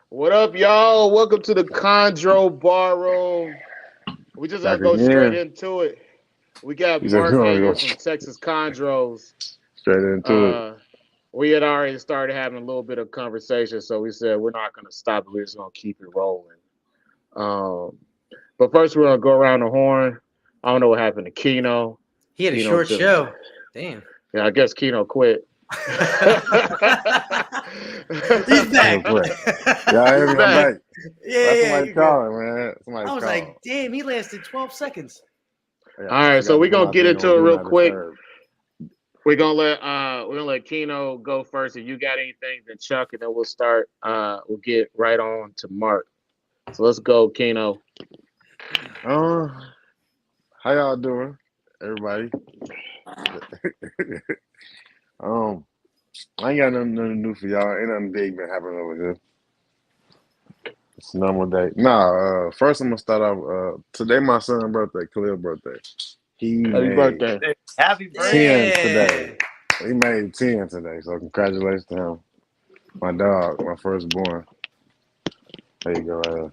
What up, y'all? Welcome to the Chondro Bar Room. We just gonna Back go straight again. into it. We got We just Mark gonna Hagar go from Texas Chondros. straight into it. Uh, we had already started having a little bit of conversation, so we said we're not gonna stop it. We're just gonna keep it rolling. Um, but first, we're gonna go around the horn. I don't know what happened to Keno. He had a Keno short just, show. Damn. yeah, I guess Keno quit. He's Real back. quick. Y'all hear He's me? I'm back. back. Yeah, That's yeah, somebody you're good. calling, man. Somebody I was calling. like, damn, he lasted 12 seconds. All I right, so forgot to we're put gonna my get thing into on it Do real Not quick. Disturb. We're gonna let Keno go first. If you got anything, then Chuck, and then we'll start. We'll get right on to Mark. So let's go, Keno. Uh, how y'all doing, everybody? um, I ain't got nothing new for y'all. Ain't nothing big been happening over here. It's a normal day. Nah, first I'm gonna start off. Today my son's birthday, Khalil's birthday. He Happy made birthday. Happy birthday. 10 today. Yeah. He made 10 today, so congratulations to him. My dog, my firstborn. There you go.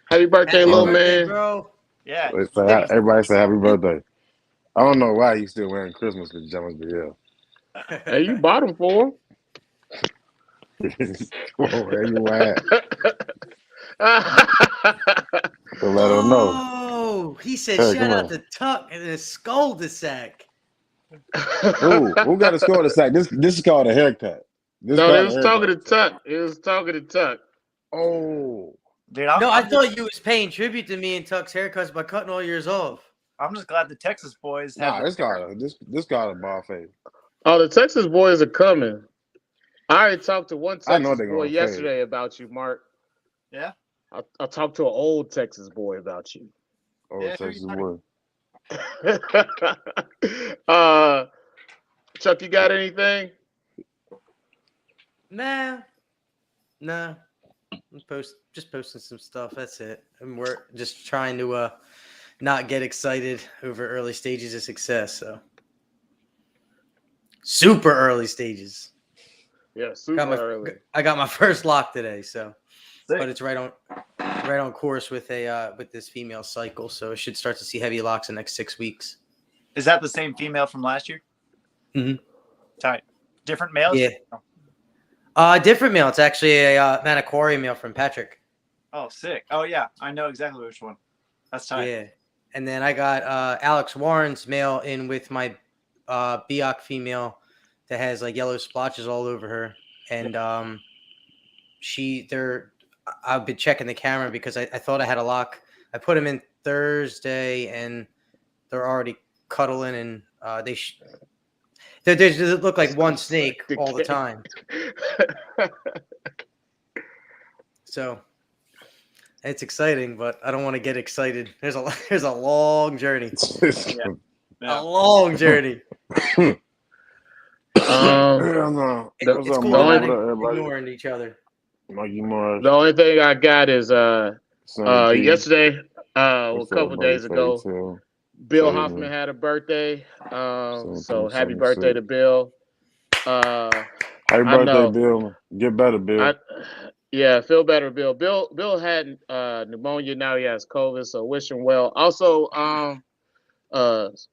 Happy birthday, Happy little Um, birthday, man. bro. Yeah. everybody say happy birthday. I don't know why he's still wearing Christmas pajamas, but yeah. Hey, you bought him for Come on, where you at? him. So let him know. Oh, he said Hey, shout come out on. to Tuck and his cul-de-sac. Ooh, who got a score to sack? This is called a haircut. This is No, they called a was talking haircut. to Tuck. It was talking to Tuck. Oh, Dude, No, I I'm thought you was paying tribute to me and Tuck's haircuts by cutting all yours off. just glad the Texas boys have nah, this called a ball fade. Oh, the Texas boys are coming. I already talked to one I know Texas they're boy gonna fade. yesterday about you, Mark. Yeah. I talked to an old Texas boy about you. Oh, Yeah, who you Texas talking boy. uh, Chuck, you got anything? Nah. Nah. I'm just posting some stuff. That's it. And we're just trying to not get excited over early stages of success. So super early stages. Yeah, super early. I got my first lock today, so Sick. but it's right on course with with this female cycle, so it should start to see heavy locks in the next 6 weeks. Is that the same female from last year? Mhm. Tight. Different males? Yeah. Different male. It's actually a Maniquari male from Patrick. Oh, sick. Oh, yeah. I know exactly which one. That's tight. Yeah. And then I got Alex Warren's male in with my Biak female that has like yellow splotches all over her. And I've been checking the camera because I thought I had a lock. I put him in Thursday and they're already cuddling and they look like one snake all the time. So it's exciting, but I don't want to get excited. There's a long journey. Yeah. A long journey. No. It's What's up, cool Mark? not What up, everybody? ignoring each other. Mikey Mars, The only thing I got is Sonny P. yesterday, a What's couple up, buddy? days ago, Tail. Bill Taylor. Hoffman had a birthday. So happy 1776. birthday to Bill. Happy I birthday, know. Bill. Get better, Bill. Yeah, feel better, Bill. Bill had pneumonia. Now he has COVID. So wish him well. Also,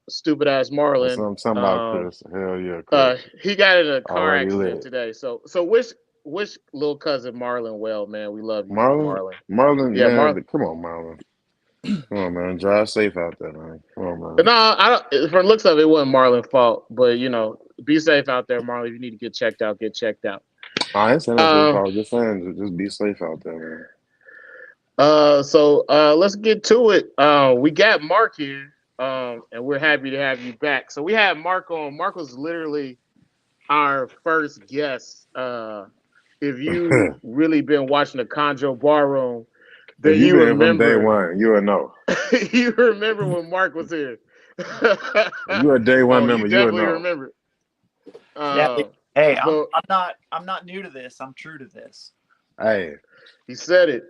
stupid ass That's Marlon. what I'm talking about, Chris. Hell yeah, Chris. He got in a car Already accident lit. today. So wish little cousin Marlon well, man. We love you, Marlon. Marlon, Yeah, man. Marlon. Come on, Marlon. Come on, man. Drive safe out there, man. Come on, man. No, I don't. From the looks of it, it wasn't Marlon's fault. But be safe out there, Marlon. If you need to get checked out, get checked out. I ain't saying that's his Um, fault. Just saying, just be safe out there, man. So let's get to it. We got Mark here, and we're happy to have you back. So we had Mark on. Mark was literally our first guest. If you really been watching the Chondro Bar Room, then If you've you been here from day remember. one, you will know. You remember when Mark was here. If you're a day one Oh, you member, you will definitely know. remember. Yeah. Hey, So I'm not new to this. I'm true to this. Hey, he said it.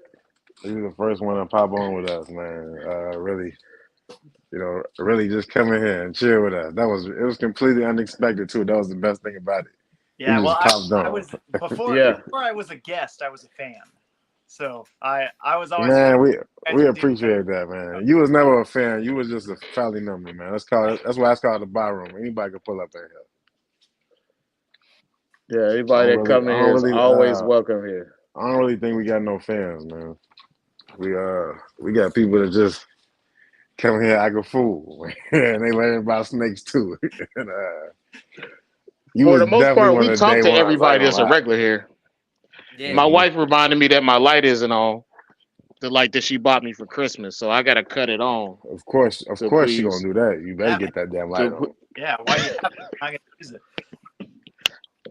he was the first one to pop on with us, man. Really, really just come in here and chill with us. It was completely unexpected too. That was the best thing about it. Yeah, You well, just popped I on. was before Yeah. before I was a guest, I was a fan. So I was always Man, watching we you guys we would do appreciate that, man. You was never a fan. You was just a family member, man. That's why it's called the bar room. Anybody can pull up in here. Yeah, anybody that come in here is always welcome here. I don't really think we got no fans, man. We got people that just come here act a fool, and they learn about snakes too. and, you For was the most definitely part, one we of the talk day to ones. I ain't everybody gonna that's a lie. regular here. Yeah. My wife reminded me that my light isn't on. The light that she bought me for Christmas, so I gotta cut it on Of course, to she gonna please. do that. You better Yeah, get that damn light To, on. yeah. Why do you have it? I'm not gonna use it.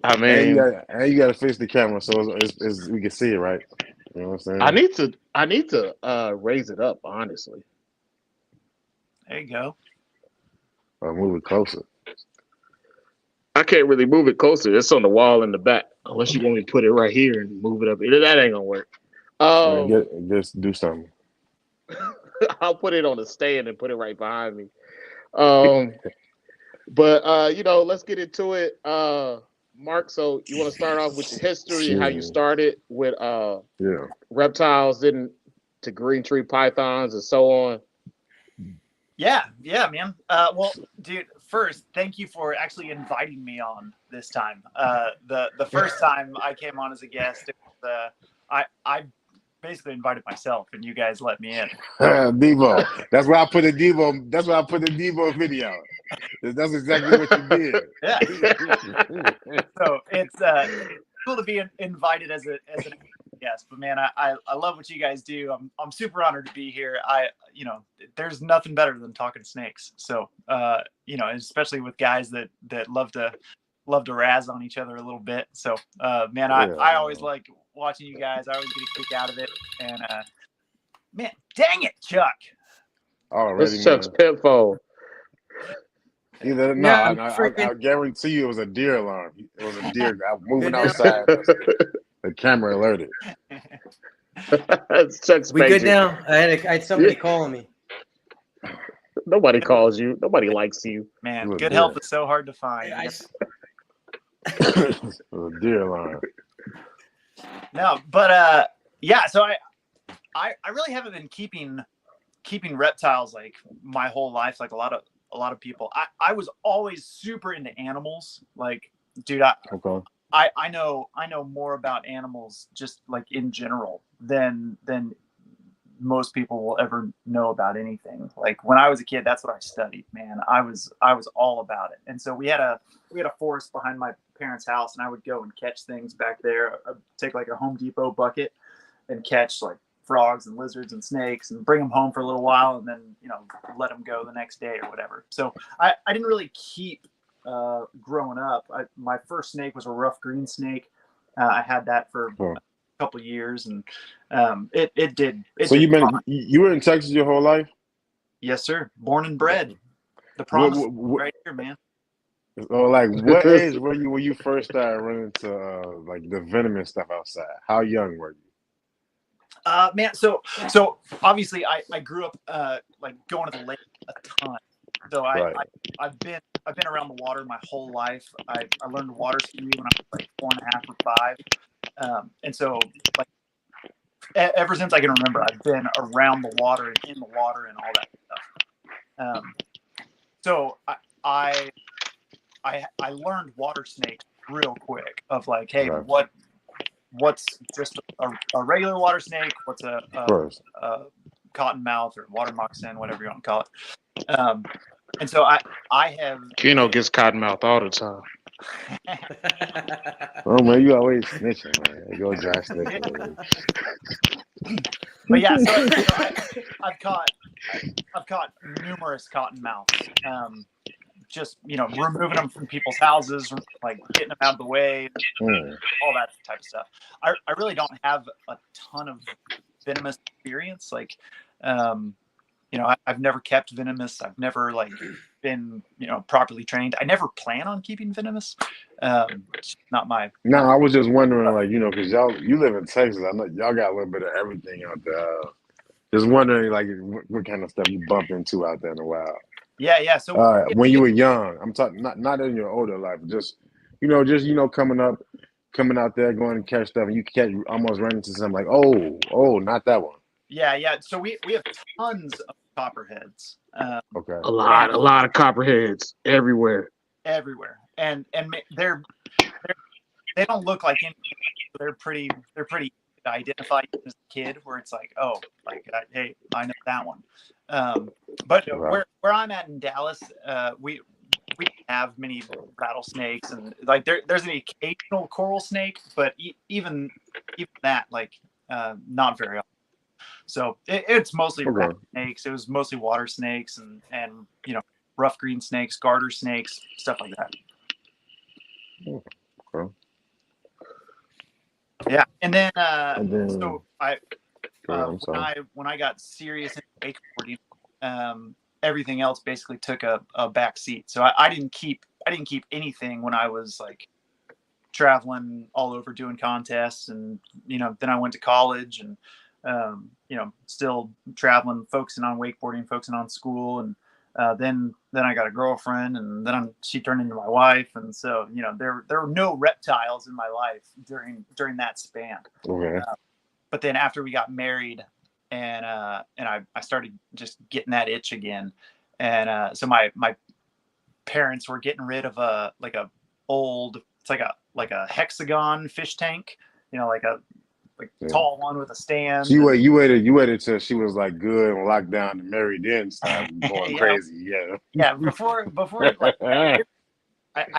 I And mean, you gotta fix the camera so it's we can see it, right? You know what I'm I saying? need to raise it up. Honestly, There you go. Or move it closer. I can't really move it closer. It's on the wall in the back. Unless you want me to put it right here and move it up. That ain't gonna work. Man, just do something. I'll put it on a stand and put it right behind me. Um, but let's get into it. Mark, so you want to start off with your history, how you Shit. started with Yeah. reptiles, then to green tree pythons and so on. Yeah, man. Well, dude, first, thank you for actually inviting me on this time. The first time I came on as a guest, it was, I basically invited myself, and you guys let me in. Devo. That's why I put the Devo. That's why I put the Devo video. That's exactly what you did. Yeah. So it's cool to be invited as an guest, but man, I love what you guys do. I'm super honored to be here. There's nothing better than talking snakes. So especially with guys that love to razz on each other a little bit. So man, I always like watching you guys. I always get a kick out of it. And man, dang it, Chuck. Already, This Chuck's pimp phone. Either No, I'm I guarantee you it was a deer alarm. It was a deer moving Good now? outside. The camera alerted. It's Chuck's We good paging. now? I had somebody calling me. Nobody calls you. Nobody likes you. Man, It was good deer. help is so hard to find. It was a deer alarm. No, but yeah. So I really haven't been keeping reptiles like my whole life, like a lot of people. I was always super into animals. Like, dude, Okay. I know more about animals just like in general than most people will ever know about anything. Like when I was a kid, that's what I studied, man. I was all about it. And so we had a forest behind my parents' house, and I would go and catch things back there. I'd take like a Home Depot bucket and catch like frogs and lizards and snakes and bring them home for a little while, and then let them go the next day or whatever. So I didn't really keep growing up. My first snake was a rough green snake. I had that for a couple of years, and it did. So you were in Texas your whole life? Yes, sir. Born and bred. The promise right here, man. So like, what age were you when you first started running into like the venomous stuff outside? How young were you? Man, so obviously I grew up like going to the lake a ton. So I've been around the water my whole life. I learned to water ski when I was like 4.5 or 5, and so like ever since I can remember, I've been around the water and in the water and all that stuff. So I learned water snakes real quick. Of like, hey, what's just a regular water snake? What's a cottonmouth or water moccasin, whatever you want to call it. And so I have. Keno gets cottonmouth all the time. Oh man, you always snitching, man. Go dry snitching. But yeah, so I've caught numerous cottonmouths. Just removing them from people's houses, like getting them out of the way, all that type of stuff. I really don't have a ton of venomous experience. Like, I've never kept venomous. I've never like been properly trained. I never plan on keeping venomous. It's not my. No, I was just wondering, like, because you live in Texas. I know y'all got a little bit of everything out there. Just wondering, like, what kind of stuff you bump into out there in the wild. Yeah. So when you were young, I'm talking not in your older life, just just coming out there going to catch stuff, and you catch almost run into something like, oh, not that one. Yeah. So we have tons of copperheads. Okay. A lot of copperheads everywhere. Everywhere, and they don't look like anything. They're pretty easy to identify as a kid, where it's like, oh, like hey, I know that one. But Right. where I'm at in Dallas, we have many rattlesnakes, and like there's an occasional coral snake, but even that, like, not very often. So it's mostly Okay. rattlesnakes. It was mostly water snakes and rough green snakes, garter snakes, stuff like that. Okay. Yeah, and then So I'm sorry. when I got serious in wakeboarding, everything else basically took a back seat. So I didn't keep anything when I was like traveling all over doing contests, and then I went to college, and still traveling, focusing on wakeboarding, focusing on school, and then I got a girlfriend, and then she turned into my wife, and so there were no reptiles in my life during that span. Okay. But then after we got married, and I started just getting that itch again, and so my parents were getting rid of a old, it's like a hexagon fish tank, like a tall one with a stand. So you waited till she was like good and locked down and married, then started going crazy. Yeah. Before like I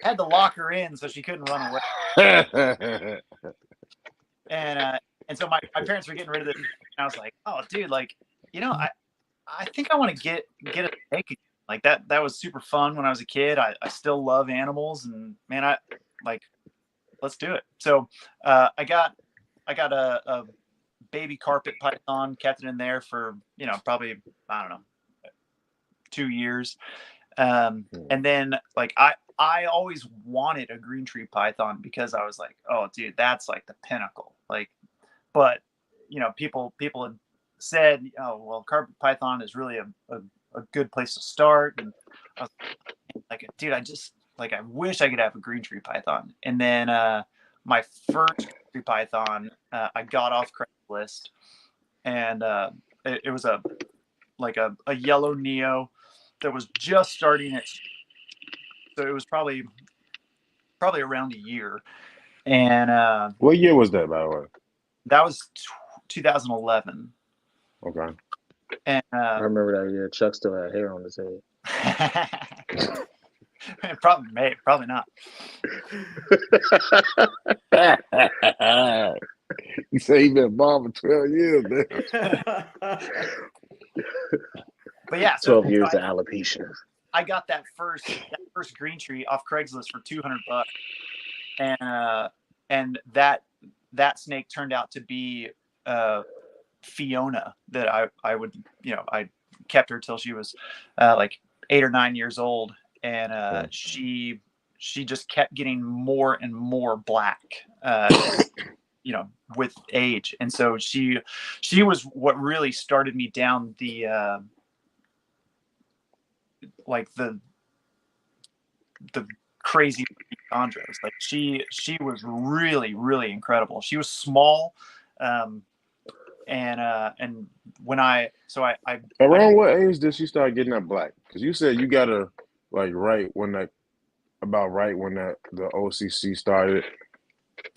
had to lock her in so she couldn't run away. And so my parents were getting rid of it, and I was like, oh, dude, like, I think I want to get a snake again. Like that was super fun when I was a kid. I still love animals, and man, I like, let's do it. So I got a baby carpet python, kept it in there for probably, I don't know, 2 years, and then like I always wanted a green tree python, because I was like, oh, dude, that's like the pinnacle. Like, but people had said, oh, well, carpet python is really a good place to start, and I was like, dude, I wish I could have a green tree python. And then my first green tree python, I got off Craigslist, and it was a yellow neo that was just starting it. So it was probably around a year. And what year was that, by the way? that was 2011. Okay. And I remember that year. Chuck still had hair on his head. probably not. You say you've been bomb for 12 years, man. But yeah, 12 years of alopecia. I got that first green tree off Craigslist for $200, and that snake turned out to be Fiona. That I would I kept her till she was like 8 or 9 years old, and she just kept getting more and more black, with age, and so she was what really started me down the like the crazy chondros. Like she was really, really incredible. She was small, and when I around what age did she start getting that black? Because you said you got her like right when the OCC started.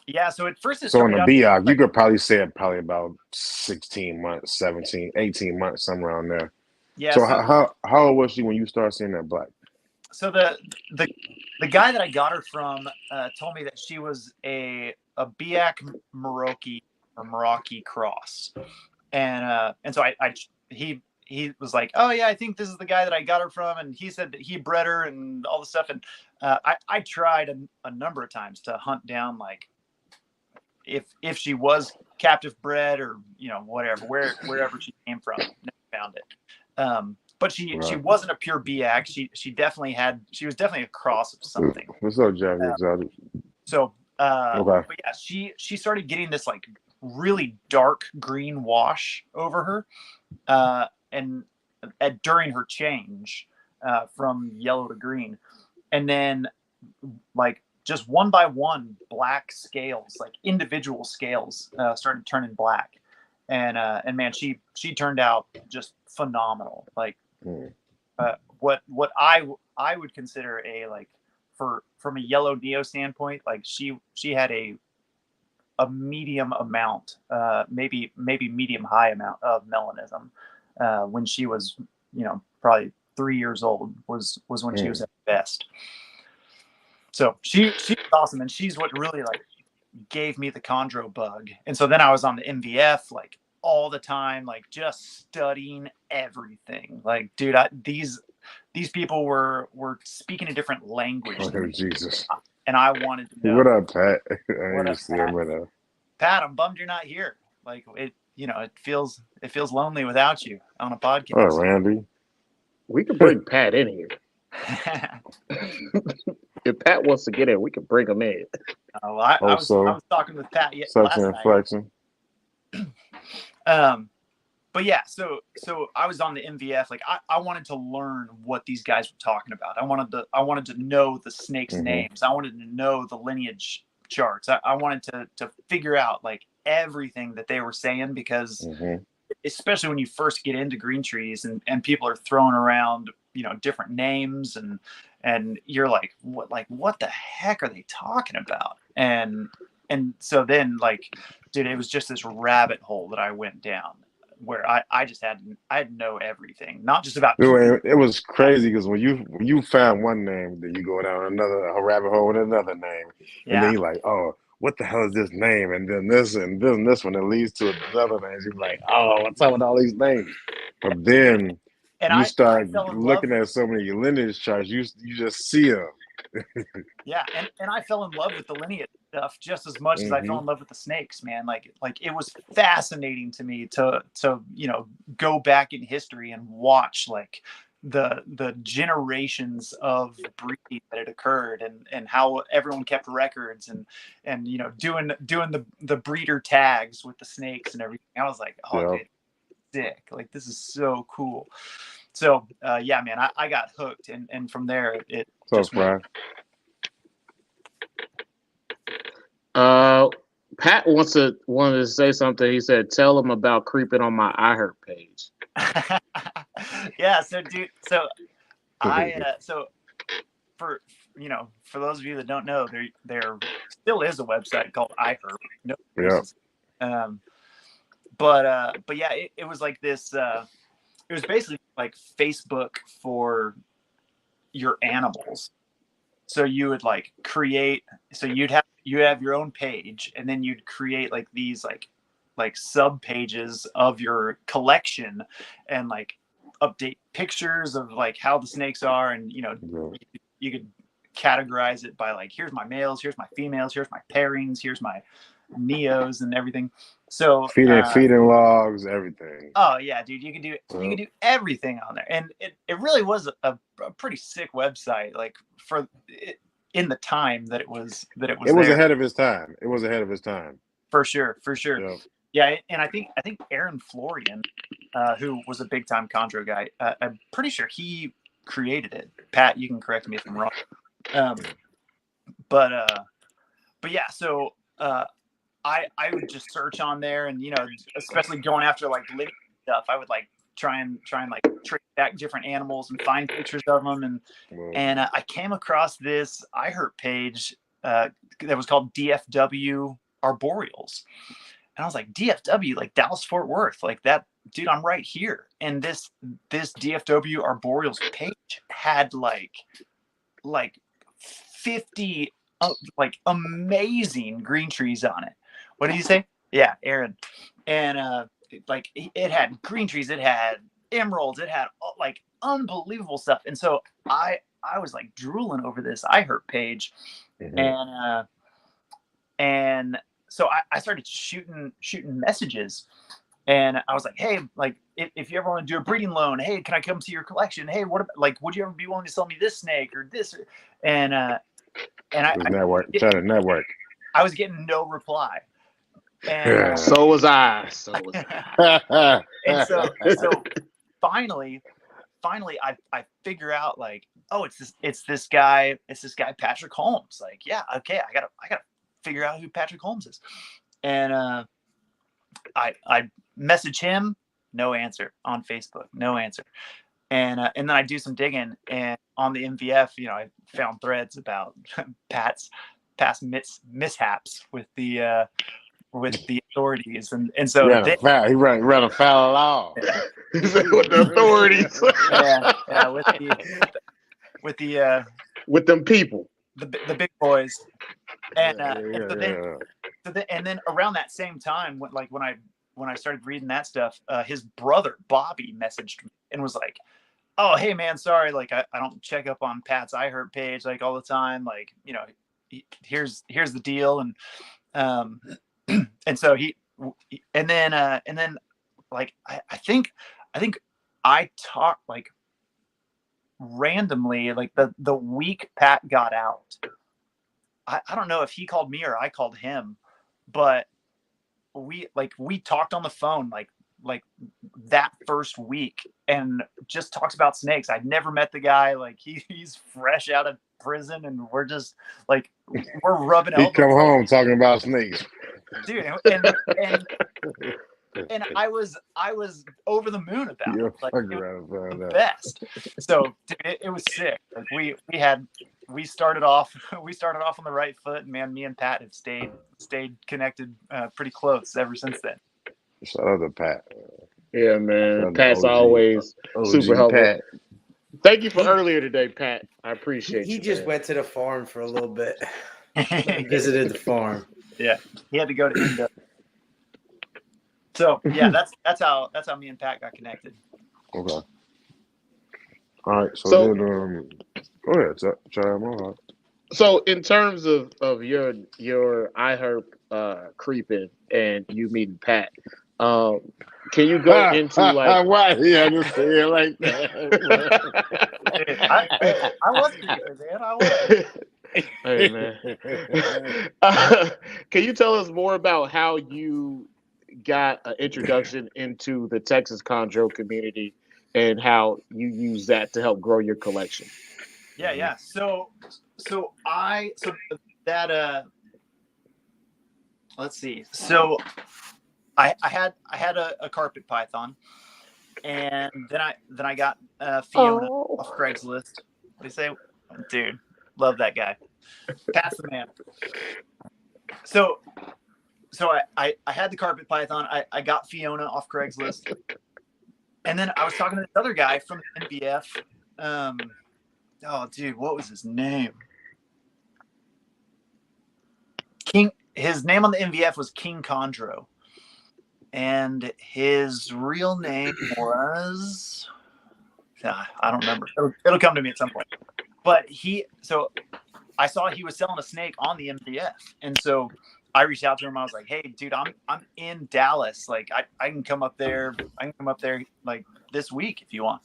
Yeah, so at first so in the BIOC, you could probably say it probably about 16 months, 17, 18 months, somewhere around there. Yeah. So how old was she when you started seeing that black? So the guy that I got her from told me that she was a BIAC Merauke cross, and so he was like, oh yeah, I think this is the guy that I got her from, and he said that he bred her and all this stuff, and I tried a number of times to hunt down like if she was captive bred or whatever, wherever she came from. Never found it. But she wasn't a pure BIAC. She was definitely a cross of something. What's up, Jack? Exotic. So but yeah, she started getting this like really dark green wash over her, and during her change from yellow to green, and then like just one by one, black scales, like individual scales, started turning black, and man, she turned out just phenomenal. Like what I would consider a like from a yellow Neo standpoint, like she had a medium amount, maybe medium high amount of melanism when she was, probably 3 years old was when she was at her best. So she was awesome, and she's what really like gave me the chondro bug. And so then I was on the MVF like all the time, like just studying everything. Like, dude, these people were speaking a different language. Oh, Jesus. And I wanted to know. What up, Pat? What up, Pat? Pat, I'm bummed you're not here. Like it feels lonely without you on a podcast. Oh, Randy. We could bring Pat in here. If Pat wants to get in, we can bring him in. I was talking with Pat last night. But yeah, so I was on the MVF. Like I wanted to learn what these guys were talking about. I wanted to know the snakes' names. I wanted to know the lineage charts. I wanted to figure out like everything that they were saying, because especially when you first get into green trees and people are throwing around, different names and you're like, what the heck are they talking about? And so then like, dude, it was just this rabbit hole that I went down where I just had to know everything, not just about. It was crazy because when you found one name, then you go down a rabbit hole with another name, and then you're like, oh, what the hell is this name? And then this and this one that leads to another name. You're like, oh, what's up with all these names? But then you start looking at so many lineage charts, you just see them. Yeah, and I fell in love with the lineage stuff just as much as I fell in love with the snakes, man. Like it was fascinating to me to go back in history and watch like the generations of breeding that had occurred and how everyone kept records and doing the breeder tags with the snakes and everything. I was like, oh, dude, sick! Like this is so cool. So yeah, man, I got hooked, and from there it just went. Pat wanted to say something. He said, "Tell him about creeping on my iHeart page." Yeah, so dude, for those of you that don't know, there still is a website called iHeart. No, but yeah, it was like this. It was basically like Facebook for your animals. So you would like create. So you have your own page, and then you'd create like these like sub pages of your collection, and like update pictures of like how the snakes are, and you could categorize it by like, here's my males, here's my females, here's my pairings, here's my neos and everything. So feeding logs, everything. Oh yeah, dude, you can do everything on there, and it really was a pretty sick website. Like for it, in the time that it was ahead of his time. It was ahead of his time. For sure. Yeah. Yeah, and I think Aaron Florian, who was a big time chondro guy, I'm pretty sure he created it. Pat, you can correct me if I'm wrong. But yeah, so I would just search on there, and especially going after like living stuff, I would like try and like trace back different animals and find pictures of them, and I came across this iHeart page that was called DFW Arboreals, and I was like, DFW, like Dallas Fort Worth, like that, dude, I'm right here. And this DFW Arboreals page had like 50 like amazing green trees on it. What did you say? Yeah, Aaron. And like it had green trees, it had emeralds, it had like unbelievable stuff. And so I was like drooling over this iHeart page, and so I started shooting messages, and I was like, hey, like if you ever want to do a breeding loan, hey, can I come to your collection? Hey, what about, like, would you ever be willing to sell me this snake or this? And I trying to network. I was getting no reply. And so was I. And so finally finally I figure out like, oh, it's this guy Patrick Holmes. Like, yeah, okay, I gotta figure out who Patrick Holmes is. And I message him, no answer on Facebook, no answer. And then I do some digging, and on the MVF, I found threads about Pat's past mishaps with the authorities, and so he ran a foul law. Yeah. With the authorities. with them people, the big boys, and then around that same time, when I started reading that stuff, his brother Bobby messaged me and was like, "Oh, hey man, sorry, like I don't check up on Pat's iHeart page like all the time, like here's the deal," and and so and then like I think I talked like randomly like the week Pat got out. I don't know if he called me or I called him, but we talked on the phone like that first week and just talks about snakes. I'd never met the guy. Like he's fresh out of prison, and we're just like we're rubbing elbows. He come home talking about snakes, dude, and I was over the moon about it. Like, it was the best. So dude, it was sick. Like we started off on the right foot, and man, me and Pat have stayed connected pretty close ever since then. Shout out to Pat. Yeah, man. Pat's always super helpful. Pat. Thank you for earlier today, Pat. I appreciate you. He just went to the farm for a little bit. Visited the farm. Yeah, he had to go to Indo. So yeah, that's how me and Pat got connected. Okay. All right. So then, go ahead, Chad. So in terms of your iHerb creeping and you meeting Pat, can you go into like why he had to say it like that? I was creeping, man. I was. Hey man, can you tell us more about how you got an introduction into the Texas chondro community and how you use that to help grow your collection? Yeah. So that let's see. So I had a carpet python, and then I got Fiona off Craigslist. They say, dude, love that guy. Pat's the man. So I had the carpet python. I got Fiona off Craigslist, and then I was talking to this other guy from the NBF. Oh, dude, what was his name? King. His name on the NVF was King Chondro, and his real name was I don't remember. It'll come to me at some point. But I saw he was selling a snake on the NVF, and so I reached out to him. I was like, "Hey, dude, I'm in Dallas. Like, I can come up there. Like this week if you want."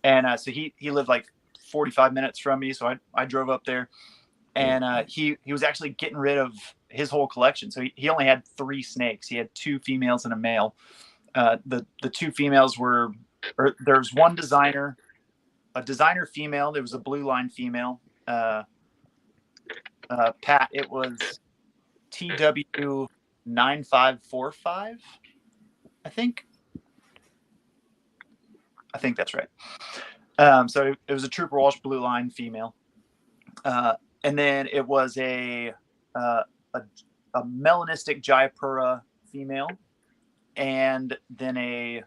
And so he lived like 45 minutes from me, so I drove up there, and he was actually getting rid of his whole collection. So he only had 3 snakes. He had 2 females and a male. The 2 females there's one designer, a designer female. There was a blue line female. Pat, it was TW9545, I think that's right. So it was a Trooper Walsh blue line female, and then it was a melanistic Jayapura female, and then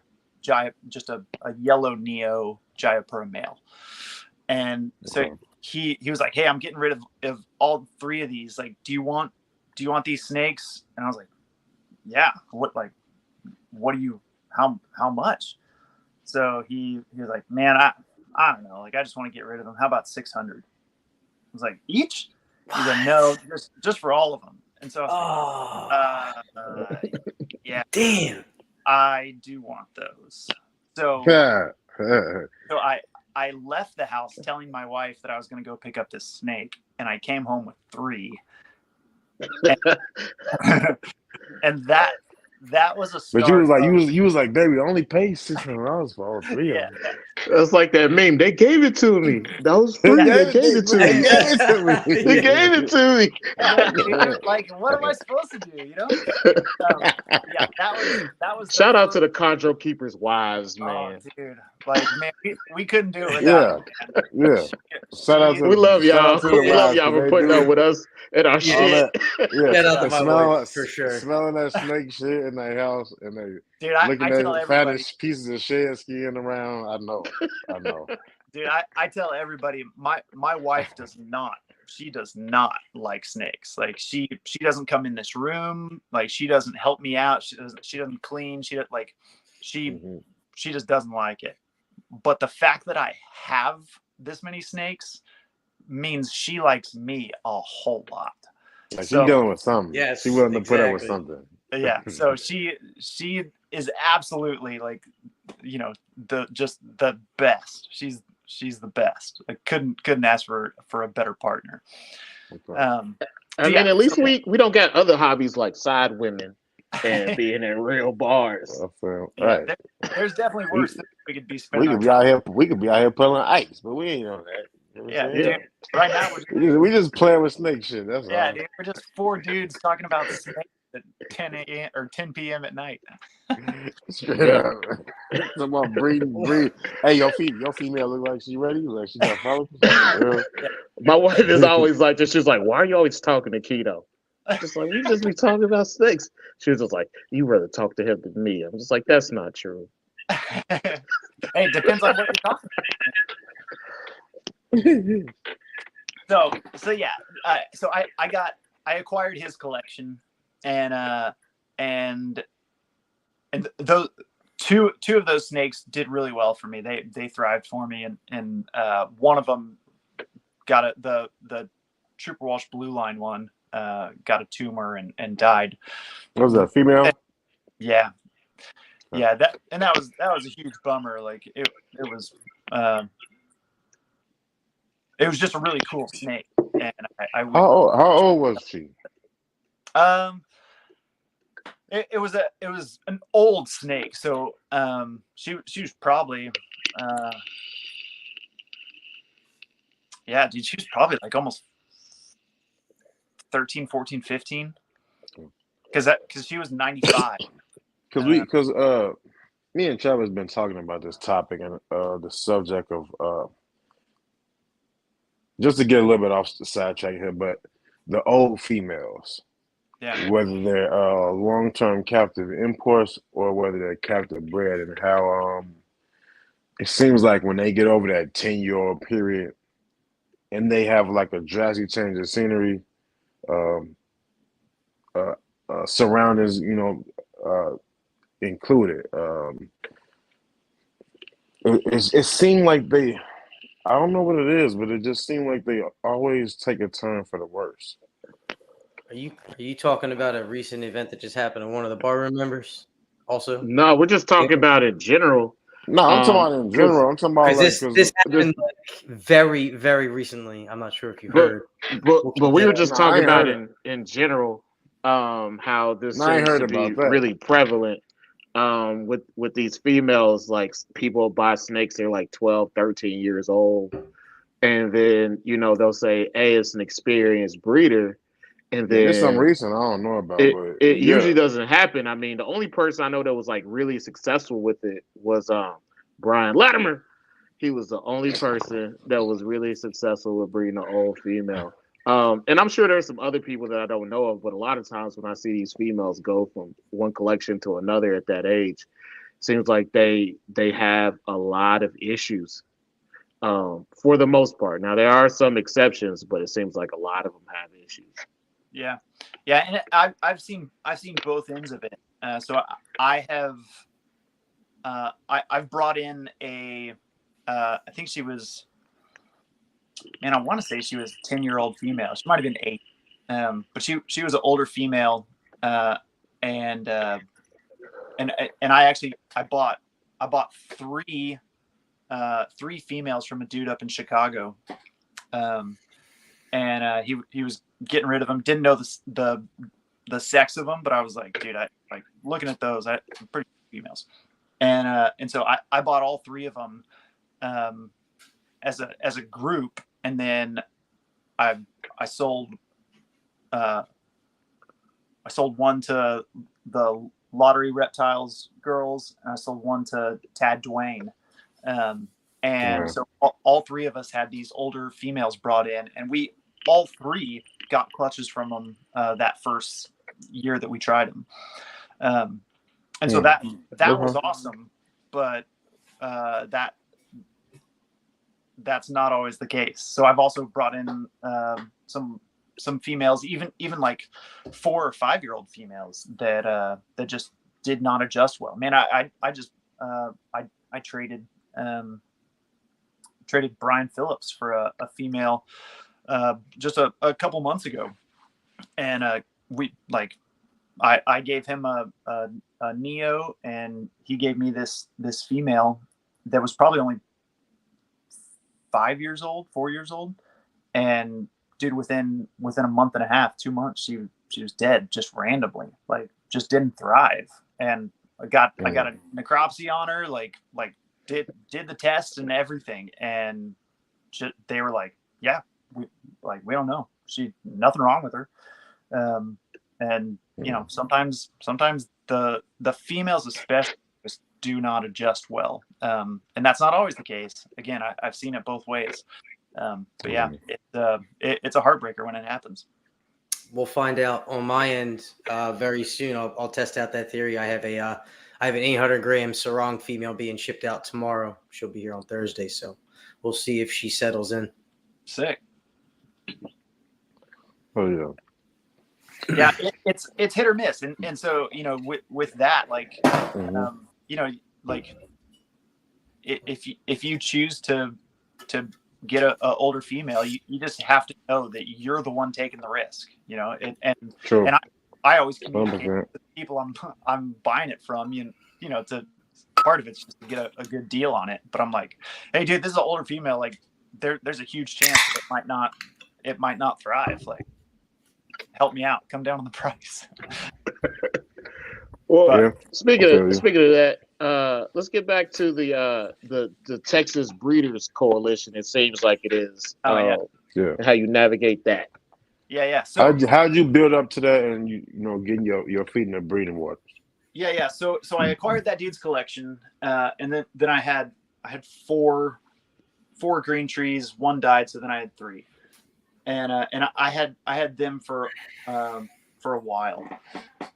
just a yellow Neo Jayapura male. And so he was like, "Hey, I'm getting rid of all 3 of these. Like, do you want these snakes?" And I was like, "Yeah. What do you? How much?" So he was like, "Man, I don't know. Like, I just want to get rid of them. How about 600?" I was like, "Each?" He's like, "No, just for all of them." And so I was like, yeah, damn, I do want those. So I left the house telling my wife that I was going to go pick up this snake, and I came home with 3. And that was a But you start. was like, you was like, baby, I only paid $600 for all three of Yeah, them. yeah. It's like that meme. They gave it to me. That was They free. They gave gave it it, to they me. gave it to me. They gave it to me. Yeah, dude. Like, what am I supposed to do? Yeah, that was the Shout out first. to the Chondro keepers' wives, Oh, man. dude, like, man, we couldn't do it without Yeah, her, man. yeah. Shout out She, We love to y'all. the We love wives y'all because for they putting up do with us and our Yeah. all shit. that. Yeah, Shout out to and my wife for sure. smelling that snake shit in their house, and they dude, looking I tell at everybody, fattest pieces of shed skiing around. I know. dude, I tell everybody, my wife does not. She does not like snakes. Like she doesn't come in this room. Like she doesn't help me out. She doesn't clean. She Mhm. she just doesn't like it. But the fact that I have this many snakes means she likes me a whole lot. Like she So dealing with something. Yes, She willing to put up with exactly. something. yeah, so she is absolutely like, the best. She's the best. I couldn't ask for a better partner. Okay. I mean, at least we don't got other hobbies like side women and being in real bars. I feel, Yeah, right. there's definitely worse things we could be We spending our could be time. out here. We could be out here pulling ice, but we ain't on that. You know what Yeah, I'm saying? dude. Right now We just playing with snake shit. That's yeah, all. dude. We're just four dudes talking about snakes at 10 a.m. or 10 p.m. at night. Straight Yeah. up. Talking about breed. Hey, your female look like she ready. Like she got follicles. Girl. Yeah. My wife is always like this. She's like, "Why are you always talking to Keto?" I'm just like, we just be talking about snakes. She was just like, "You rather talk to him than me." I'm just like, that's not true. Hey, it depends on what you're talking about. So yeah. So I acquired his collection, and those two of those snakes did really well for me. They thrived for me, and one of them got the Trooper Walsh Blue Line one got a tumor and died. What was that, female? Yeah, that was a huge bummer. Like it was just a really cool snake, and I would. How old was she? It was an old snake, so she was probably yeah, dude, she was probably like almost 13, 14, 15. Because she was 95. Because me and Trevor's been talking about this topic and the subject of just to get a little bit off the sidetrack here, but the old females, Yeah, whether they're long-term captive imports or whether they're captive bred, and how it seems like when they get over that 10-year-old period and they have like a drastic change of scenery, um, surroundings, included. It seemed like they, I don't know what it is, but it just seemed like they always take a turn for the worse. Are you talking about a recent event that just happened to one of the bar room members? Also, No, we're just talking about in general. No, I'm talking about in general. I'm talking about because like this because happened like very very recently. I'm not sure if you But heard. but we were just no, I talking ain't about heard. in general, how this No, I ain't seems heard to be about that. really prevalent, with these females. Like people buy snakes, they're like 12, 13 years old, and then they'll say, "Hey, it's an experienced breeder," and Yeah, there's some then reason I don't know about, it but it yeah, usually doesn't happen. I mean, the only person I know that was like really successful with it was Brian Latimer. He was the only person that was really successful with breeding an old female. And I'm sure there's some other people that I don't know of, but a lot of times when I see these females go from one collection to another at that age, seems like they have a lot of issues, for the most part. Now there are some exceptions, but it seems like a lot of them have issues. yeah, and I've seen both ends of it. So I have I've brought in a I think she was, man, I want to say she was a 10-year-old female. She might have been 8, but she was an older female, and I actually I bought 3 females from a dude up in Chicago, and he was getting rid of them. Didn't know the the sex of them, but I was like, dude, I like looking at those. I'm pretty females, and so I bought all 3 of them as a group, and then I sold one to the Lottery Reptiles girls, and I sold one to Tad Dwayne. And so all 3 of us had these older females brought in, and we all 3 got clutches from them that first year that we tried them. And so that was awesome, but that's not always the case. So I've also brought in some females, even like 4 or 5-year-old females that just did not adjust well. Man, I traded Brian Phillips for a female just a couple months ago, and I gave him a Neo, and he gave me this female that was probably only 4 years old, and dude, within a month and a half, 2 months, she was dead just randomly, like just didn't thrive. And I got a necropsy on her, like did the test and everything, and they were like, yeah, we don't know, nothing wrong with her. And you know, sometimes the females especially just do not adjust well, and that's not always the case. Again, I've seen it both ways. But yeah, it's a heartbreaker when it happens. We'll find out on my end very soon. I'll test out that theory. I have an 800-gram sarong female being shipped out tomorrow. She'll be here on Thursday, so we'll see if she settles in. Sick. Oh yeah. Yeah, it's hit or miss, and so you know, with that, like, you know, like if you choose to get a older female, you just have to know that you're the one taking the risk, you know. And I always communicate with the people I'm buying it from, you know, to part of it's just to get a good deal on it. But I'm like, hey dude, this is an older female, like there's a huge chance that it might not thrive. Like, help me out, come down on the price. Well, speaking of that, let's get back to the Texas Breeders Coalition. It seems like it is. And how you navigate that. Yeah. So how'd you build up to that, and you know, getting your feet in the breeding waters? Yeah. So I acquired that dude's collection, and then I had 4 green trees. 1 died, so then I had 3, and I had them for a while,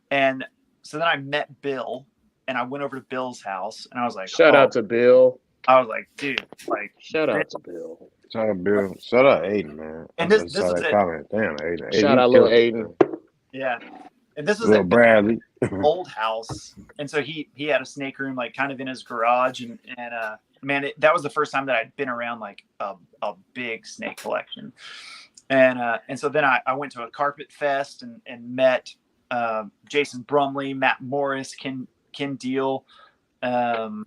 and so then I met Bill, and I went over to Bill's house, and I was like, shout out to Bill. I was like, dude, like, shout out to Bill. Shout out Bill. Shout out Aiden, man. And this is it. Damn, Aiden. Shout out little Aiden. Yeah. And this was little Bradley. old house. And so he had a snake room, like kind of in his garage. And man, that was the first time that I'd been around like a big snake collection. And so then I went to a carpet fest and met Jason Brumley, Matt Morris, Ken Deal, the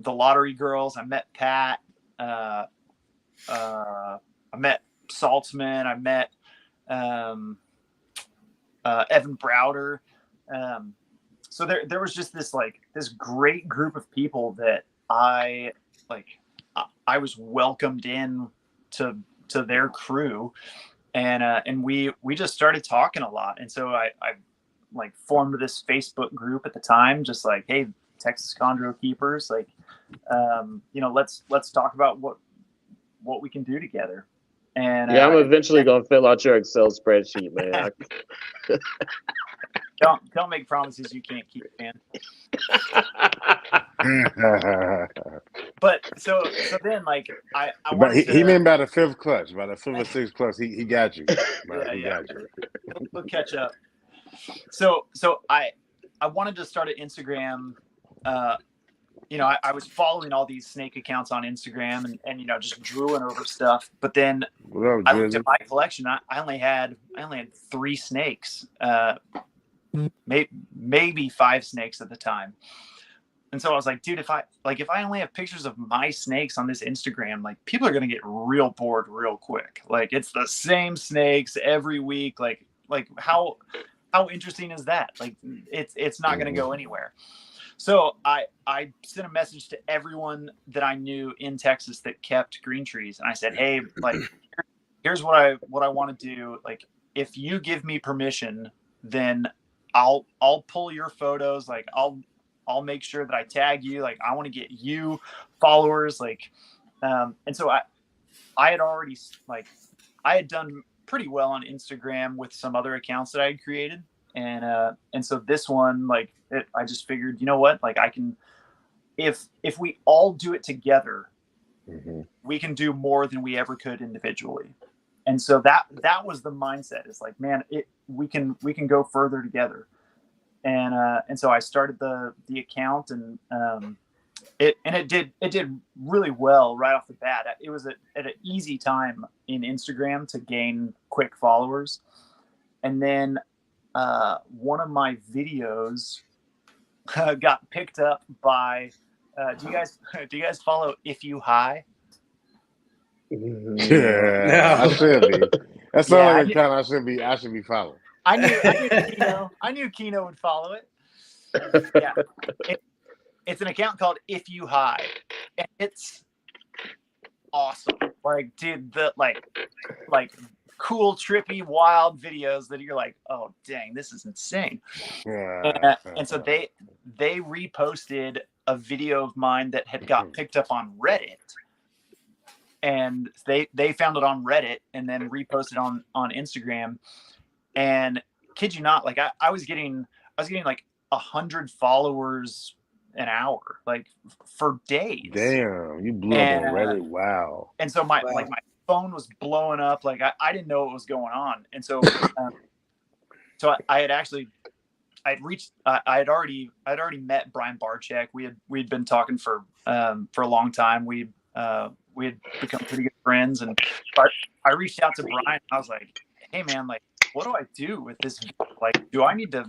Lottery girls. I met Pat. I met Saltzman. I met Evan Browder. So there was just this great group of people that I was welcomed in to their crew, and we just started talking a lot. And so I formed this Facebook group at the time, just like, hey, Texas Chondro Keepers, like, you know, let's talk about what we can do together. And I'm eventually gonna fill out your Excel spreadsheet, man. Don't make promises you can't keep, man. But so then, like, I he meant by the 5th clutch, by the 5th or 6th clutch, he got you. He got you. We'll catch up. So I wanted to start an Instagram. You know, I was following all these snake accounts on Instagram and you know, just drooling over stuff. But then I looked at my collection. I only had 3 snakes, maybe 5 snakes at the time. And so I was like, dude, if I only have pictures of my snakes on this Instagram, like, people are gonna get real bored real quick. Like, it's the same snakes every week. Like, like how interesting is that? Like it's not going to go anywhere. So I sent a message to everyone that I knew in Texas that kept green trees, and I said, hey, like here's what I want to do. Like if you give me permission, then I'll pull your photos. Like I'll make sure that I tag you. Like I want to get you followers. Like and so I had already like I had done pretty well on Instagram with some other accounts that I had created, and so this one, like I just figured, you know what, like I can, if we all do it together, we can do more than we ever could individually. And so that was the mindset. It's like, man, we can go further together. And so I started the account, and it did really well right off the bat. It was at an easy time in Instagram to gain quick followers. And then one of my videos got picked up by do you guys follow If You High? Yeah, No. I should be. That sounds like an account I should be following. I knew Kino would follow it. Yeah. It's an account called If You High, and it's awesome. Like, dude, the like cool, trippy, wild videos that you're like, oh dang, this is insane. And so they reposted a video of mine that had got picked up on Reddit, and they found it on Reddit and then reposted on Instagram. And kid you not, like I was getting like 100 followers an hour, like for days. Damn, you blew up on Reddit. Wow. And so my phone was blowing up. Like I didn't know what was going on. And so so I had already met Brian Barczyk. We'd been talking for a long time. We had become pretty good friends, and I reached out to Brian. I was like, hey man, like, what do I do with this? Like, do I need to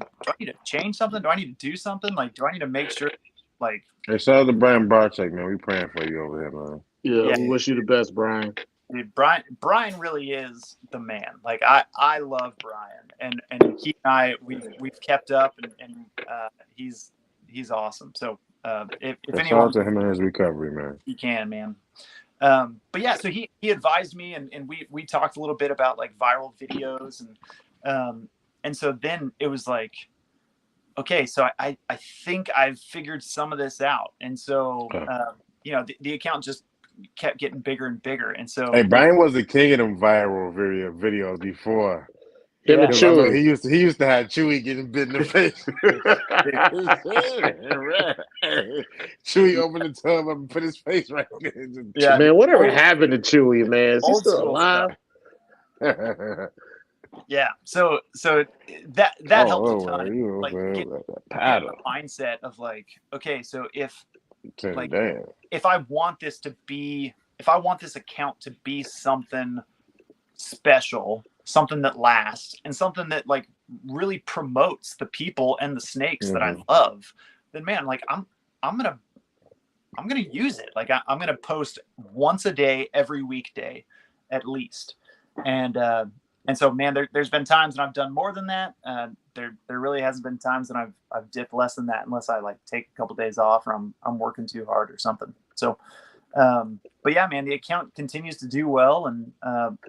change something? Do I need to do something? Like, do I need to make sure, like, hey, shout out to Brian Barczyk, man. We praying for you over here, man. Yeah, we wish you the best, Brian. Dude, Brian really is the man. Like I love Brian, and he and I we've kept up, and he's awesome. So if anyone, shout out to him and his recovery, man. He can, man. But yeah, so he advised me, and we talked a little bit about like viral videos, and so then it was like, okay, so I think I've figured some of this out, and so you know, the account just kept getting bigger and bigger. And so hey, Brian was the king of them viral videos before. Him and Chewy. He used to have Chewy getting bit in the face. Chewy opened the tub up and put his face right there. Yeah, man, whatever happened to Chewy, man? Is he still alive? Yeah, so that helped a ton. Like get the mindset of like, okay, so if I want this account to be something special, something that lasts, and something that like really promotes the people and the snakes that I love, then man, like I'm gonna use it. Like I'm gonna post once a day, every weekday, at least. And so, man, there's been times when I've done more than that. There really hasn't been times when I've dipped less than that, unless I like take a couple days off, or I'm working too hard or something. So, but yeah, man, the account continues to do well, and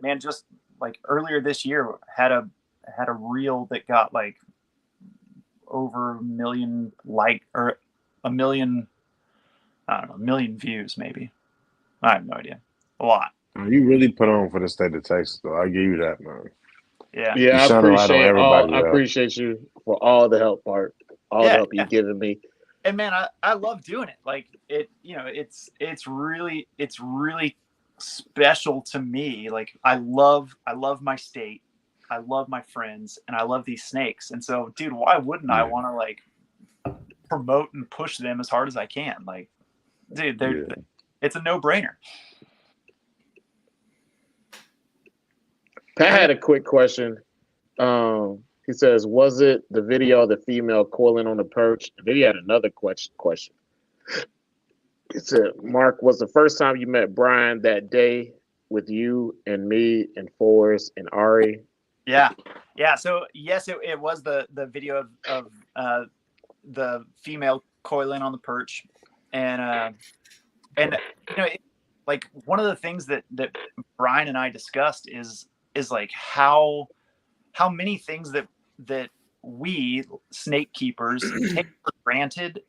man, just like earlier this year, had a reel that got like over a million a million views, maybe. I have no idea. A lot. You really put on for the state of Texas, though. I give you that, man. Yeah, I appreciate you for all the help, Bart. All the help you've given me. And man, I love doing it. Like it, you know, it's really special to me. Like I love my state, I love my friends, and I love these snakes. And so, dude, why wouldn't I want to like promote and push them as hard as I can? Like, dude, it's a no-brainer. Pat had a quick question. He says, was it the video of the female coiling on the perch? And then he had another question. He said, Mark, was the first time you met Brian that day with you and me and Forrest and Ari? Yeah. So yes, it was the video of the female coiling on the perch, and like one of the things that Brian and I discussed is like how many things that we snake keepers take for granted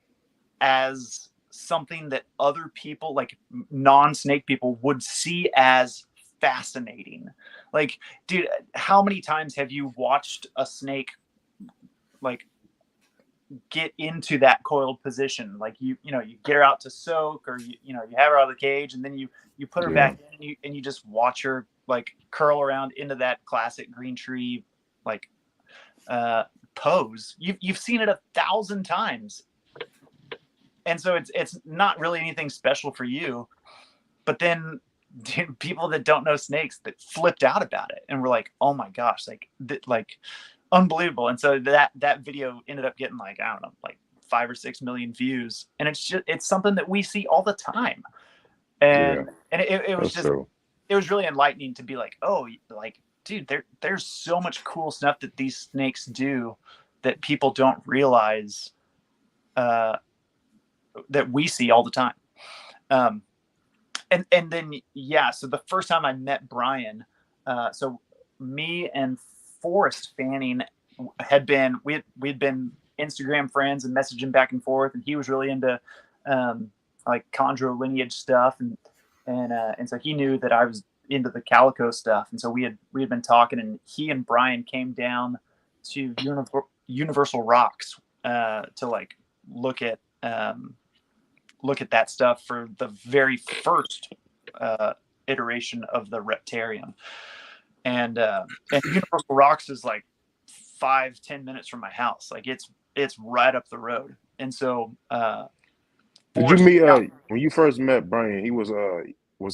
as something that other people, like non-snake people, would see as fascinating. Like, dude, how many times have you watched a snake like get into that coiled position? Like you get her out to soak, or you have her out of the cage, and then you put her back in, and you just watch her like curl around into that classic green tree like pose. You've seen it 1,000 times, and so it's not really anything special for you. But then people that don't know snakes that flipped out about it and were like, oh my gosh, like unbelievable. And so that video ended up getting like, I don't know, like 5 or 6 million views. And it's something that we see all the time. And it was just true. It was really enlightening to be like, oh, like, dude, there's so much cool stuff that these snakes do that people don't realize that we see all the time. And then, so the first time I met Brian, so me and Forrest Fanning had been Instagram friends and messaging back and forth, and he was really into like chondro lineage stuff, and so he knew that I was into the Calico stuff, and so we had been talking, and he and Brian came down to Universal Rocks to like look at that stuff for the very first iteration of the Reptarium. And Universal Rocks is like 5-10 minutes from my house. Like it's right up the road. And so did you meet when you first met Brian, he was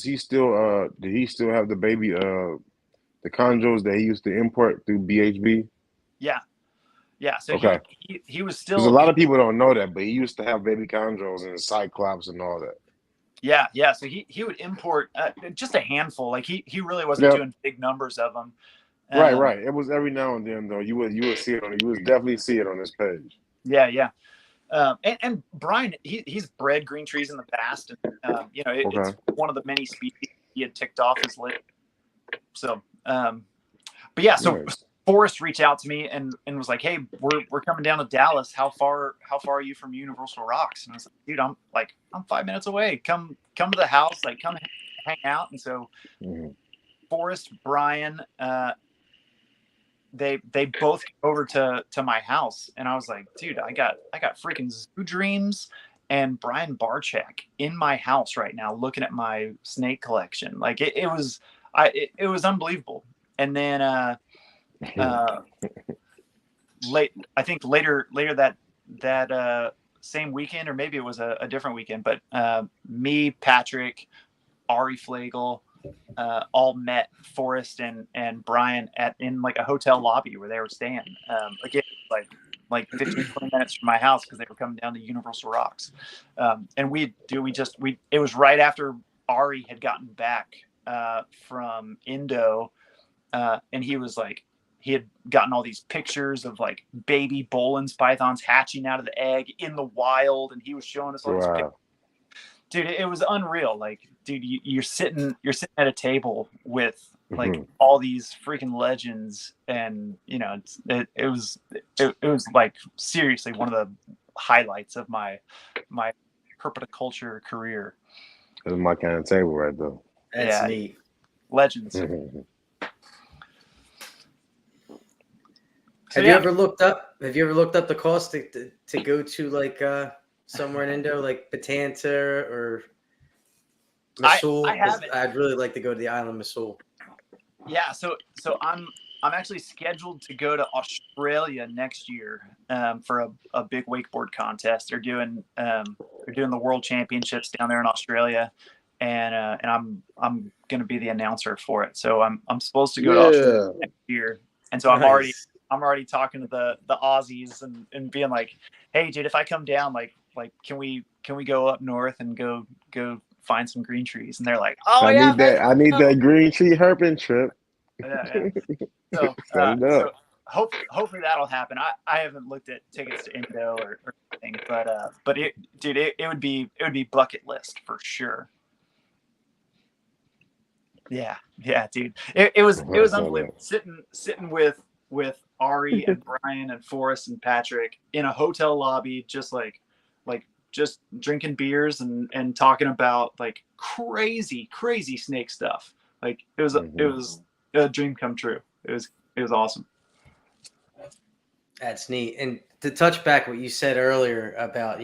he still did he still have the baby the chondros that he used to import through BHB? Yeah, so okay. he was still. Because a lot of people don't know that, but he used to have baby chondros and cyclops and all that. Yeah. So he would import just a handful. Like he really wasn't doing big numbers of them. Right. It was every now and then though. You would see it you would definitely see it on this page. Yeah. And Brian, he's bred green trees in the past, and it's one of the many species he had ticked off his list. So, but yeah, so. Nice. Forrest reached out to me and was like, "Hey, we're coming down to Dallas. How far are you from Universal Rocks?" And I was like, "Dude, I'm 5 minutes away. Come to the house. Like, come hang out." And so, Forrest, Brian, they both came over to my house, and I was like, "Dude, I got freaking Zoo Dreams and Brian Barczyk in my house right now, looking at my snake collection. Like, it was unbelievable." And then. I think later that same weekend, or maybe it was a different weekend, but me, Patrick, Ari Flagel, all met Forrest and Brian in like a hotel lobby where they were staying. Again, like 15-20 minutes from my house, because they were coming down to Universal Rocks. And it was right after Ari had gotten back from Indo, and he was like, he had gotten all these pictures of like baby Bolin's pythons hatching out of the egg in the wild, and he was showing us all these pictures. Dude, it was unreal. Like, dude, you're sitting at a table with like all these freaking legends, and it was like seriously one of the highlights of my herpetoculture career. It was my kind of table right there. That's neat. Legends. Have you ever looked up the cost to go to like somewhere in Indo, like Batanta or Mosul? I'd really like to go to the island Mosul. Yeah, so I'm actually scheduled to go to Australia next year for a big wakeboard contest. They're doing the World Championships down there in Australia, and I'm going to be the announcer for it. So I'm supposed to go to Australia next year, and so I'm already talking to the Aussies and being like, "Hey, dude, if I come down, like, can we go up north and go find some green trees?" And they're like, "Oh, I need that green tree herping trip." Yeah. So, Set it up. hopefully that'll happen. I haven't looked at tickets to Indo or anything, but it would be bucket list for sure. Yeah, dude. It was unbelievable sitting with Ari and Brian and Forrest and Patrick in a hotel lobby, just just drinking beers and talking about like crazy snake stuff. Like it was a dream come true. It was awesome. That's neat. And to touch back what you said earlier about,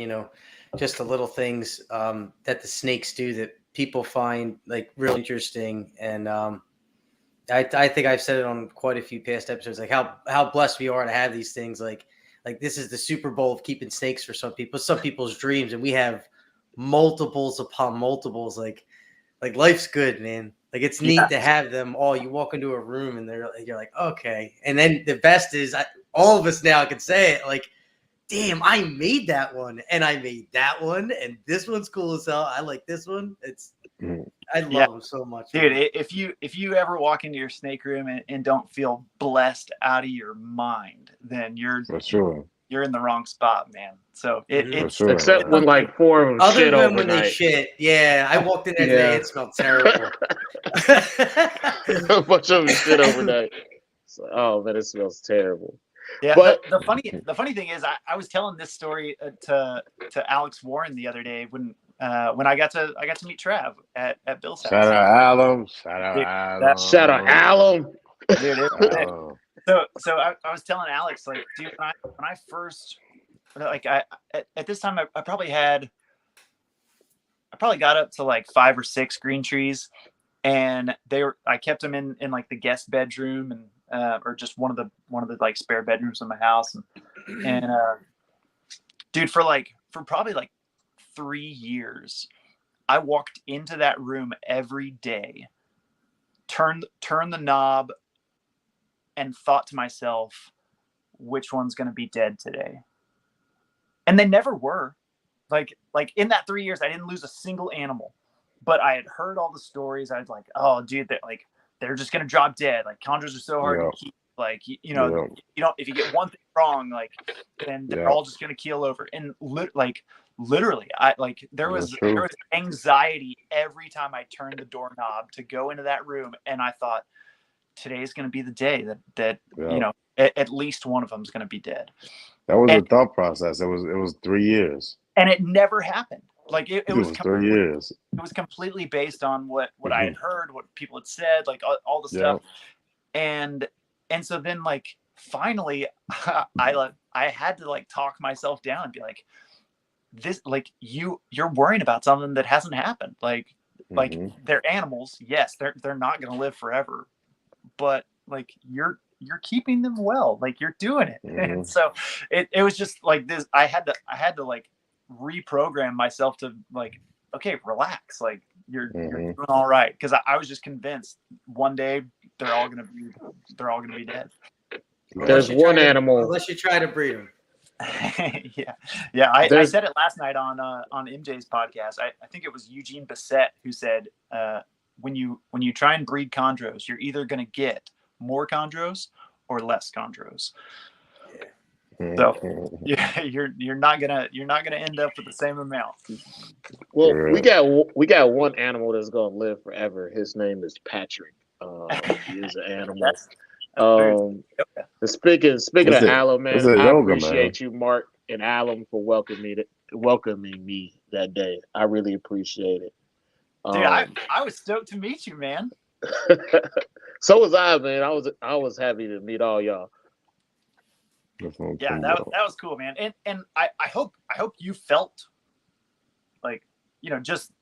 just the little things that the snakes do that people find like real interesting. And I think I've said it on quite a few past episodes, like how blessed we are to have these things. Like this is the Super Bowl of keeping snakes for some people's dreams. And we have multiples upon multiples. Like life's good, man. Like it's neat to have them all. You walk into a room and you're like, okay. And then the best is all of us now can say it like, damn, I made that one and I made that one. And this one's cool as hell. I like this one. I love them so much. Dude, man. If you ever walk into your snake room and don't feel blessed out of your mind, then you're in the wrong spot, man. So it's except when like 4 of them other shit than overnight. when they shit. Yeah, I walked in there today. It smelled terrible. A bunch of them shit overnight. So, oh man, it smells terrible. Yeah, but the funny thing is, I was telling this story to Alex Warren the other day when I got to meet Trav at Bill's house. Shout out Alum. Shout out Alum. Dude, so I was telling Alex, like, dude, when I first, like, at this time I probably got up to like 5 or 6 green trees, and I kept them in like the guest bedroom and or just one of the like spare bedrooms in my house, and dude, for probably like 3 years, I walked into that room every day, turned the knob, and thought to myself, which one's going to be dead today? And they never were. Like in that 3 years, I didn't lose a single animal, but I had heard all the stories. I was like, oh, dude, they're just going to drop dead. Like chondros are so hard to keep. Like, you don't, if you get one thing wrong, like then they're all just going to keel over. And literally, there was anxiety every time I turned the doorknob to go into that room. And I thought, today's going to be the day that at least one of them is going to be dead. That was the thought process. It was 3 years, and it never happened. Like it was 3 years. It was completely based on what I had heard, what people had said, like all the stuff. And so then, like, finally, I had to like talk myself down and be like, this, like, you're worrying about something that hasn't happened. Like they're animals. Yes, they're not going to live forever, but like you're keeping them well. Like you're doing it. And so it was just like this. I had to like reprogram myself to like, okay, relax. Like you're doing all right. Because I was just convinced one day they're all gonna be dead. There's one animal. Unless you try to breed them. Yeah. I said it last night on MJ's podcast. I think it was Eugene Bissett who said, when you try and breed chondros, you're either gonna get more chondros or less chondros. So yeah, you're not gonna end up with the same amount. Well, we got one animal that's gonna live forever. His name is Patrick. He is an animal. Speaking of Alum, man, I appreciate you, Mark and Alum, for welcoming me that day. I really appreciate it. Dude, I was stoked to meet you, man. So was I, man. I was happy to meet all y'all. Yeah, that was cool, man. And I hope you felt like, just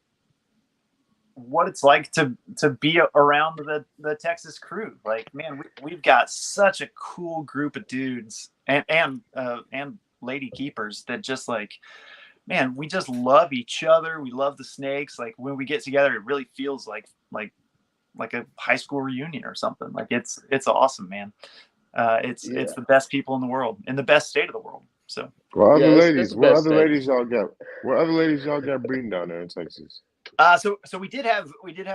what it's like to be around the Texas crew. Like, man, we've got such a cool group of dudes and lady keepers that just like, man, we just love each other. We love the snakes. Like when we get together, it really feels like a high school reunion or something. Like it's awesome, man. It's the best people in the world, in the best state of the world. So what other ladies y'all got breeding down there in Texas? So we did have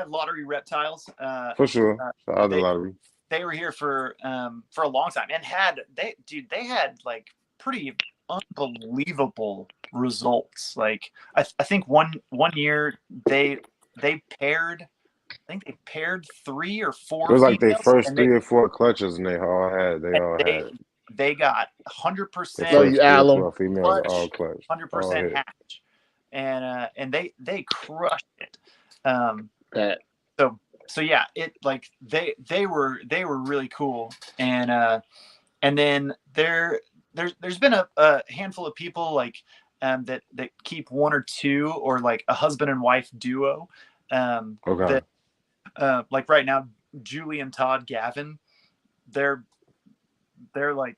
lottery reptiles. For sure. The other lottery. they were here for a long time and they had like pretty unbelievable results. Like I think one year they paired, I think they paired 3 or It 4 was like they females, first and 3 or 4 clutches, and they and all they had they got the 100% Love you, first three or Alum. four females all clutch, clutch, all 100% hit. hatch, and they crushed it. Um, Pat. so yeah, it like they were really cool, and then there's been a handful of people like that keep 1 or 2, or like a husband and wife duo, Okay. that like right now, Julie and Todd Gavin, they're like,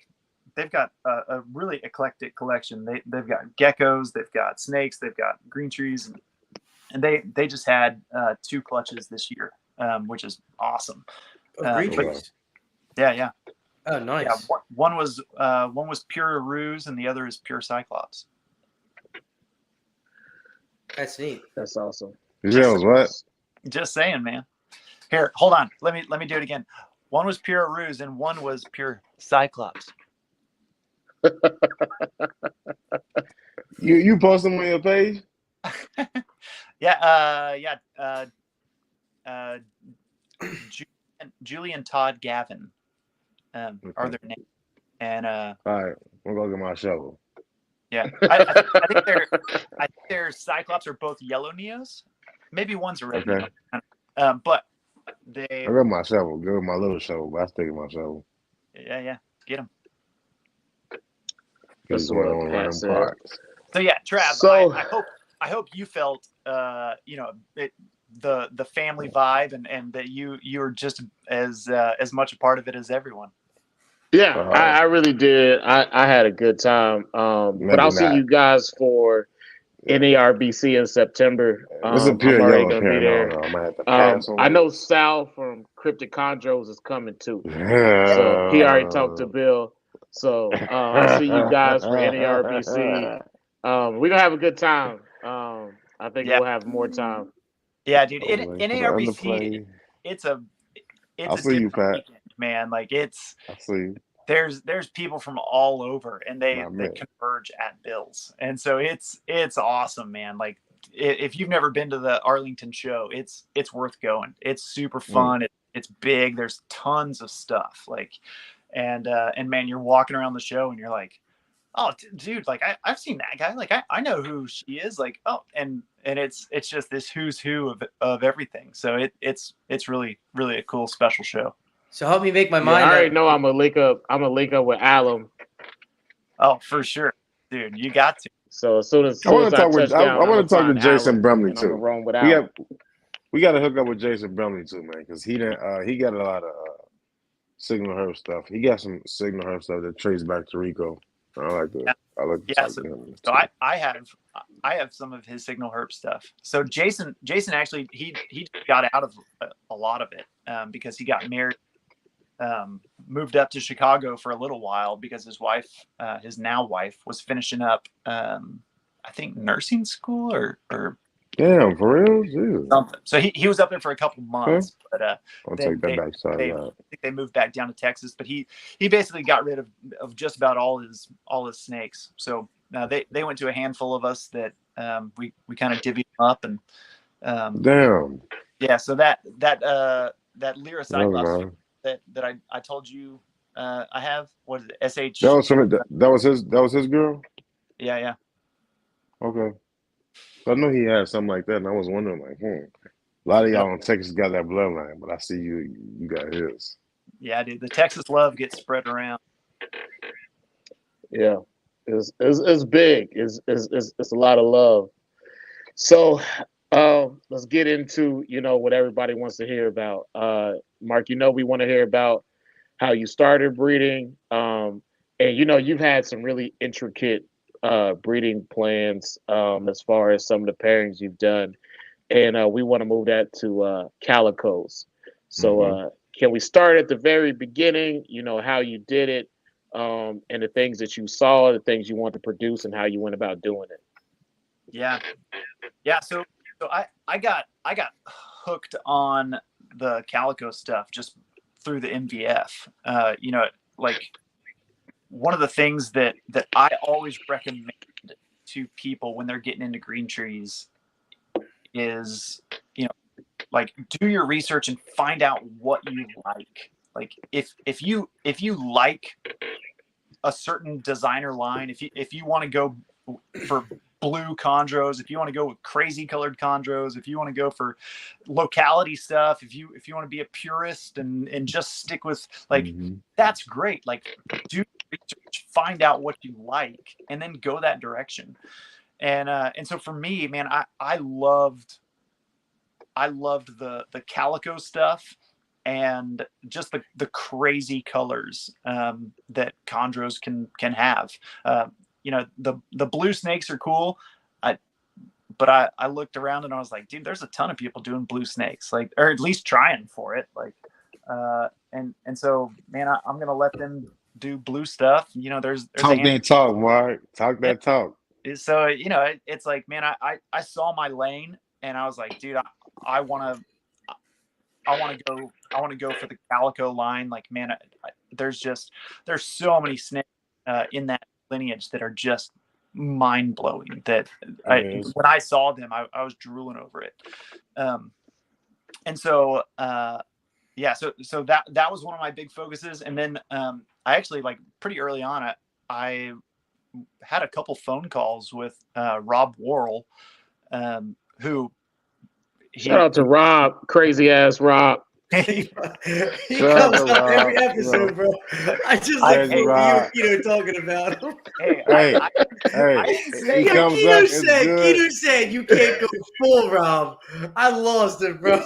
they've got a really eclectic collection. They've got geckos, they've got snakes, they've got green trees, and they just had 2 clutches this year, which is awesome. Oh, green But trees. yeah. Oh, Yeah, nice. one was pure ruse, and the other is pure cyclops. That's neat. That's awesome. Yeah, was what? Just saying, man. Here, hold on. Let me do it again. One was pure ruse, and one was pure cyclops. You post them on your page? Yeah. Julie and Todd Gavin are their names, and All right, we'll go get my shovel. yeah, I think their cyclops are both yellow neos. Maybe one's a red Okay. neo. But they, I got my shovel. Give my little shovel, but I still get my shovel. yeah, get them. That's Keep what going on Pat them said. parts. So yeah, Trav, So- I hope you felt the family vibe, and that you're just as much a part of it as everyone. Yeah, I really did. I had a good time. But Maybe I'll see not. you guys for NARBC in September. This is a I'm pure already yellow gonna be pen. there. I might have to pass on I it. know Sal from Cryptic Chondros is coming too. So he already talked to Bill. So I'll see you guys for NARBC. We're gonna have a good time. I think we'll have more time. Yeah, dude. Oh, wait, for the NARBC, underplay. it's I'll a see you, different Pat. weekend, man. Like I see you. there's people from all over, and they Not me. converge at Bill's, and so it's awesome, man. Like if you've never been to the Arlington show, it's worth going. It's super fun. It's big. There's tons of stuff. Like, and man, you're walking around the show, and you're like, oh, dude, like I've seen that guy. Like I know who she is. Like, oh, and it's just this who's who of everything. So it's really a cool special show. So help me make my Yeah, mind I already up. know I'm gonna link up. I'm gonna link up with Alum. Oh, for sure, dude. You got to. So as soon as I want to talk touch with. down, I want to talk I'm to gonna find Jason Alum, Brumley and I'm gonna too. roam with Alum. We got to hook up with Jason Brumley too, man, because he didn't. He got a lot of Signal Herb stuff. He got some Signal Herb stuff that traces back to Rico. I like to. I like to talk to him. So I have some of his Signal Herb stuff. So Jason actually he got out of a lot of it because he got married, moved up to Chicago for a little while because his wife, his now wife, was finishing up I think nursing school or Damn, for real? Jesus. something. So he was up there for a couple months, but I'll take that back. Sorry, I think they moved back down to Texas, but he basically got rid of just about all his snakes. So they went to a handful of us that we kind of divvied them up, and damn. yeah. So that Lyra Cyclops that I told you I have, what is it, SH? That was from it. That was his girl. Yeah. Okay. So I know he had something like that, and I was wondering, like, a lot of y'all in Texas got that bloodline, but I see you got his. Yeah, dude, the Texas love gets spread around. Yeah, it's big. It's a lot of love. So let's get into what everybody wants to hear about. Mark, we want to hear about how you started breeding, and you've had some really intricate breeding plans as far as some of the pairings you've done, and we want to move that to Calicos. So can we start at the very beginning? How you did it, and the things that you saw, the things you want to produce, and how you went about doing it. Yeah. So I got hooked on the Calico stuff just through the MVF. You know, like one of the things that I always recommend to people when they're getting into green trees is, you know, like do your research and find out what you like. Like if you like a certain designer line, if you want to go for blue chondros, if you want to go with crazy colored chondros, if you want to go for locality stuff, if you want to be a purist and just stick with like that's great. Like do research, find out what you like, and then go that direction. And so for me, man, I loved the Calico stuff and just the crazy colors that chondros can have. You know, the blue snakes are cool. But I looked around and I was like, dude, there's a ton of people doing blue snakes, like, or at least trying for it. Like, and so, man, I'm going to let them do blue stuff. You know, there's talk that talk, Mark. Talk that talk. So, you know, it's like, man, I saw my lane and I was like, dude, I want to go for the Calico line. Like, man, there's so many snakes in that lineage that are just mind blowing that when I saw them, I was drooling over it. And so, yeah, so that was one of my big focuses. And then, I actually, like, pretty early on, I had a couple phone calls with Rob Worrell, who shout out to Rob, crazy ass Rob. he comes up every episode, bro. I just like Kino talking about him. Kino said you can't go full Rob. I lost it, bro.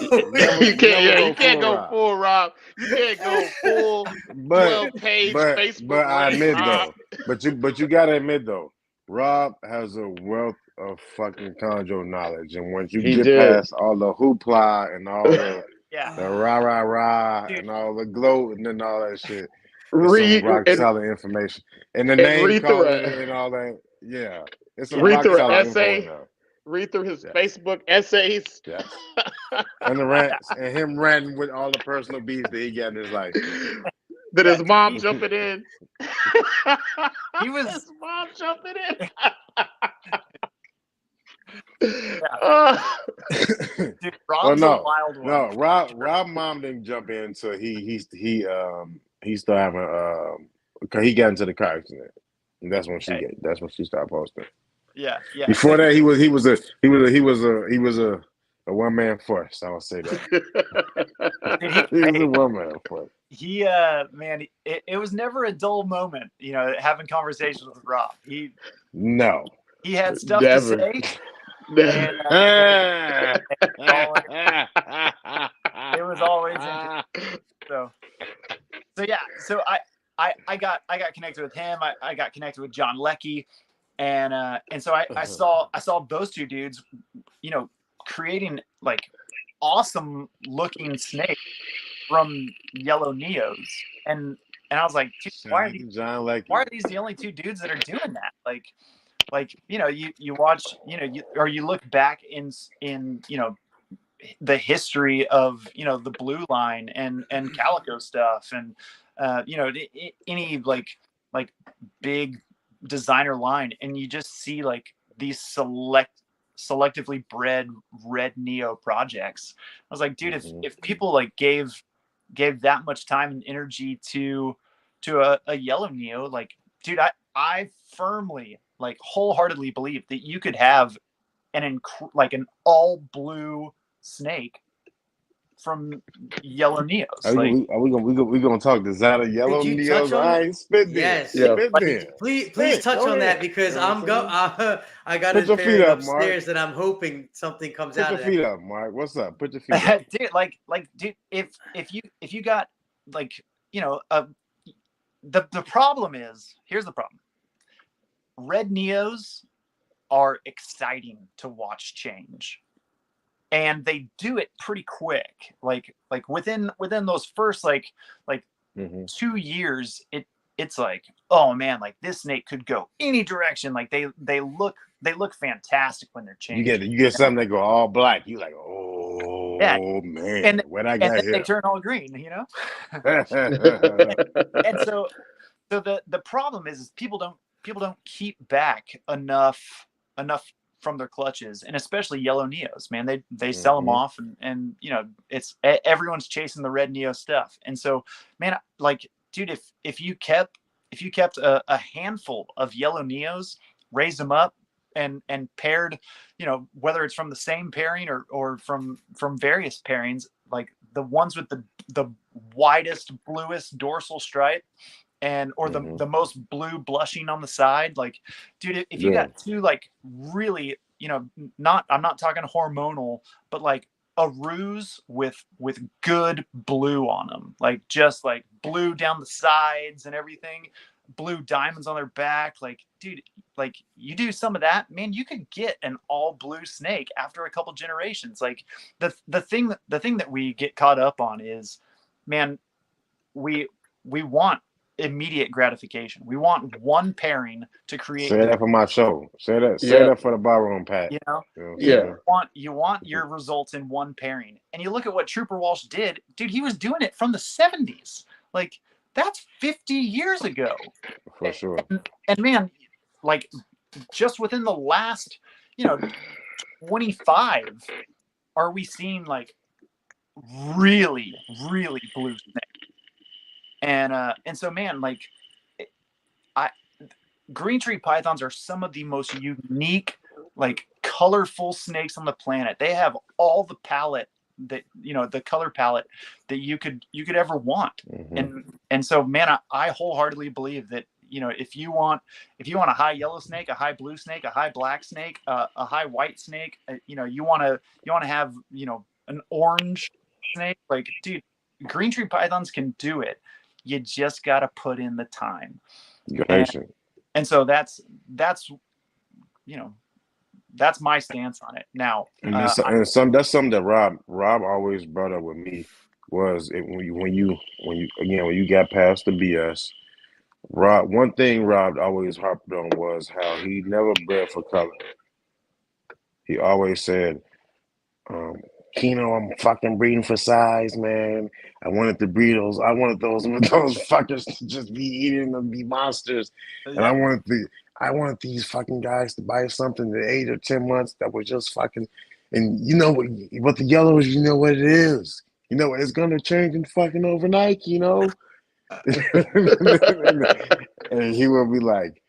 you can't go full Rob. You can't go full 12-page Facebook. But I admit though, but you gotta admit though, Rob has a wealth of fucking chondro knowledge, and once you get past all the hoopla and all the the rah and all the gloat and all that shit, it's some rock solid information and the name calling and all that. Yeah, it's some rock solid info. Read through his Facebook essays. Yes. And the rants and him ranting with all the personal beefs that he got in his life. That his mom jumping in. He was his mom jumping in. Dude, Rob's a wild one. No, Rob mom didn't jump in until he started having because he got into the car accident. And that's when she started posting. Yeah. Before that, he was a one man force. I would say that. He was a one man force. He man, it was never a dull moment, you know, having conversations with Rob. He had stuff to say. And, it was always interesting. So yeah. So I got connected with him. I got connected with John Leckie, and so I saw those two dudes, you know, creating like awesome looking snakes from yellow neos, and I was like, why are these the only two dudes that are doing that? Like, you know, you watch, you know, you look back in, you know, the history of, you know, the blue line and Calico stuff. And, you know, any like big designer line. And you just see like these selectively bred red neo projects. I was like, dude, if people like gave that much time and energy to a yellow neo, like, dude, I firmly, like, wholeheartely believe that you could have an all blue snake from yellow neos. Are we gonna talk designer yellow neos? I ain't spitting. Yes. Please touch on that because I got a pair upstairs that I'm hoping something comes out of that. Put your feet up, Mark. What's up? Put your feet up. Dude, if you got, like, you know, the problem is, here's the problem. Red neos are exciting to watch change, and they do it pretty quick. Like within those first like 2 years, it's like, oh man, like this snake could go any direction. Like they look fantastic when they're changing. You get something that go all black. You like, oh Oh man, where'd I and get then they here? turn all green, you know. And so the problem is people don't keep back enough from their clutches, and especially yellow neos, man. They sell them off, and you know, it's everyone's chasing the red neo stuff. And so, man, like, dude, if you kept a handful of yellow neos, raised them up, and paired, you know, whether it's from the same pairing or from various pairings, like the ones with the widest bluest dorsal stripe, and or the most blue blushing on the side, like, dude, if you got two, like, really, you know, I'm not talking hormonal, but like a ruse with good blue on them, like just like blue down the sides and everything, blue diamonds on their back, like, dude, like, you do some of that, man, you could get an all blue snake after a couple generations. Like, the thing that we get caught up on is, man, we want immediate gratification. We want one pairing to create. Say that for my show. Say that. Say Yeah. that for the bar room, Pat. You know, Yeah. you want your results in one pairing. And you look at what Trooper Walsh did, dude. He was doing it from the 70s. Like, that's 50 years ago. For sure. And man, like, just within the last, you know, 25, are we seeing like really blue snake? And so, man, like, green tree pythons are some of the most unique, like, colorful snakes on the planet. They have all the palette that, you know, the color palette that you could ever want. And so, man, I wholeheartedly believe that, you know, if you want a high yellow snake, a high blue snake, a high black snake, a high white snake, you know, you want to have, you know, an orange snake, like, dude, green tree pythons can do it. You just got to put in the time. And so that's, you know, that's my stance on it. Now, and that's something that Rob always brought up with me was when you got past the BS. One thing Rob always harped on was how he never bred for color. He always said, Keno, I'm fucking breeding for size, man. I wanted those fuckers to just be eating and be monsters. And I wanted these fucking guys to buy something at 8 or 10 months that was just fucking, and you know what the yellow is, you know what it is. You know, it's gonna change in fucking overnight, you know. And he will be like,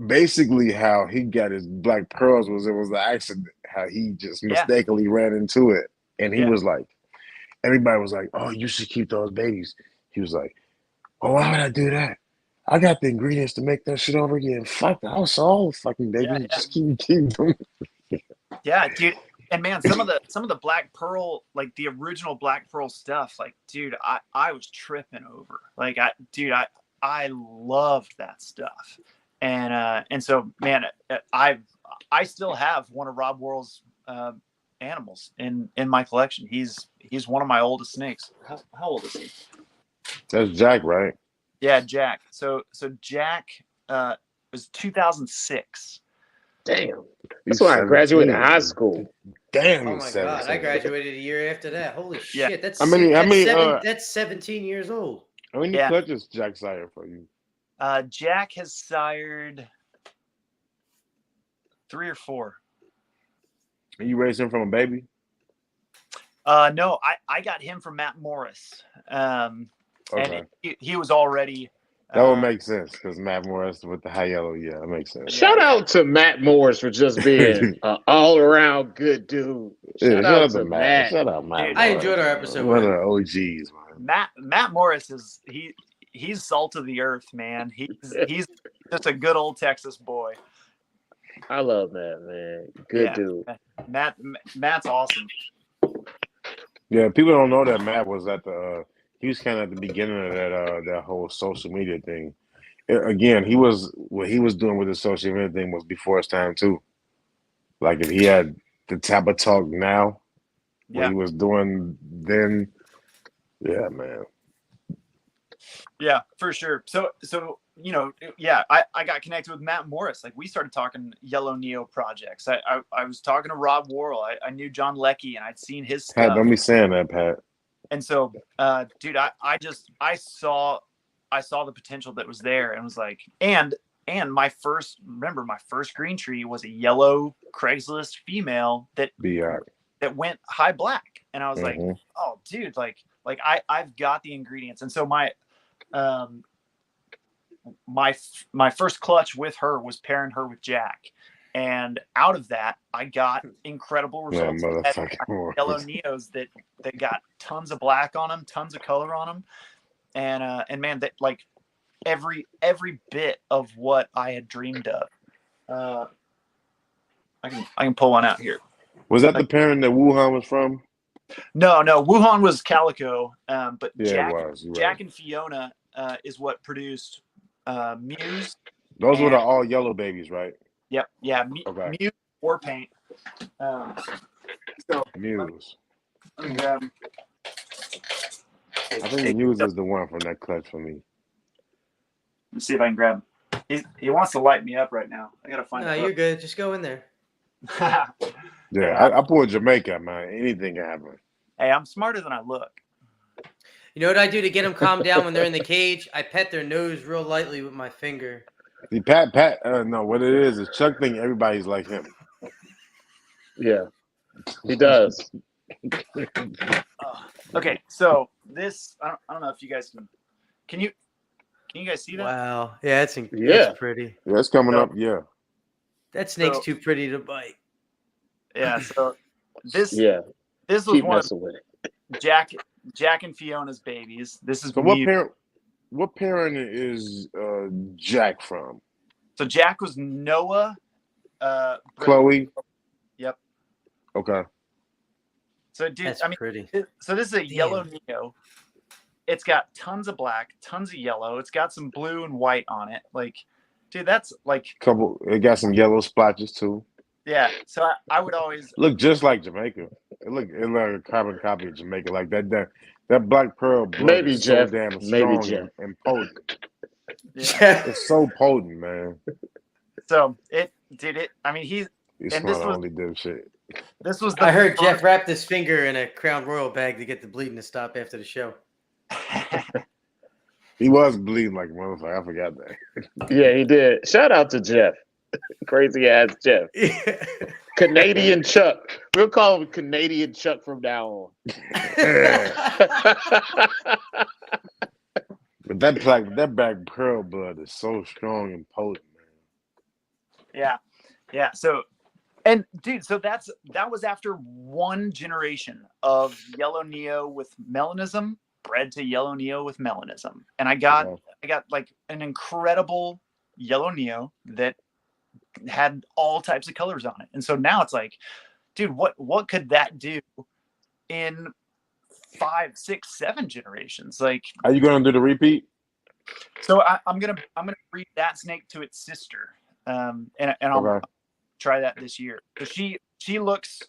basically how he got his black pearls was, it was an accident, how he just mistakenly ran into it. And he was like, everybody was like, oh, you should keep those babies. He was like, oh, why would I do that? I got the ingredients to make that shit over again. Fuck, I was all fucking baby. Just keep them. Yeah, dude. And man, some of the black pearl, like the original black pearl stuff, like, dude, I was tripping over. Like, I loved that stuff. And so, man, I still have one of Rob Worrell's animals in my collection. He's one of my oldest snakes. How old is he? That's Jack, right? Yeah, Jack. So Jack was 2006. Damn. That's when I graduated high school. Damn. Oh my god, I graduated a year after that. Holy shit, that's that's 17 years old. How many clutches Jack sired for you? Jack has sired 3 or 4. And you raised him from a baby? No, I got him from Matt Morris. And he was already. That would make sense, because Matt Morris with the high yellow, that makes sense. Shout out to Matt Morris for just being an all-around good dude. Shout out to Matt. Shout out Matt. I enjoyed our episode. One of the OGs, man. Matt Morris is he's salt of the earth, man. He's just a good old Texas boy. I love Matt, man. Good dude. Matt's awesome. Yeah, people don't know that Matt was he was kind of at the beginning of that whole social media thing. Again, what he was doing with the social media thing was before his time too. Like, if he had the type of talk now, what he was doing then, yeah, man. Yeah, for sure. So you know, yeah, I got connected with Matt Morris. Like we started talking Yellow Neo projects. I was talking to Rob Worrell. I knew John Leckie and I'd seen his Pat, stuff. don't be saying that, Pat. And so, dude, I saw the potential that was there and was like, and my first green tree was a yellow Craigslist female that went high black. And I was like, oh dude, like I've got the ingredients. And so my first clutch with her was pairing her with Jack. And out of that, I got incredible results. Yellow Neos that got tons of black on them, tons of color on them. And man, that like every bit of what I had dreamed of. I can pull one out here. Was that the parent that Wuhan was from? No, Wuhan was Calico. But yeah, Jack and Fiona is what produced Muse. Those were the all yellow babies, right? Yep. Yeah. Okay. Muse or paint. So Muse. Let me grab. I think Muse is the one from that clutch for me. Let's see if I can grab him. He wants to light me up right now. I gotta find. No, you're good. Just go in there. Yeah, I pulled Jamaica, man. Anything can happen. Hey, I'm smarter than I look. You know what I do to get them calmed down when they're in the cage? I pet their nose real lightly with my finger. See, Pat, no, what it is Chuck think everybody's like him. Yeah, he does. Okay, so this, I don't know if you guys can you guys see that? Wow. Yeah, that's pretty. Yeah, it's coming up, yeah. That snake's too pretty to bite. Yeah, so this was keep one messing with it. Jack and Fiona's babies. This is so what parent is Jack from? So Jack was Noah. Chloe. Yep. Okay. So dude, that's pretty. So this is a yellow Neo. It's got tons of black, tons of yellow. It's got some blue and white on it. Like, dude, that's like it got some yellow splotches too. Yeah. So I would always look just like Jamaica. It like a carbon copy of Jamaica. Like that black pearl blood is so damn strong and potent. Yeah. It's so potent, man. So it. I mean, he's not the only dipshit. This was. I heard Jeff wrapped his finger in a Crown Royal bag to get the bleeding to stop after the show. He was bleeding like a motherfucker. I forgot that. Yeah, he did. Shout out to Jeff. Crazy ass Jeff. Canadian Chuck. We'll call him Canadian Chuck from now on. But that black pearl blood is so strong and potent, man. Yeah. So, and dude, so that was after one generation of yellow Neo with melanism bred to yellow Neo with melanism, and I got like an incredible yellow Neo that had all types of colors on it. And so now it's like, dude, what could that do in 5, 6, 7 generations? Like, are you gonna do the repeat? So I'm gonna breed that snake to its sister, and I'll try that this year. So she looks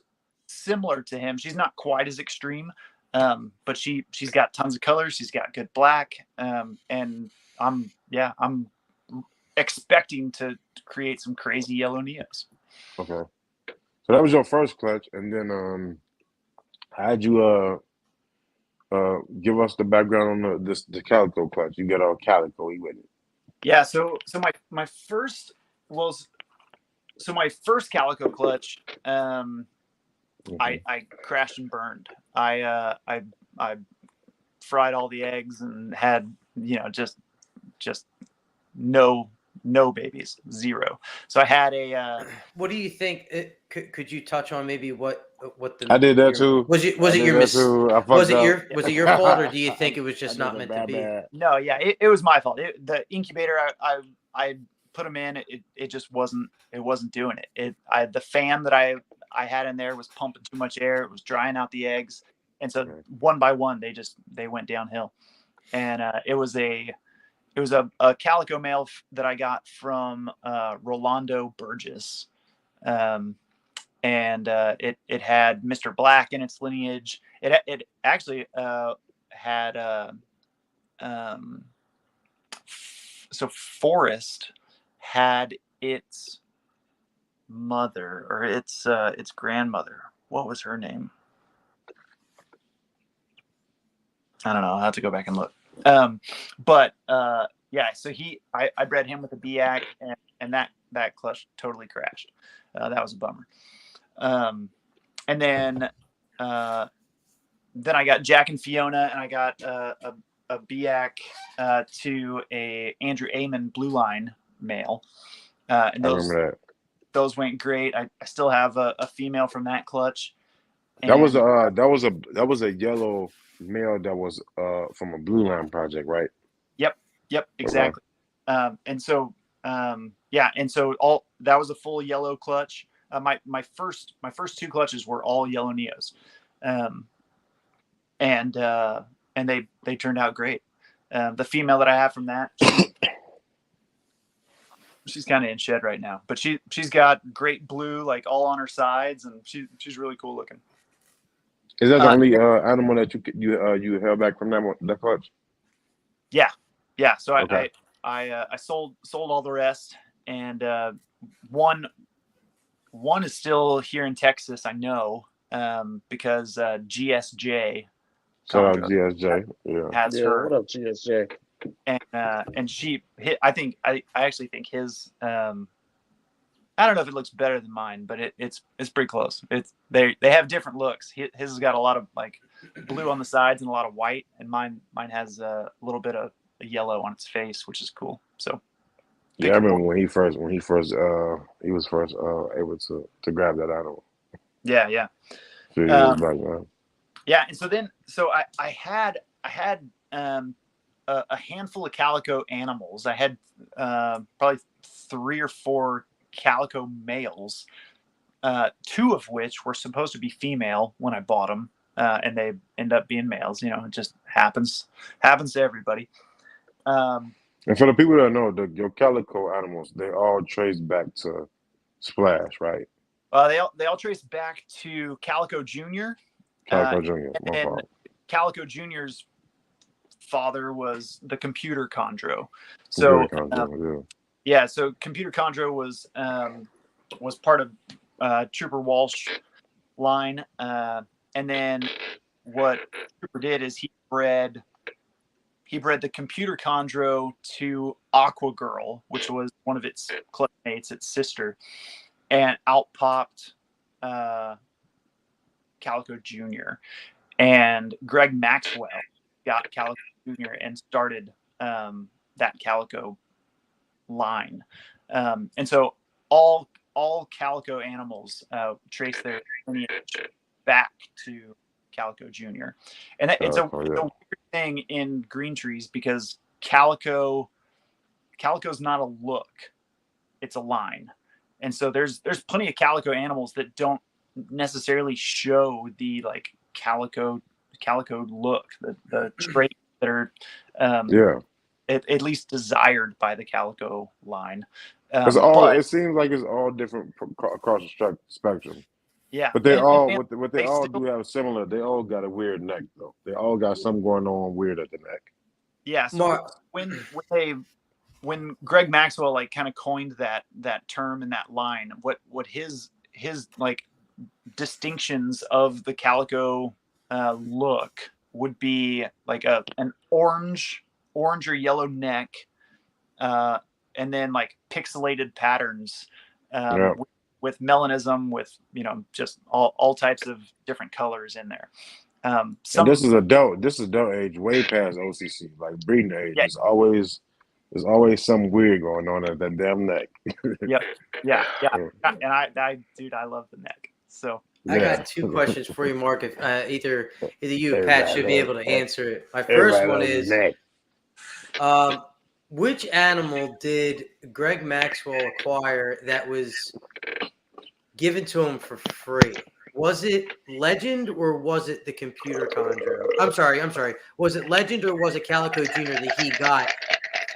similar to him. She's not quite as extreme, but she's got tons of colors. She's got good black, and I'm expecting to create some crazy yellow Neos. Okay. So that was your first clutch, and then how'd you give us the background on the Calico clutch? You got all Calico with it. Yeah, so my first Calico clutch, I crashed and burned. I fried all the eggs and had just no babies, 0. So I had a. What do you think? Could you touch on maybe what the? I did that too. Was it your was it your fault, or do you think it was just not meant to be? No, yeah, it was my fault. The incubator, I put them in. It just wasn't doing it. The fan that I had in there was pumping too much air. It was drying out the eggs, and so one by one they went downhill, and it was a Calico male that I got from Rolando Burgess. And it had Mr. Black in its lineage. It actually had Forrest had its mother or its grandmother. What was her name? I don't know. I'll have to go back and look. Yeah, so I bred him with a BAC, and that clutch totally crashed. That was a bummer. And then I got Jack and Fiona, and I got a BAC to a Andrew Amon Blue Line male. And I remember those went great. I still have a female from that clutch. that. That was a yellow male that was from a Blue Line project, right? Yep, exactly. Okay. And so all that was a full yellow clutch. My first two clutches were all yellow Neos, and they turned out great. The female that I have from that, she's kind of in shed right now, but she's got great blue like all on her sides, and she's really cool looking. Is that the only animal that you held back from that clutch? Yeah. So Okay. I sold all the rest, and one is still here in Texas. I know because GSJ. Shout out Chondro GSJ. Yeah. has Yeah, her, what up, GSJ? and she hit. I actually think his. I don't know if it looks better than mine, but it's pretty close. They have different looks. His has got a lot of like blue on the sides and a lot of white, and mine has a little bit of a yellow on its face, which is cool. So Yeah, I remember when he was first able to grab that animal. yeah. A few years back, man. Yeah, and so I had a handful of calico animals. I had probably 3 or 4 calico males, 2 of which were supposed to be female when I bought them, and they end up being males. You know, it just happens to everybody. And for the people that know, your calico animals, they all trace back to Splash, right? They all trace back to Calico Jr. Calico Jr. My And fault. Calico Jr.'s father was the Computer Chondro. So yeah, so Computer Chondro was part of Trooper Walsh line, and then what Trooper did is he bred the Computer Chondro to Aqua Girl, which was one of its clutch mates, its sister, and out popped Calico Jr. And Greg Maxwell got Calico Jr. and started that Calico line. And so all Calico animals trace their lineage back to Calico Jr. And it's a weird thing in green trees because Calico's not a look, it's a line. And so there's plenty of Calico animals that don't necessarily show the like Calico look, the traits that are at least desired by the Calico line. It seems like it's all different across the spectrum. Yeah, but they all do have similar. They all got a weird neck though. They all got something going on weird at the neck. Yeah. So when Greg Maxwell like kind of coined that term and that line, what his like distinctions of the Calico look would be like an orange or yellow neck, and then like pixelated patterns, with melanism, with just all types of different colors in there. And this is adult age, way past OCC, like breeding age. Yeah. There's always something weird going on at that damn neck. Yep. Yeah. And I love the neck. So I got 2 questions for you, Mark. If either you or Pat should be able to answer it. My first one is, which animal did Greg Maxwell acquire that was given to him for free? Was it Legend or was it the Computer Chondro? I'm sorry. Was it Legend or was it Calico Jr. that he got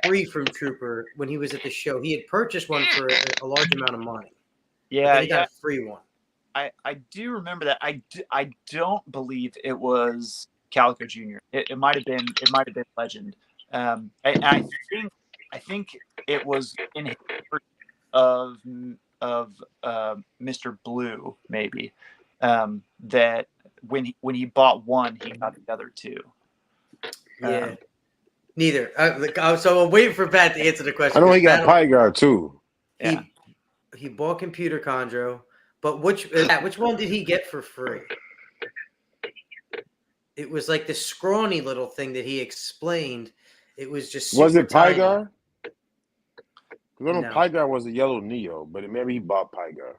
free from Trooper when he was at the show? He had purchased one for a large amount of money. Yeah, he got a free one. I do remember that. I don't believe it was Calico Jr. It might have been Legend. I think think it was in his of Mr. Blue, maybe, that when he bought one, he got the other two. Yeah. Neither. So I'm waiting for Pat to answer the question. I know he got Pat, Pygar too. Yeah. He bought Computer Chondro, but which one did he get for free? It was like the scrawny little thing that he explained. It was just super Was it tiny. Pygar? Because I know No. Pygar was a yellow Neo, but maybe he bought Pygar.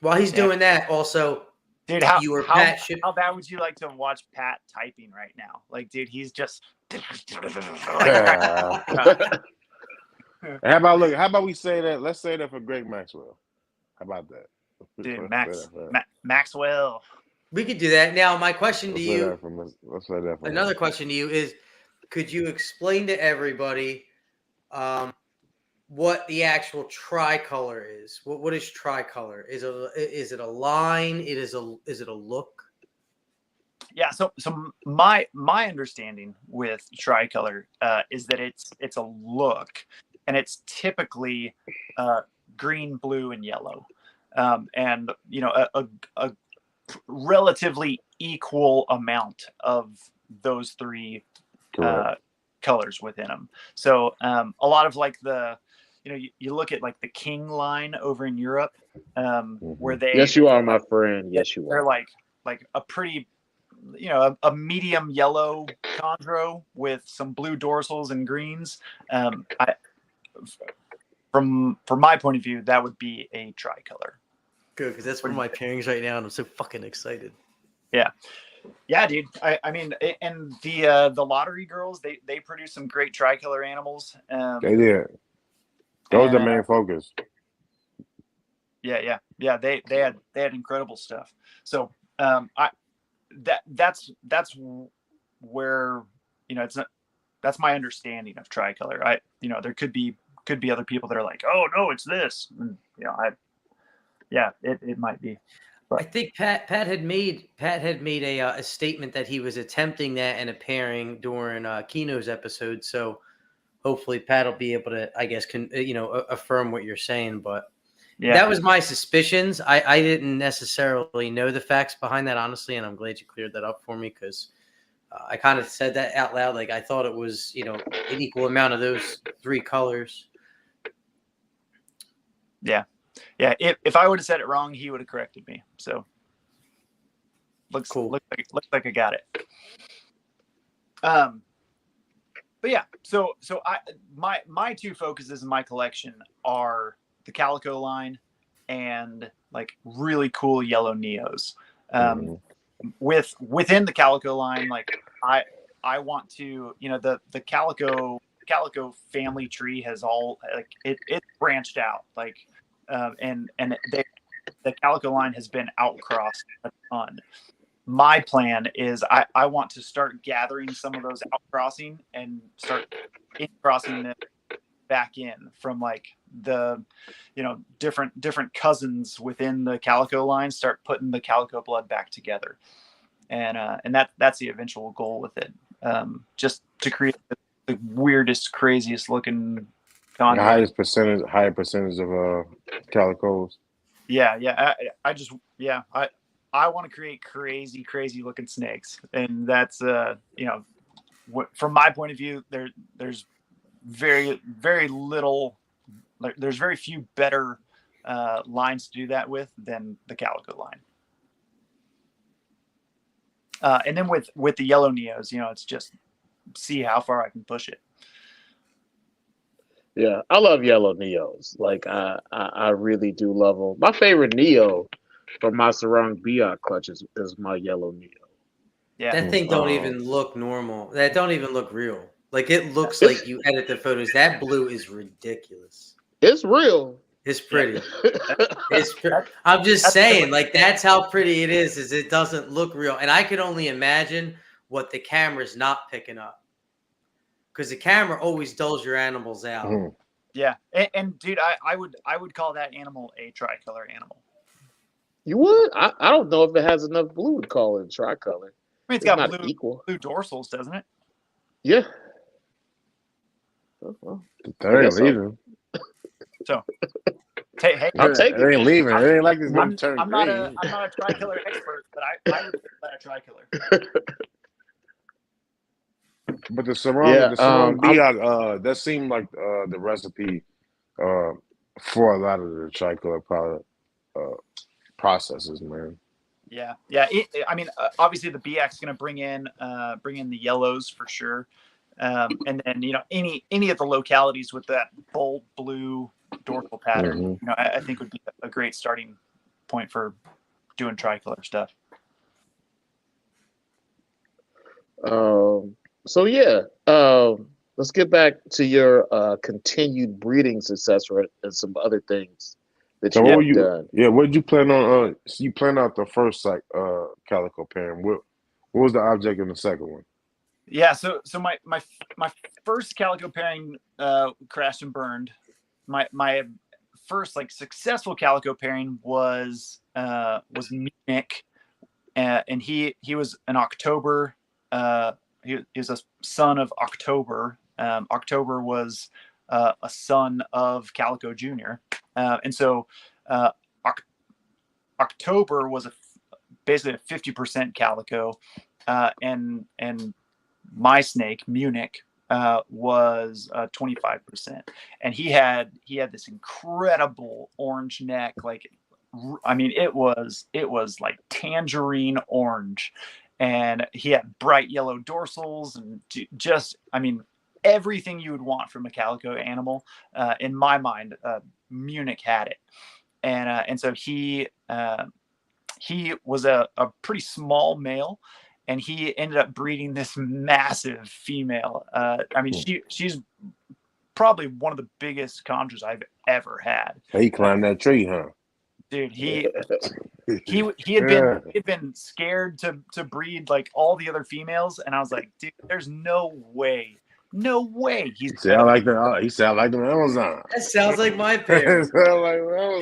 While he's doing that, also, dude, how bad would you like to watch Pat typing right now? Like, dude, he's just. How about we say that? Let's say that for Greg Maxwell. How about that? Dude, Maxwell. We could do that. Now, my question to you. Let's say that. Another question to you is: could you explain to everybody what the actual tricolor is? What is tricolor? Is it a line? Is it a look? Yeah. So my understanding with tricolor is that it's a look, and it's typically green, blue, and yellow, and a relatively equal amount of those three colors within them. So a lot of like the, you look at like the King line over in Europe, where they. Yes, you are, my friend. Yes, you are. They're like a pretty, a medium yellow chondro with some blue dorsals and greens. From my point of view, that would be a tricolor. Good, because that's one of my pairings right now, and I'm so fucking excited. Yeah, dude. I mean, and the lottery girls, they produce some great tricolor animals. They did. Those are the main focus. Yeah. They had incredible stuff. So that's where that's my understanding of tricolor. There could be other people that are like, oh no, it's this. And, it might be. But I think Pat had made a statement that he was attempting that in a pairing during Kino's episode. So hopefully Pat will be able to, I guess, affirm what you're saying. But that was my suspicions. I didn't necessarily know the facts behind that, honestly, and I'm glad you cleared that up for me, because I kind of said that out loud. Like, I thought it was, an equal amount of those three colors. Yeah. If I would have said it wrong, he would have corrected me. So looks cool. Looks like I got it. But yeah, so my two focuses in my collection are the Calico line and like really cool yellow Neos. Within the Calico line, like I want to, the Calico family tree has all like it branched out, like and the Calico line has been outcrossed a ton. My plan is I want to start gathering some of those outcrossing and start crossing them back in from like the different cousins within the Calico line, start putting the Calico blood back together, and that's the eventual goal with it, just to create the weirdest, craziest looking higher percentage of Calicos. I want to create crazy looking snakes, and that's from my point of view, there's very little, like there's very few better lines to do that with than the Calico line. And then with the yellow Neos, it's just see how far I can push it. Yeah, I love yellow Neos. Like I really do love them. My favorite Neo from my Sarong Biot clutch is my yellow Neo. Yeah, that thing don't even look normal. That don't even look real. Like, it looks like you edit the photos. That blue is ridiculous. It's real. It's pretty. I'm just saying, like, that's how pretty it is it doesn't look real. And I could only imagine what the camera's not picking up, because the camera always dulls your animals out. Mm. Yeah, and dude, I would call that animal a tricolor animal. You would? I don't know if it has enough blue to call it tricolor. I mean, it's got blue dorsals, doesn't it? Yeah. Well, They I ain't guess so. leaving. So, hey, I'll It take it. ain't leaving. It ain't like it's gonna I'm turn I'm not green. a tri-killer expert, but I would let a tri-killer. But the Yeah. sarong biak, that seemed like the recipe for a lot of the tricolor product processes, man. Yeah, yeah. I mean, obviously the BX is going to bring in the yellows for sure, and then any of the localities with that bold blue dorsal pattern, Mm-hmm. I think would be a great starting point for doing tricolor stuff. So yeah, let's get back to your continued breeding success rate and some other things that So you what were have you? done. Yeah, what did you plan on? So you planned out the first calico pairing. What was the object in the second one? Yeah, so my first calico pairing crashed and burned. My first successful calico pairing was Munich, and he was an October. He was a son of October. October was a son of Calico Jr. And so October was basically a 50% Calico, and my snake Munich was 25%, and he had this incredible orange neck. I mean, it was like tangerine orange, and he had bright yellow dorsals and just, I mean, everything you would want from a calico animal. In my mind, Munich had it, and so he was a pretty small male, and he ended up breeding this massive female. I mean, she's probably one of the biggest chondros I've ever had. He climbed that tree, huh? Dude, he had been scared to breed like all the other females, and I was like, dude, there's no way he's He said, "I like the." He said, "I like them Amazon." That sounds like my pairing.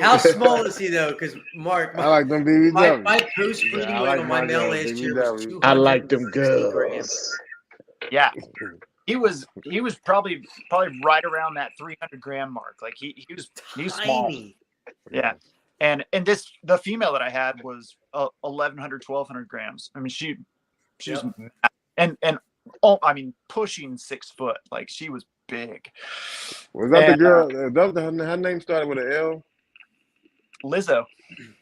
How small is he though? Because Mark, I like them my BBW. post He said, breeding I weight like on my my male last year was BBW. I like them 260 grams. girls. Yeah, he was probably right around that 300-gram mark. Like he was small. Tiny. Yeah. And the female that I had was 1,100, 1,200 grams. I mean, she was, and I mean, pushing 6 foot. Like, she was big. Was that the girl? Her name started with an L. Lizzo.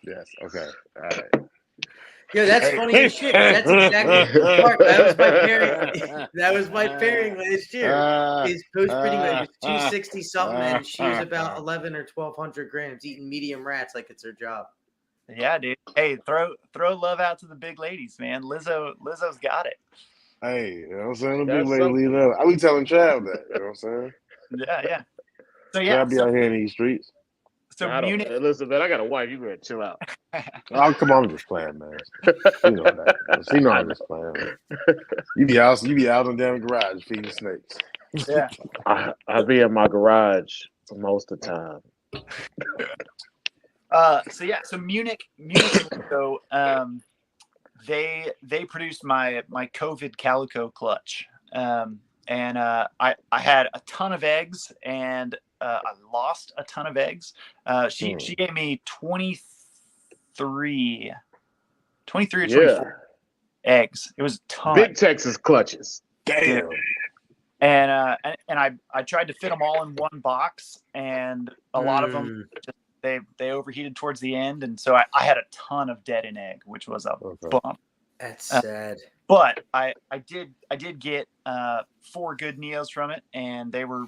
Yes. Okay. All right. Yeah, that's funny as shit. 'Cause that's exactly Mark. That was my pairing. That was my pairing last year. His post breeding weight was 260 something, and she was about 11 or 1,200 grams, eating medium rats like it's her job. Yeah, dude. Hey, throw love out to the big ladies, man. Lizzo's got it. Hey, you know what I'm saying? The big That's lady something. leave up. I be telling Trav that. You know what I'm saying? Yeah. So yeah, Trav be out here in these streets. so I don't, Munich. listen, man, I got a wife. You better chill out. Oh, come on, I'm just playing, man. You know that. You know I'm just playing. Man. You be out in the damn garage feeding snakes. Yeah. I'll be in my garage most of the time. So Munich and Lizzo, they produced my COVID calico clutch, and I had a ton of eggs, and I lost a ton of eggs. She gave me 23 or 24 eggs. It was a ton. Big Texas clutches. Damn. Dude. And I tried to fit them all in one box, and a lot of them just, they overheated towards the end, and so I had a ton of dead in egg, which was a bump. That's sad. But I did get 4 good neos from it, and they were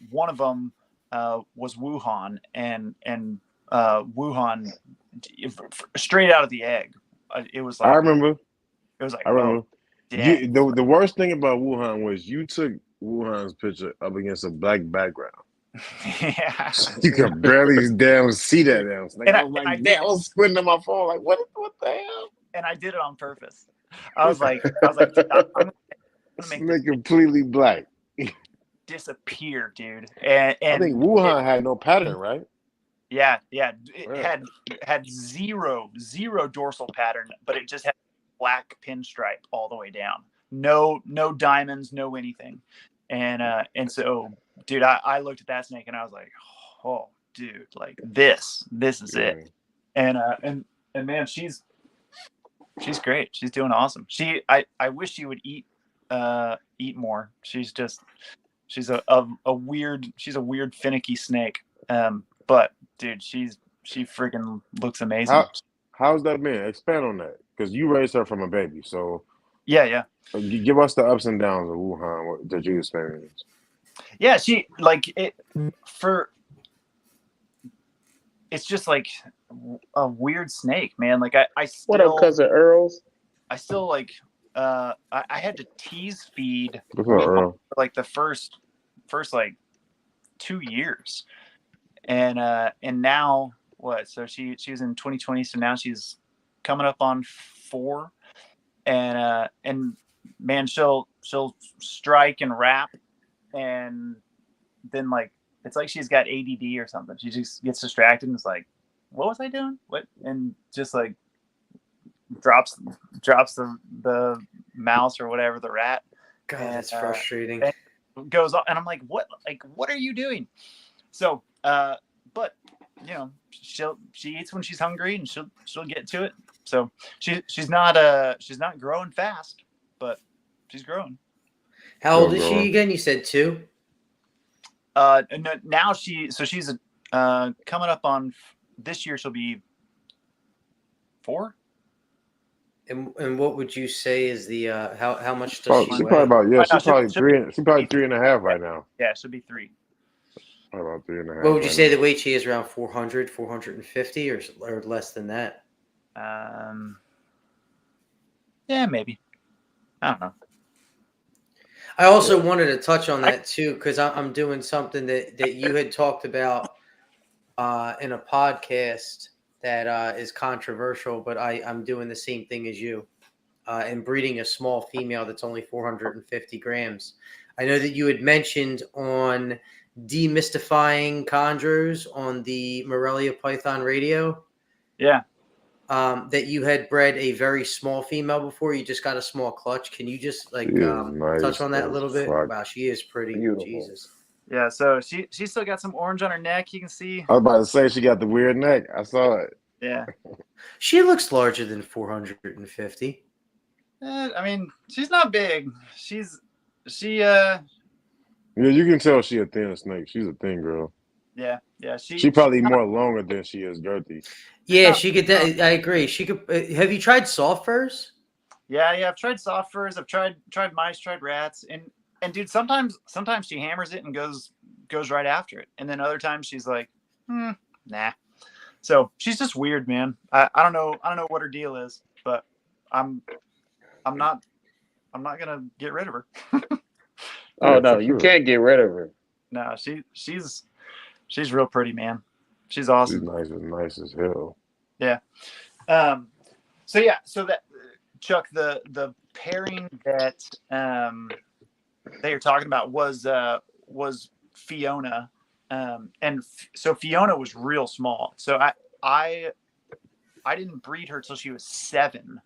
one of them was Wuhan, and Wuhan straight out of the egg. It was like, I remember. It was like, I remember. Oh, dead. The worst thing about Wuhan was you took Wuhan's picture up against a black background. Yeah. You could barely damn see that damn snake. And I was like, damn, I was squinting at my phone like, what the hell? And I did it on purpose. I was like, I'm gonna make Snake completely black. disappear, dude. And I think Wuhan had no pattern, right? Yeah. It had zero dorsal pattern, but it just had black pinstripe all the way down. No diamonds, no anything. And so dude, I looked at that snake and I was like, oh, dude, like this is it. And man, she's great. She's doing awesome. I wish she would eat more. She's a weird finicky snake. But dude, she freaking looks amazing. How's that been? Expand on that, because you raised her from a baby. So yeah. Give us the ups and downs of Wuhan that you experienced. Yeah, she like it for. It's just like a weird snake, man. Like I still. What up, cousin Earls? I still like. I had to tease feed What's up, Earl? for like the first like 2 years, and now what? So she was in 2020, so now she's coming up on 4, and man, she'll strike and rap, and then like it's like she's got ADD or something. She just gets distracted and is like, "What was I doing? What?" And just like drops the mouse or whatever, the rat. God, and, that's frustrating. And goes on, and I'm like, "What? Like, what are you doing?" So, but you know, she eats when she's hungry, and she'll get to it. So she's not growing fast, but she's growing. How old is she again? You said 2. Now she's coming up on this year. She'll be 4. And what would you say is the how much does She she probably weigh? about she's probably 3. She's probably 3.5 right now. Yeah, she'll be 3. Probably about 3.5. What would you say the weight she is? Around 400, 450, or less than that? Yeah, maybe. I don't know. I also wanted to touch on that too, because I'm doing something that you had talked about in a podcast that is controversial, but I'm doing the same thing as you, and breeding a small female that's only 450 grams. I know that you had mentioned on demystifying chondros on the Morelia Python radio. Yeah. That you had bred a very small female before. You just got a small clutch. Can you just touch on that a little bit? Wow, she is pretty. Beautiful. Jesus. Yeah, so she still got some orange on her neck. You can see. I was about to say she got the weird neck. I saw it. Yeah. She looks larger than 450. I mean, she's not big. Yeah, you can tell she a thin snake. She's a thin girl. Yeah. She probably more longer than she is girthy. Yeah, she could. I agree. She could. Have you tried soft furs? Yeah. I've tried soft furs. I've tried mice, tried rats, and dude, sometimes she hammers it and goes right after it, and then other times she's like, nah. So she's just weird, man. I don't know what her deal is, but I'm not gonna get rid of her. Oh no, you can't get rid of her. No, she's real pretty, man. She's awesome. She's nice as hell. Yeah. So that Chuck, the pairing that you're talking about was Fiona, so Fiona was real small. So I didn't breed her till she was 7,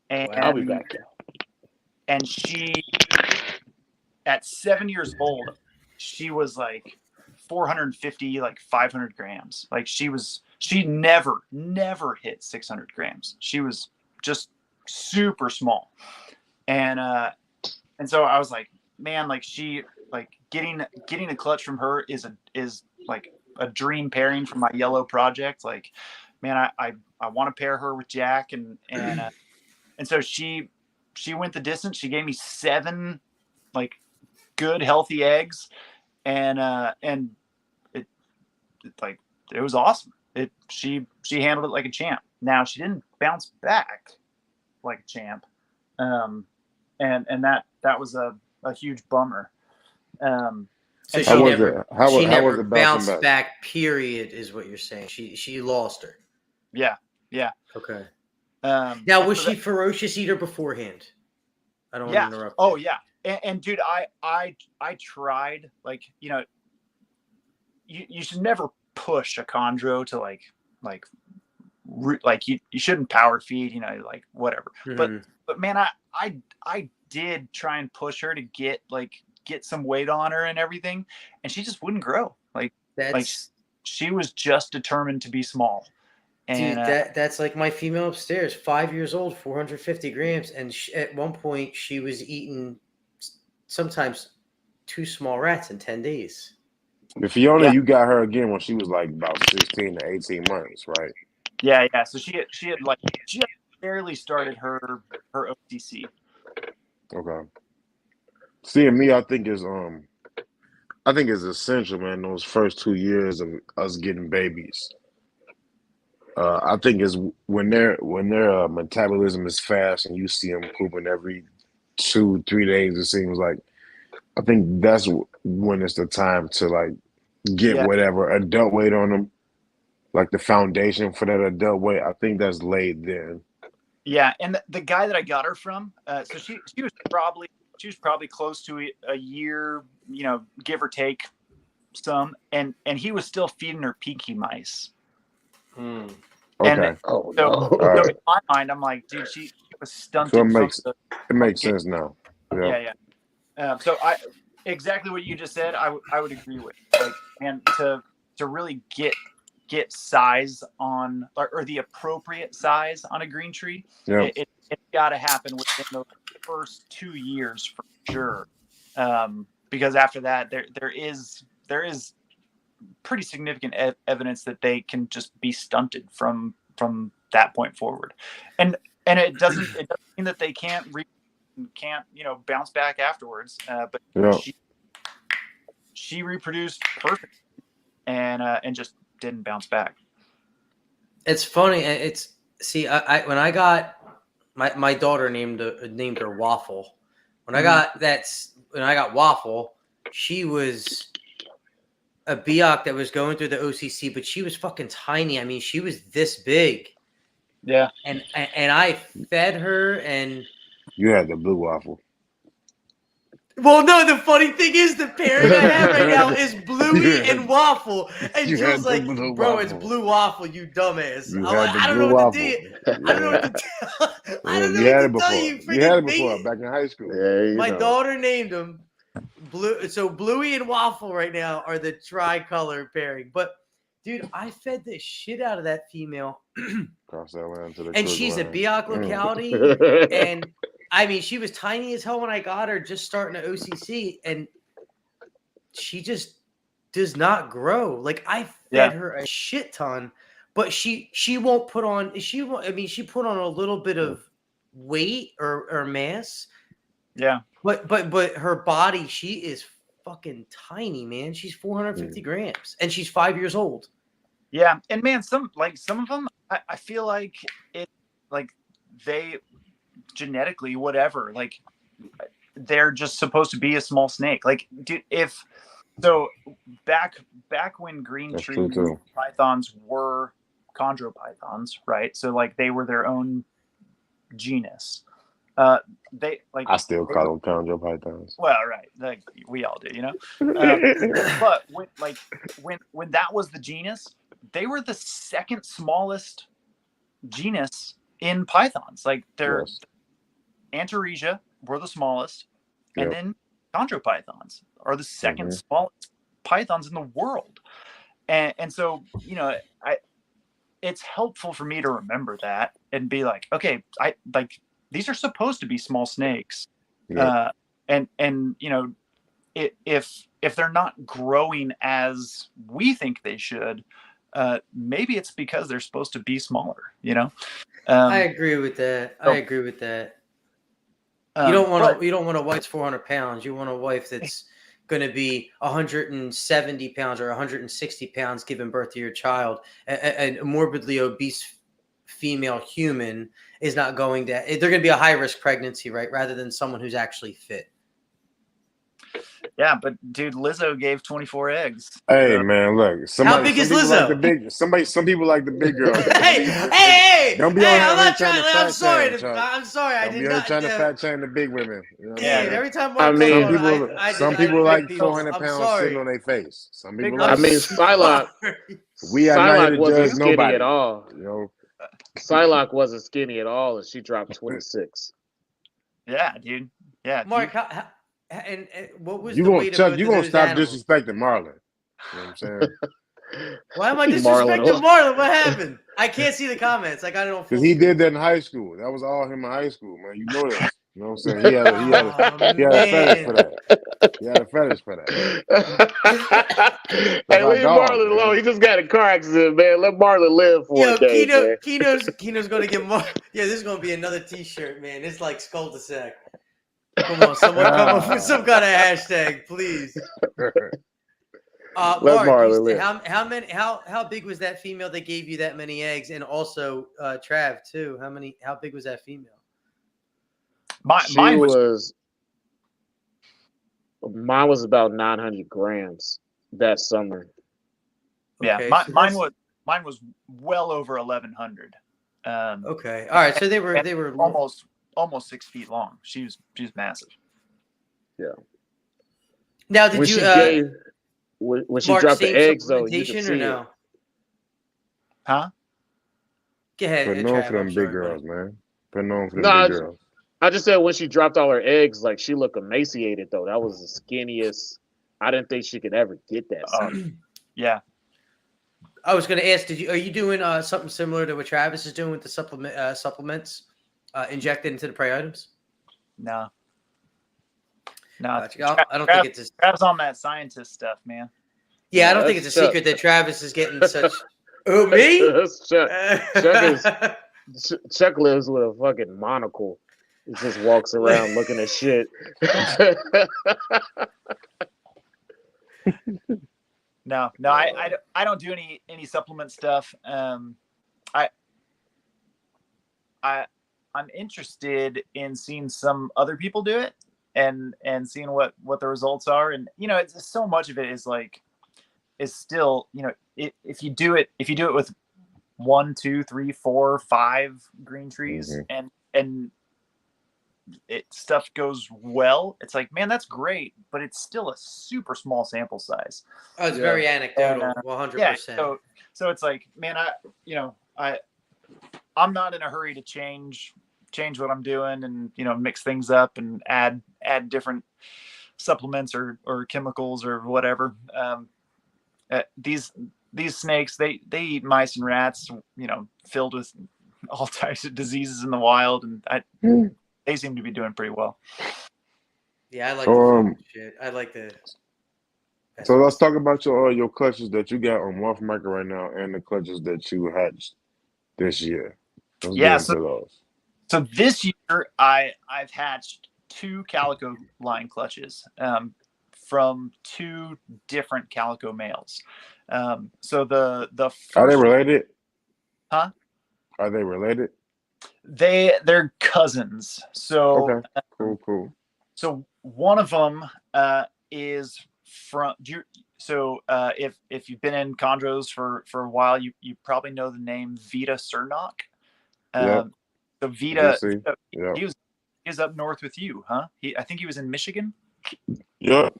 and I'll be back there. And she, at 7 years old, she was like 450, like 500 grams. Like she never hit 600 grams. She was just super small. And so I was like, man, like she, like getting a clutch from her is like a dream pairing for my yellow project. Like, man, I want to pair her with Jack, and so she went the distance. She gave me 7 like good healthy eggs, and it like it was awesome. She handled it like a champ. Now she didn't bounce back like a champ, and that was a huge bummer. So she never bounced back. Period, is what you're saying. She lost her. Yeah. Okay. Now, was she ferocious eater beforehand? I don't want to interrupt. Oh yeah, and dude, I tried, like, you know, you should never push a chondro to like you shouldn't power feed, you know, like whatever. Mm-hmm. But man, I did try and push her to get like get some weight on her and everything, and she just wouldn't grow. Like she was just determined to be small. And dude, that's like my female upstairs, 5 years old, 450 grams, and at one point she was eating sometimes 2 small rats in 10 days. But Fiona, you got her again when she was like about 16 to 18 months, right? Yeah. So she had like just barely started her OTC. Okay. Seeing me, I think is essential, man. Those first 2 years of us getting babies. I think is when their metabolism is fast and you see them pooping every 2-3 days. It seems like I think that's when it's the time to like get whatever adult weight on them, like the foundation for that adult weight. I think that's laid then. Yeah, and the guy that I got her from, so she was probably close to a year, give or take some, and he was still feeding her peaky mice. Okay. And so in my mind, I'm like, dude, she was stunted. So it makes sense now. Yeah. So exactly what you just said, I would agree with. Like, and to really get size on or the appropriate size on a green tree, it's got to happen within the first 2 years for sure. Because after that, there is pretty significant evidence that they can just be stunted from that point forward, and it doesn't mean that they can't bounce back afterwards. But she reproduced perfect and just didn't bounce back. It's funny. I when I got my daughter named her Waffle. When I got Waffle, she was a Biak that was going through the OCC, but she was fucking tiny. I mean, she was this big. Yeah. And I fed her, and you had the blue Waffle. Well, no, the funny thing is the pairing I have right now is Bluey and Waffle. And Jill's like, bro, it's Blue Waffle, you dumbass. I don't know what to do. I don't know what to do. I don't know what to tell you. You had it before, back in high school. Yeah, my daughter named them Blue. So Bluey and Waffle right now are the tricolor pairing. But, dude, I fed the shit out of that female. Cross that line to the and she's a Biak locality. And I mean, she was tiny as hell when I got her, just starting to OCC, and she just does not grow. Like, I fed her a shit ton, but she won't put on. She put on a little bit of weight or mass. Yeah. But her body, she is fucking tiny, man. She's 450 grams, and she's 5 years old. Yeah, and man, some of them, I feel like they genetically, whatever, like they're just supposed to be a small snake. Like, dude, back when green tree pythons were chondro pythons, right? So like they were their own genus. They like I still call them chondro pythons. Well, right, like we all do, but when that was the genus, they were the second smallest genus in pythons. Like they're Antaresia were the smallest, and then chondro pythons are the second smallest pythons in the world. And so, it's helpful for me to remember that and be like, okay, these are supposed to be small snakes. Yeah. And if they're not growing as we think they should, maybe it's because they're supposed to be smaller, I agree with that. You don't want a wife that's 400 pounds. You want a wife that's going to be 170 pounds or 160 pounds giving birth to your child. A morbidly obese female human is not going to. They're going to be a high risk pregnancy, right? Rather than someone who's actually fit. Yeah, but dude, Lizzo gave 24 eggs. Hey man, look. How big is Lizzo? Some people like the big girl. hey! Don't be on I'm here not trying to fat shame. I'm sorry. I did not trying to fat shame the big women. Every time some people like 400 pounds sitting on their face. Some people like. Psylocke. Psylocke wasn't skinny at all. Psylocke wasn't skinny at all, and she dropped 26. Yeah, dude. Yeah, Mark, And what was You the gonna weight of Chuck? both You of gonna those stop animals? disrespecting Marlon? You know what I'm saying? Why am I Marlon. disrespecting Marlon? What happened? I can't see the comments. I got it on full Because he screen. did that in high school. That was all him in high school, man. You know this. You know what I'm saying? Oh He had a fetish for man. that. He had a fetish for that. That's Hey, our leave dog, Marlon alone. man. He just got a car accident, man. Let Marlon live for a Yo, day, man. Kino's gonna get more. Yeah, this is gonna be another T-shirt, man. It's like skull to sack. Come on, someone come up with some kind of hashtag, please. Let Mark, Marlon live. how big was that female that gave you that many eggs? And also Trav too. How big was that female? Mine was about 900 grams that summer. Yeah, Okay, mine was well over 1,100. Okay, all right. So they were almost 6 feet long. She's massive. Yeah. Now, did When you when she Mark, dropped the same eggs though, you could supplementation or see it. no? Huh? Go ahead, Putting on for Trav. I'm them big sorry, buddy. girls, man. Putting on for them No, big girls. I just said when she dropped all her eggs, like she looked emaciated though. That was the skinniest. I didn't think she could ever get that skinny. Yeah. I was going to ask, are you doing something similar to what Travis is doing with the supplements injected into the prey items? No. Gotcha. I don't think it's Trav's on that sscientist stuff, man. Yeah, No, I don't think it's a secret that Travis is getting such. Oh, me? Chuck lives with a fucking monocle. He just walks around looking at shit. No, I don't do any supplement stuff. I'm interested in seeing some other people do it and seeing what the results are. And it's so much of it is still, if you do it with 1, 2, 3, 4, 5 green trees and stuff goes well, it's like, man, that's great, but it's still a super small sample size. Oh, it's very anecdotal. 100%. Yeah, so it's like, man, I'm not in a hurry to change what I'm doing and mix things up and add different supplements or chemicals or whatever. These snakes, they eat mice and rats, filled with all types of diseases in the wild, and they seem to be doing pretty well. Yeah, I like the shit. I like the. So let's talk about your clutches that you got on Morph Market right now and the clutches that you hatched this year. Let's get into those. So this year I've hatched 2 Calico line clutches from 2 different Calico males. So the first, are they related? Huh? Are they related? They're cousins. So okay, cool. So one of them is from. If you've been in chondros for a while, you probably know the name Vita Cernock. Yep. So Vita, yep. he was up north with you, huh? I think he was in Michigan. Yep.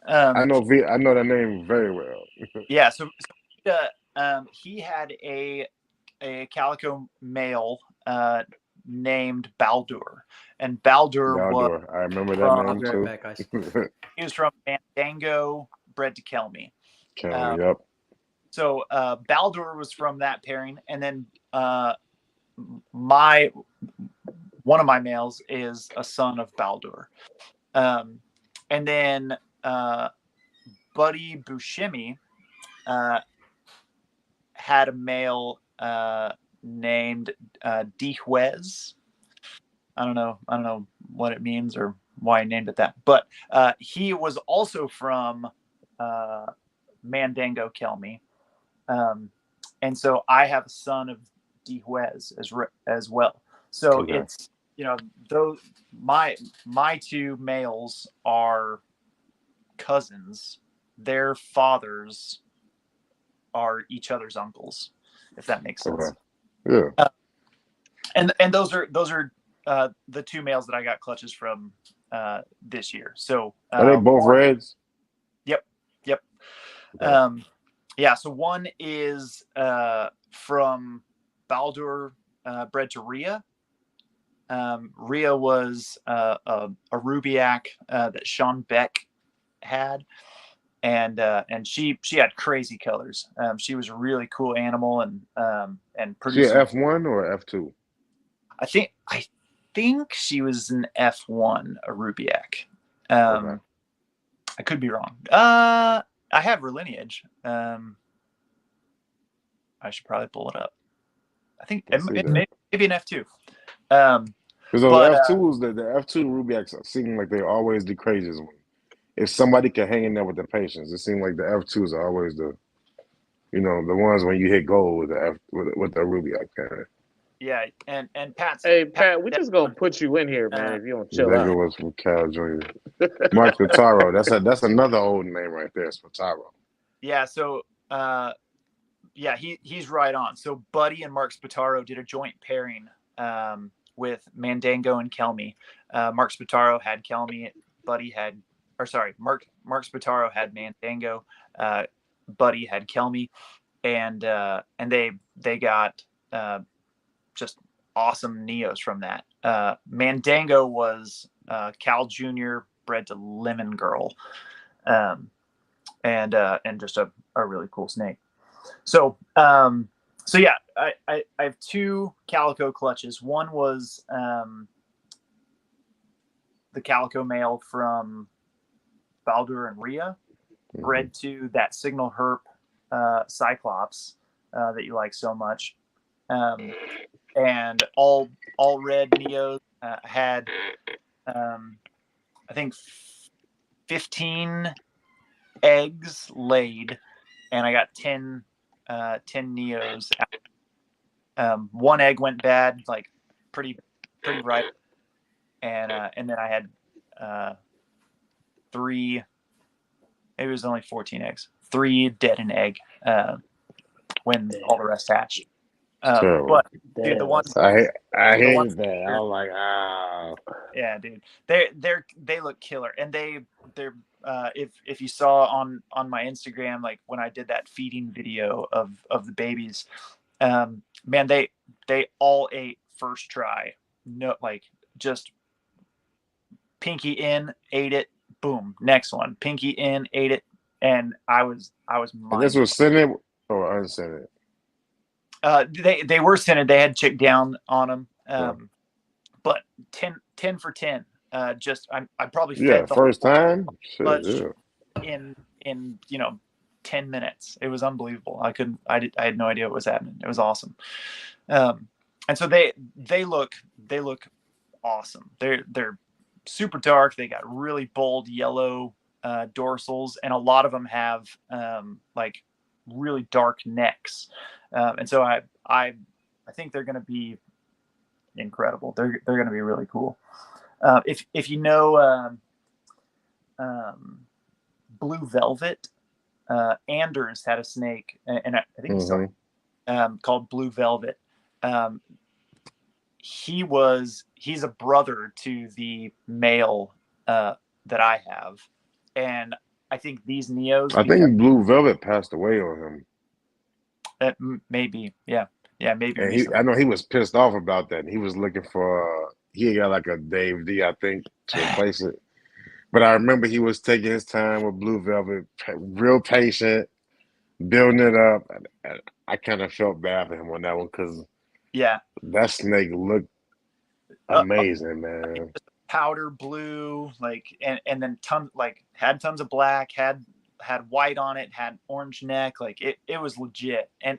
I know that name very well. Yeah. So Vita, he had a calico male named Baldur, and Baldur was. I remember that name too. Back, guys. He was from Mandango, bred to Kelmy. Yep. So Baldur was from that pairing, and then one of my males is a son of Baldur, and then Buddy Buscemi had a male named Dijuez. I don't know what it means or why I named it that, but he was also from Mandango Kelmy, and so I have a son of Dijuez as well. So it's those my 2 males are cousins. Their fathers are each other's uncles, if that makes sense. Okay. Yeah. And those are the 2 males that I got clutches from this year. So are they both reds? Yep. Okay. Yeah. So one is from Baldur, bred to Rhea, Rhea was a Rubiac that Sean Beck had, and she had crazy colors. She was a really cool animal, and She produced an F1 or F2? I think she was an F1, a Rubiac. Okay. I could be wrong. I have her lineage. I should probably pull it up. I think Let's see it that. maybe an F2. But Because those F2s, the F2 Rubiacs seem like they always the craziest one. If somebody can hang in there with the patience, it seems like the F2s are always the ones when you hit gold with the with the Rubiac kind. yeah, and Pat's. Hey Pat, we just gonna put you in here, man. If you don't chill That out. was from Cal Jr. Mark Spataro. That's another old name right there, Spataro. Yeah. So he's right on. So Buddy and Mark Spataro did a joint pairing with Mandango and Kelmy. Mark Spataro had Kelmy. Mark Spataro had Mandango. Buddy had Kelmy, and they got just awesome neos from that. Mandango was Cal Jr. bred to Lemon Girl, and just a really cool snake. So yeah, I have two Calico clutches. One was the Calico male from Baldur and Rhea, bred to that Signal Herp Cyclops that you like so much. And all red neos had I think 15 eggs laid, and I got 10 neos out. One egg went bad, like pretty right, and then I had 3. Maybe it was only 14 eggs. 3 dead in egg when all the rest hatched. But dude, the ones I hate that. I was like, yeah, dude, they look killer, and they're if you saw on my Instagram, like when I did that feeding video of the babies, man, they all ate first try. No, like just pinky in, ate it, boom, next one, pinky in, ate it, and I was and this was scented or unscented? They were scented. They had chick down on them, but 10 for 10. Just I probably fed the first time. Shit, in 10 minutes. It was unbelievable. I had no idea what was happening. It was awesome. And so they look awesome. They're super dark. They got really bold yellow dorsals, and a lot of them have like really dark necks. And so I think they're going to be incredible. They're going to be really cool. If you know Blue Velvet, Anders had a snake, and I think he's called Blue Velvet. He's a brother to the male that I have, and I think these neos. I think Blue Velvet passed away on him. Maybe, yeah, maybe. And I know he was pissed off about that. And he was looking for he got like a Dave D, I think, to replace it. But I remember he was taking his time with Blue Velvet, real patient, building it up. And I kind of felt bad for him on that one because that snake looked amazing, man. Powder blue, like, and then had tons of black, had white on it, had orange neck, like it was legit. And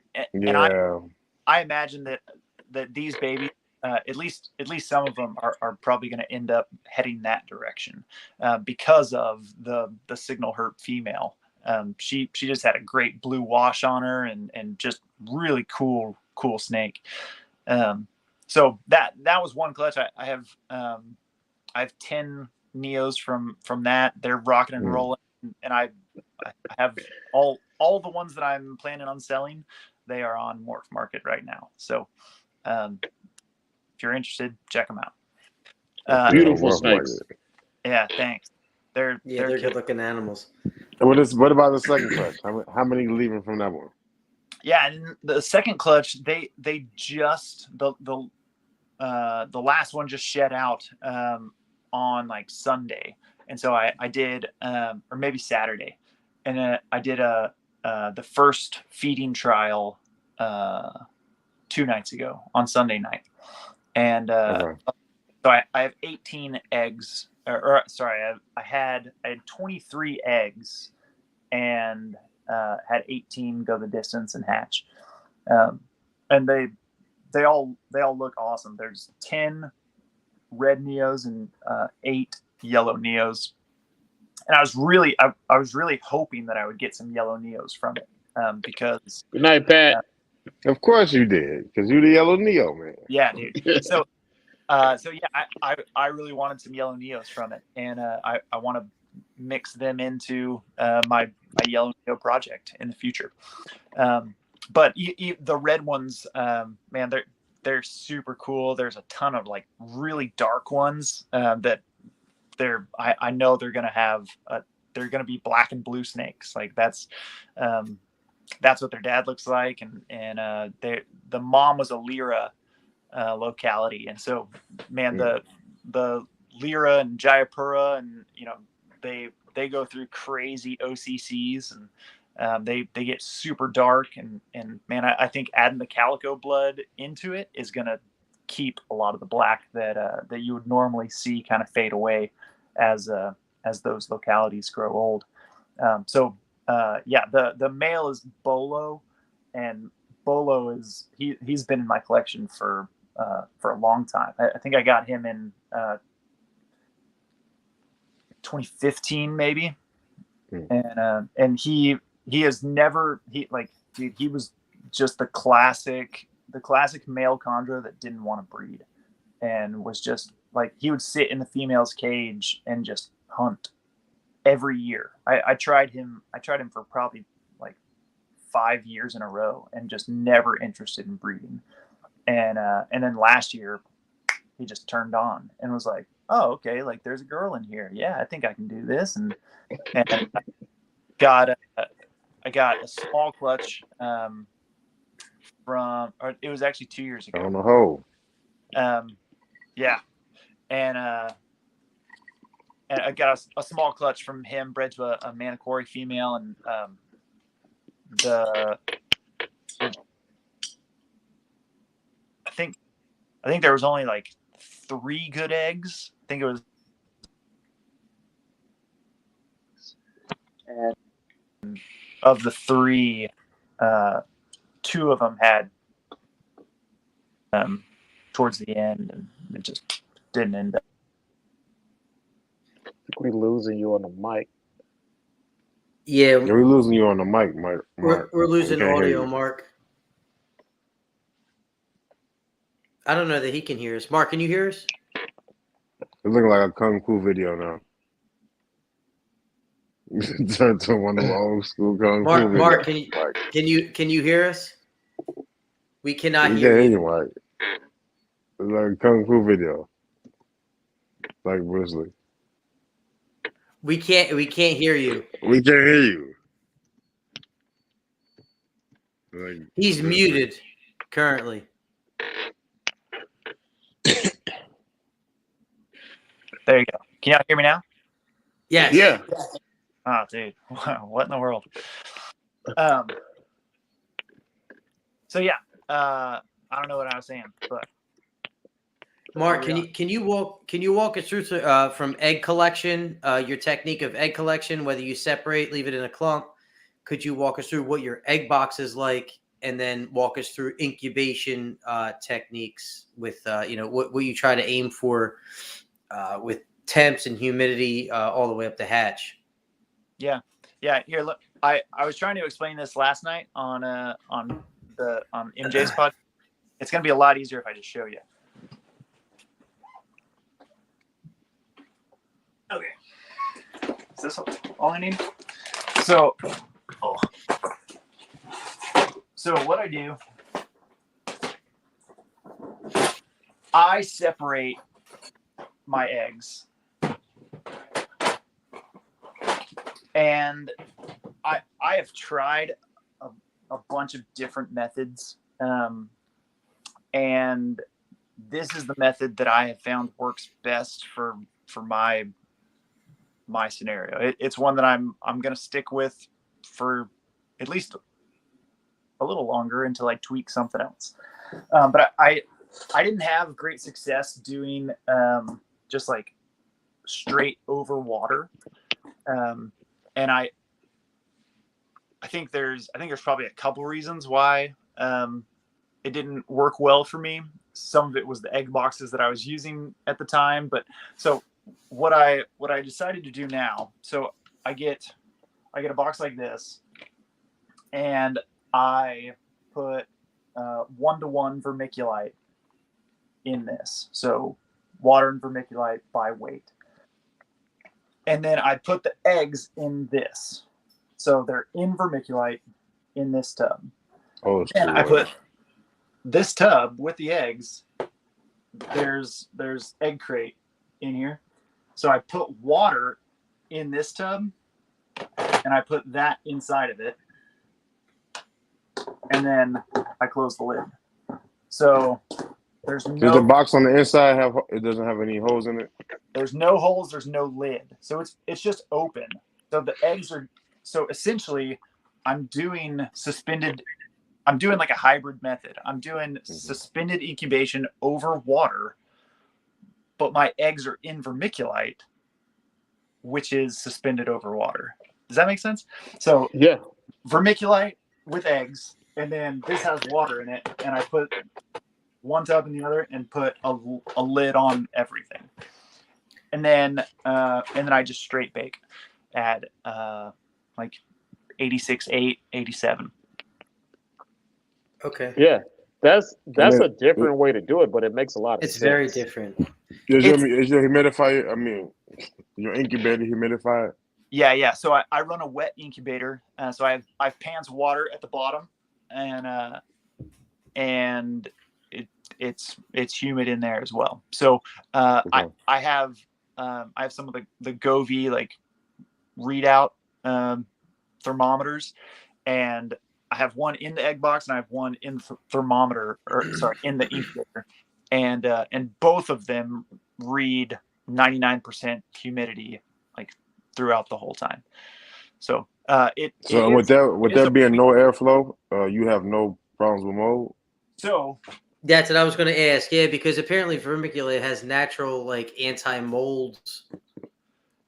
I imagine that these babies, at least some of them are probably going to end up heading that direction because of the Signal Herp female. She just had a great blue wash on her and just really cool snake. So that was one clutch. I have 10 neos from that. They're rocking and rolling, and I have all the ones that I'm planning on selling. They are on Morph Market right now. So if you're interested, check them out. Beautiful snakes. Yeah, thanks. They're good looking animals. What about the second clutch? How many leaving from that one? Yeah, and the second clutch, they just the the last one just shed out on like Sunday, and so I did or maybe Saturday, and I did the first feeding trial 2 nights ago on Sunday night, and Okay. so I have 18 eggs, or sorry, I had 23 eggs, and had 18 go the distance and hatch, and they all look awesome. There's 10 red neos and 8 yellow neos, and I was really hoping that I would get some yellow neos from it, because Good night, Pat. Of course you did, because you the yellow Neo, man. yeah, dude. So yeah, I really wanted some yellow neos from it, and I want to mix them into my yellow neo project in the future. But the red ones, man, they're super cool. There's a ton of like really dark ones that I know they're gonna have they're gonna be black and blue snakes. Like that's what their dad looks like, and the mom was a Lyra locality, and so man, the Lyra and Jayapura, and they go through crazy OCCs, and they get super dark, and man, I think adding the Calico blood into it is gonna keep a lot of the black that you would normally see kind of fade away as those localities grow old. Yeah, the male is Bolo, and Bolo is he's been in my collection for a long time. I think I got him in 2015 maybe, and he has never dude, he was just the classic male chondro that didn't want to breed, and was just like, he would sit in the female's cage and just hunt every year. I tried him for probably like 5 years in a row, and just never interested in breeding. And then last year he just turned on and was like, oh, okay, like there's a girl in here. Yeah, I think I can do this. And I got a small clutch or it was actually 2 years ago. On the hole. Yeah. And I got a small clutch from him, bred to a Manicory female, and I think there was only like 3 good eggs. I think it was, and of the 3, 2 of them had towards the end, and it just didn't end up. We losing you on the mic. Yeah, We're losing you on the mic, Mark. we're losing We can't hear audio, you. Mark. I don't know that he can hear us. Mark, can you hear us? It's looking like a Kung Fu video now. Turn to one of the old school Kung Fu videos. Mark, Mike. can you hear us? We cannot We hear can't hear you. you, Mike. It's like a Kung Fu video. Like Bruce Lee. We can't hear you. We can't hear you. Like, He's muted currently. There you go. Can y'all hear me now? Yes. Yeah. Oh, dude, what in the world? So yeah, I don't know what I was saying, but Mark, can you walk us through from egg collection, your technique of egg collection, whether you separate, leave it in a clump? Could you walk us through what your egg box is like, and then walk us through incubation techniques with what you try to aim for with temps and humidity all the way up to hatch? Yeah. Here, look, I was trying to explain this last night on MJ's podcast. It's gonna be a lot easier if I just show you. Okay. Is this all I need? So what I do, I separate my eggs, and I have tried a bunch of different methods, and this is the method that I have found works best for my scenario. It's one that I'm going to stick with for at least a little longer until I tweak something else. But I didn't have great success doing just like straight over water. And I think there's probably a couple reasons why it didn't work well for me. Some of it was the egg boxes that I was using at the time. But so what I decided to do now, so I get a box like this, and I put 1-to-1 vermiculite in this. So water and vermiculite by weight. And then I put the eggs in this. So they're in vermiculite in this tub. Oh, and I put this tub with the eggs. There's egg crate in here. So I put water in this tub, and I put that inside of it. And then I close the lid. So there's Does the no box on the inside have? It doesn't have any holes in it. there's no holes, there's no lid. So it's just open. So the eggs are essentially I'm doing like a hybrid method. I'm doing suspended incubation over water, but my eggs are in vermiculite, which is suspended over water. Does that make sense? So Yeah. vermiculite with eggs, and then this has water in it, and I put one tub in the other and put a lid on everything. And then I just straight bake at like 86.8, 87. Okay. Yeah. That's then- a different way to do it, but it makes a lot of It's sense. very different. Is your humidifier? I mean, your incubator humidified? Yeah. So I run a wet incubator. So I have pans of water at the bottom, and it's humid in there as well. So Okay. I have some of the Govee like readout thermometers, and I have one in the egg box and I have one in the thermometer, in the incubator, and both of them read 99% humidity like throughout the whole time. So with there being no airflow, you have no problems with mold. So That's what I was going to ask. Yeah, because apparently vermiculite has natural like anti-molds.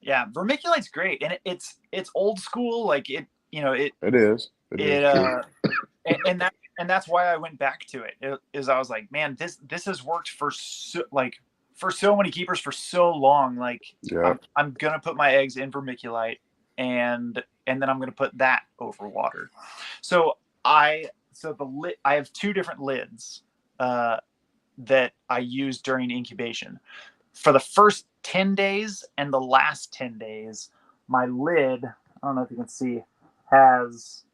yeah, vermiculite's great, and it's old school. Like it is. And that's why I went back to it. I was like, man, this has worked for so many keepers for so long. Like, yeah. I'm gonna put my eggs in vermiculite, and then I'm gonna put that over water. So I have two different lids that I use during incubation. For the first 10 days and the last 10 days, my lid, I don't know if you can see, has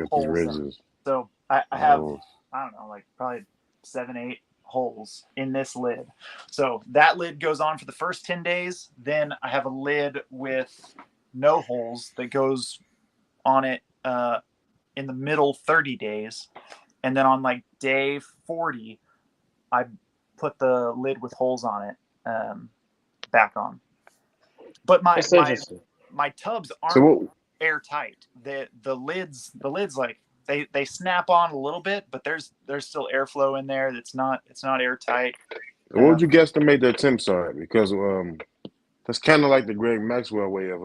holes in it. So I have, I don't know, like probably 7-8 holes in this lid. So that lid goes on for the first 10 days. Then I have a lid with no holes that goes on it in the middle 30 days. And then on like day 40, I put the lid with holes on it back on. But my tubs aren't airtight. The lids like they snap on a little bit, but there's still airflow in there. It's not airtight. What would you guesstimate the temps are? Because that's kind of like the Greg Maxwell way of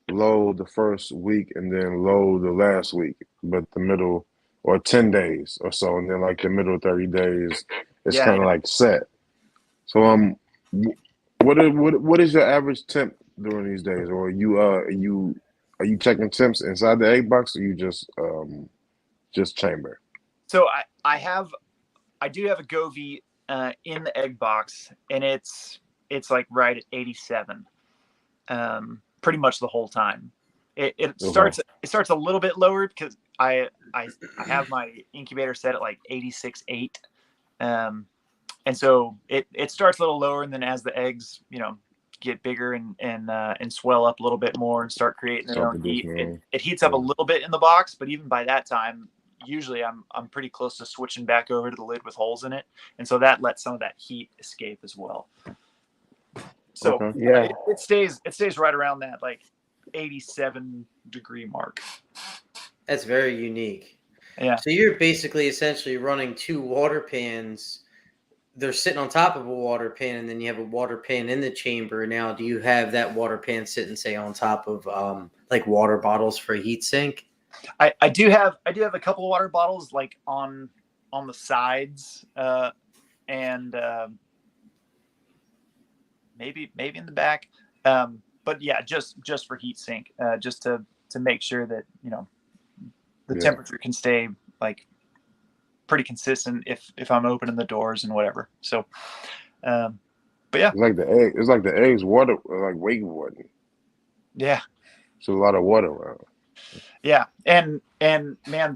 load the first week and then load the last week, but the middle or 10 days or so, and then like the middle 30 days, it's kind of like set. So what is your average temp during these days, or are you checking temps inside the egg box, or you just chamber? So I do have a Govee in the egg box, and it's like right at 87, pretty much the whole time. It starts a little bit lower because I have my incubator set at like 86.8, and so it starts a little lower, and then as the eggs get bigger and swell up a little bit more and start creating their own heat, it heats up a little bit in the box, but even by that time usually I'm pretty close to switching back over to the lid with holes in it, and so that lets some of that heat escape as well. So Okay. Yeah. it stays right around that like 87-degree mark. That's very unique. Yeah. So you're basically essentially running 2 water pans. They're sitting on top of a water pan, and then you have a water pan in the chamber. Now, do you have that water pan sitting, say, on top of like water bottles for a heat sink? I do have a couple of water bottles like on the sides, and maybe in the back. But yeah, just for heat sink, just to make sure that the temperature can stay like pretty consistent if I'm opening the doors and whatever. So, but yeah, It's like the egg. It's like the eggs water, like wakeboarding. yeah, So a lot of water around. yeah, and man,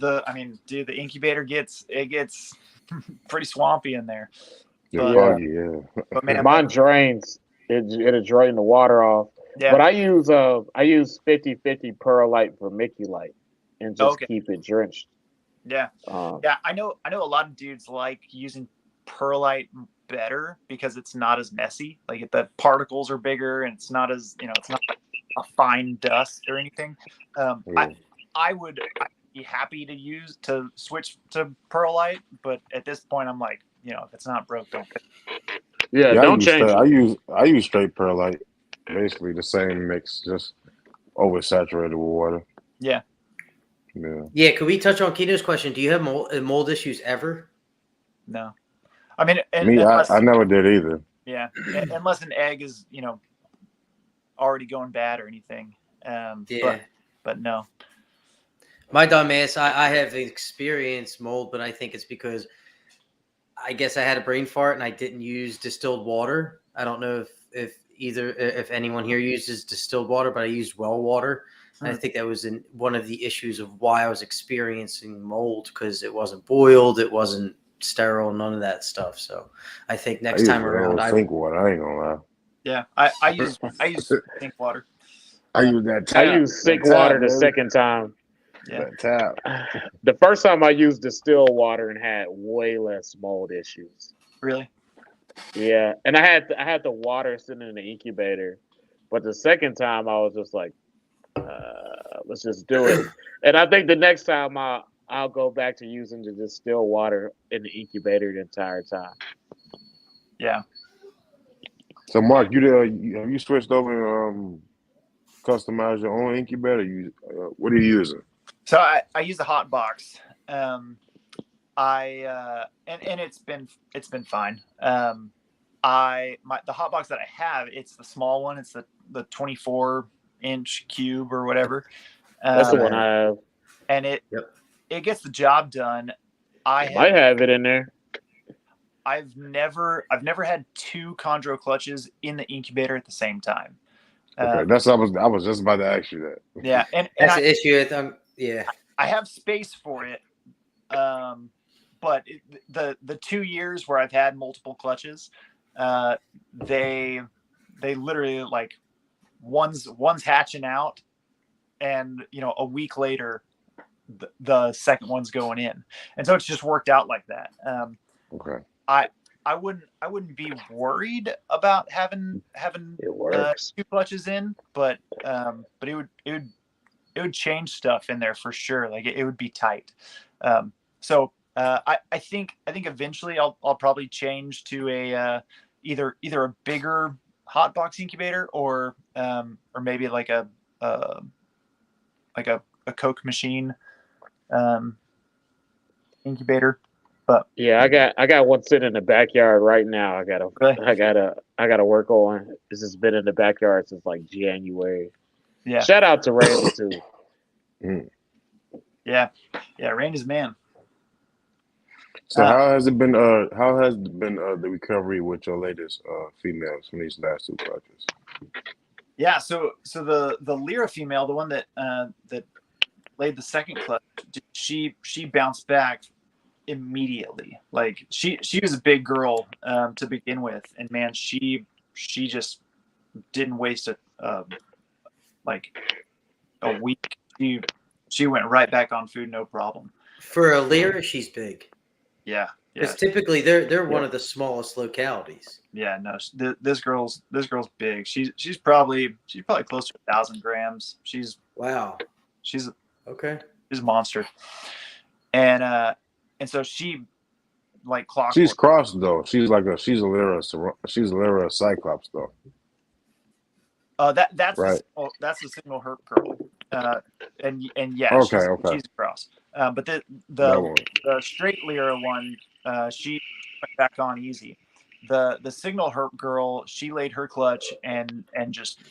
dude, the incubator gets pretty swampy in there. Yeah, But, yeah. but man, Mine drains. It'll drain the water off. yeah. But I use 50/50 perlite vermiculite and just keep it drenched. Yeah. Yeah, I know a lot of dudes like using perlite better because it's not as messy. Like the particles are bigger and it's not as, it's not like a fine dust or anything. I'd be happy to switch to perlite, but at this point I'm like, if it's not broke, don't fix it. Yeah, don't change it. I use straight perlite, basically the same mix, just oversaturated with water. Yeah. Yeah, could we touch on Kino's question? Do you have mold issues ever? No. I mean, I never did either. Yeah, unless an egg is, already going bad or anything. Yeah. But no. My dumb ass, I have experienced mold, but I think it's because I guess I had a brain fart and I didn't use distilled water. I don't know if anyone here uses distilled water, but I used well water. And I think that was one of the issues of why I was experiencing mold, because it wasn't boiled, it wasn't sterile, none of that stuff. So I think next time around, sink water. I ain't gonna lie. Yeah, I use sink water. I use that tap. I use sink water the second time. Yeah. That tap. The first time I used distilled water and had way less mold issues. Really? Yeah, and I had the water sitting in the incubator, but the second time I was just like, let's just do it. And I think the next time I'll go back to using the distilled water in the incubator the entire time. Yeah. So Mark, have you switched over and customize your own incubator? What are you using? So I use a hot box. And it's been fine. The hot box that I have, it's the small one. It's the 24-inch cube or whatever. That's the one I have. And it gets the job done. I might have it in there. I've never had 2 chondro clutches in the incubator at the same time. Okay, I was just about to ask you that. Yeah, and that's the issue. Yeah, I have space for it, but the 2 years where I've had multiple clutches, they literally like one's hatching out, and a week later, the second one's going in, and so it's just worked out like that. Okay. I wouldn't be worried about having 2 clutches in, but it would change stuff in there for sure. Like it would be tight. So I think eventually I'll probably change to a either a bigger hot box incubator or maybe like a Coke machine incubator. But yeah, I got one sitting in the backyard right now. I gotta work on. This has been in the backyard since like January. Yeah. Shout out to Randy too. Yeah, Randy's man. So how has it been? How has been the recovery with your latest females from these last 2 clutches? Yeah, so the Lyra female, the one that laid the second clutch, she bounced back immediately. Like she was a big girl to begin with, and man, she just didn't waste a week. She went right back on food, no problem. For a lyra, she's big. Yeah. Because typically they're one Yeah. of the smallest localities. Yeah, no, this girl's big. She's probably close to 1,000 grams. Wow. She's Okay. a monster, and so she like She's clockwork. crossed though. She's a Lyra Cyclops though. That's Right. that's the single herp girl, and yeah, Okay. she's across. But That the one. the straight lyra one, she went back on easy. The signal herp girl, she laid her clutch and just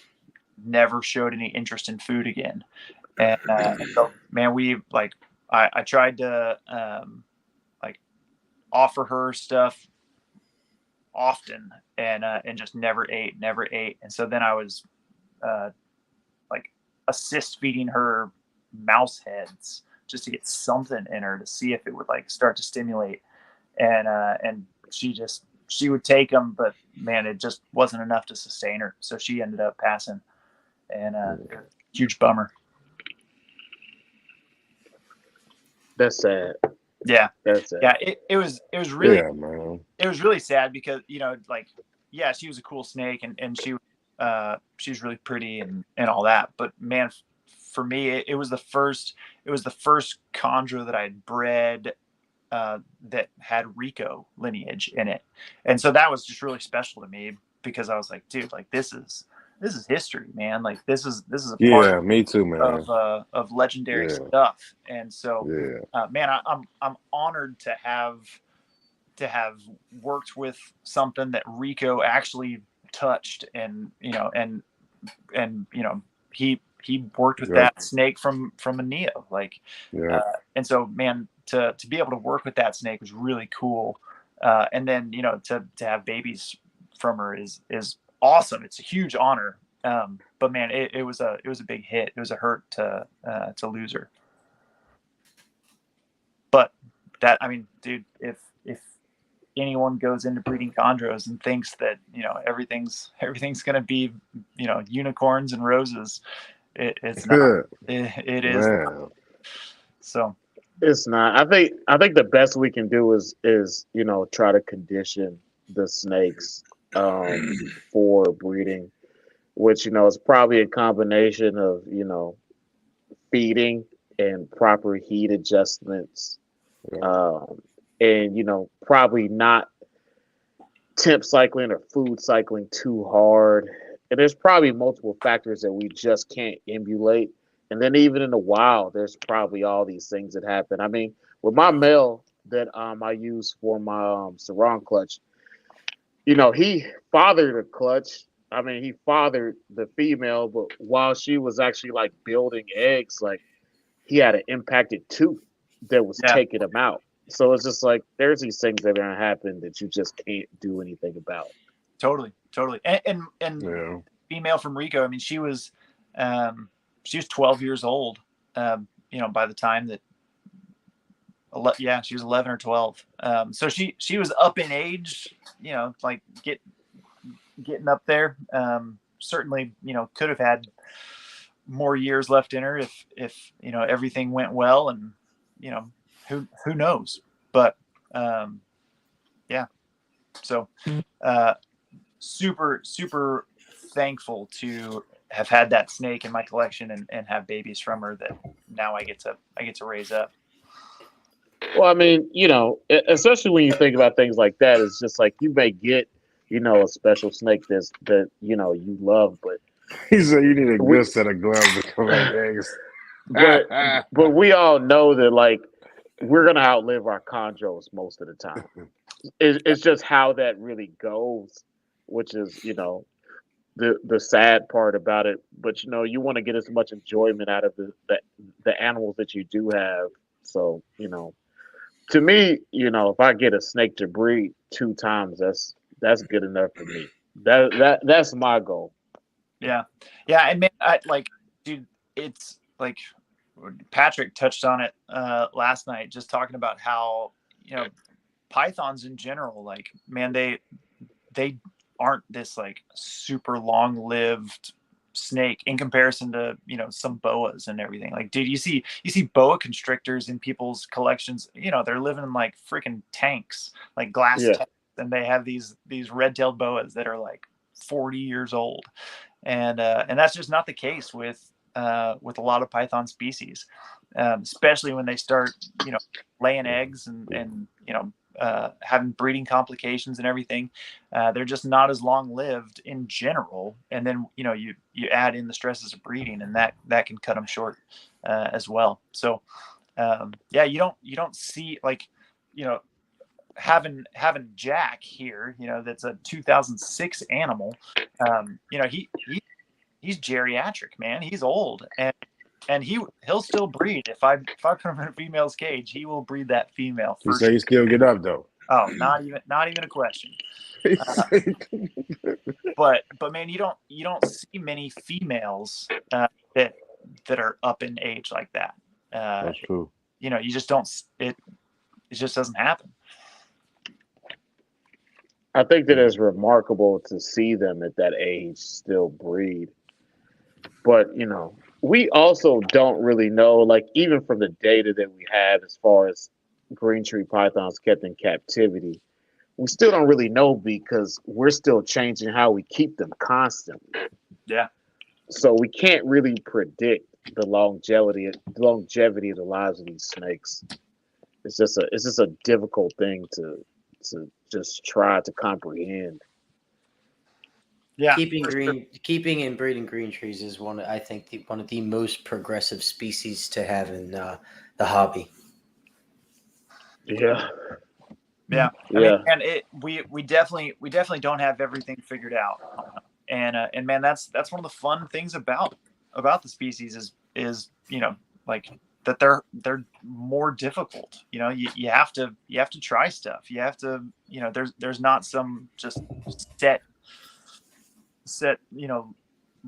never showed any interest in food again. And so, man, we like I tried to like offer her stuff often, and just never ate. And so then I was like assist feeding her mouse heads just to get something in her to see if it would like start to stimulate. And she would take them, but man, it just wasn't enough to sustain her. So she ended up passing, and huge bummer. That's sad. Yeah, That's sad. yeah. It was really Yeah, man. it was really sad because like yeah, she was a cool snake and she was really pretty and all that. But man, for me, it was the first chondro that I had bred that had Rico lineage in it, and so that was just really special to me because I was like, dude, like this is history, man. Like this is a part Yeah, me too, man. of legendary Yeah. stuff. And so, Yeah. man, I'm honored to have worked with something that Rico actually touched, and he worked with that snake from a Neo, like, and so, man, to be able to work with that snake was really cool. And then to have babies from her is awesome. It's a huge honor. But man, it was a big hit. It was a hurt to lose her. But that, I mean, dude, if anyone goes into breeding chondros and thinks that everything's gonna be unicorns and roses, it's not. It is not. So it's not. I think the best we can do is try to condition the snakes for breeding, which is probably a combination of feeding and proper heat adjustments, and probably not temp cycling or food cycling too hard. And there's probably multiple factors that we just can't emulate. And then even in the wild, there's probably all these things that happen. I mean, with my male that I use for my sarong clutch, he fathered a clutch. I mean, he fathered the female, but while she was actually like building eggs, like he had an impacted tooth that was taking him out. So it's just like there's these things that are gonna happen that you just can't do anything about. Totally. And female from Rico, I mean, she was 12 years old, by the time that, she was 11 or 12. So she was up in age, like getting up there. Certainly, could have had more years left in her if everything went well, and who knows. But so super thankful to have had that snake in my collection and have babies from her that now I get to raise up. Well, I mean, especially when you think about things like that, it's just like you may get, a special snake that you love, but he said you need a good set of gloves to collect eggs. But we all know that like we're gonna outlive our chondros most of the time. It's just how that really goes, which is the sad part about it. But you want to get as much enjoyment out of the animals that you do have. So to me, if I get a snake to breed 2 times, that's good enough for me. That's my goal. Yeah, and man, dude, it's like Patrick touched on it last night, just talking about how pythons in general, like, man, they aren't this like super long lived snake in comparison to, you know, some boas and everything. Like, dude, you see boa constrictors in people's collections. You know, they're living in like freaking tanks, like glass Yeah. tanks, and they have these red-tailed boas that are like 40 years old, and that's just not the case with a lot of python species, especially when they start, you know, laying eggs and you know, having breeding complications and everything. They're just not as long lived in general, and then, you know, you add in the stresses of breeding, and that can cut them short as well. So yeah, you don't see, like, you know, having Jack here, you know, that's a 2006 animal. You know, he's geriatric, man. He's old, and he'll still breed. If I put him in a female's cage, he will breed that female. You say you still get up though. Oh, not even a question. But man, you don't see many females that are up in age like that. That's true. You know, you just don't. It just doesn't happen. I think that it's remarkable to see them at that age still breed. But, you know, we also don't really know, like, even from the data that we have as far as green tree pythons kept in captivity, we still don't really know because we're still changing how we keep them constantly. Yeah. So we can't really predict the longevity of the lives of these snakes. It's just a difficult thing to just try to comprehend. Yeah. Keeping and breeding green trees is one of the most progressive species to have in the hobby. Yeah. Yeah. I Yeah. mean, and we definitely don't have everything figured out. And man, that's one of the fun things about the species is, you know, like, that they're more difficult. You know, you have to try stuff. You have to, you know, there's not some just set, you know,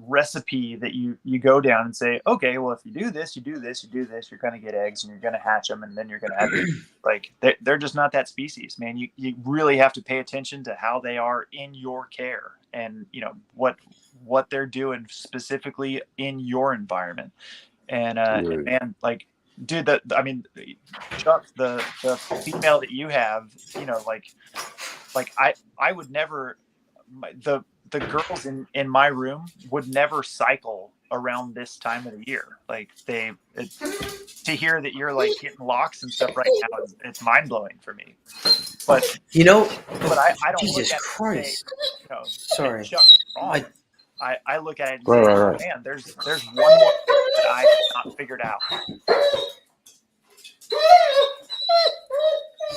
recipe that you go down and say, okay, well, if you do this, you're going to get eggs, and you're going to hatch them, and then you're going to have like, they're just not that species, man. You really have to pay attention to how they are in your care, and, you know, what they're doing specifically in your environment. And man, like, dude, I mean, Chuck, the female that you have, you know, like I would never, the girls in my room would never cycle around this time of the year. Like, to hear that you're like getting locks and stuff right now, it's mind blowing for me. But, you know, I don't Jesus look at Christ. it and say, you know, Sorry. Chuck's wrong. I look at it and say, Right. man, there's one more that I have not figured out.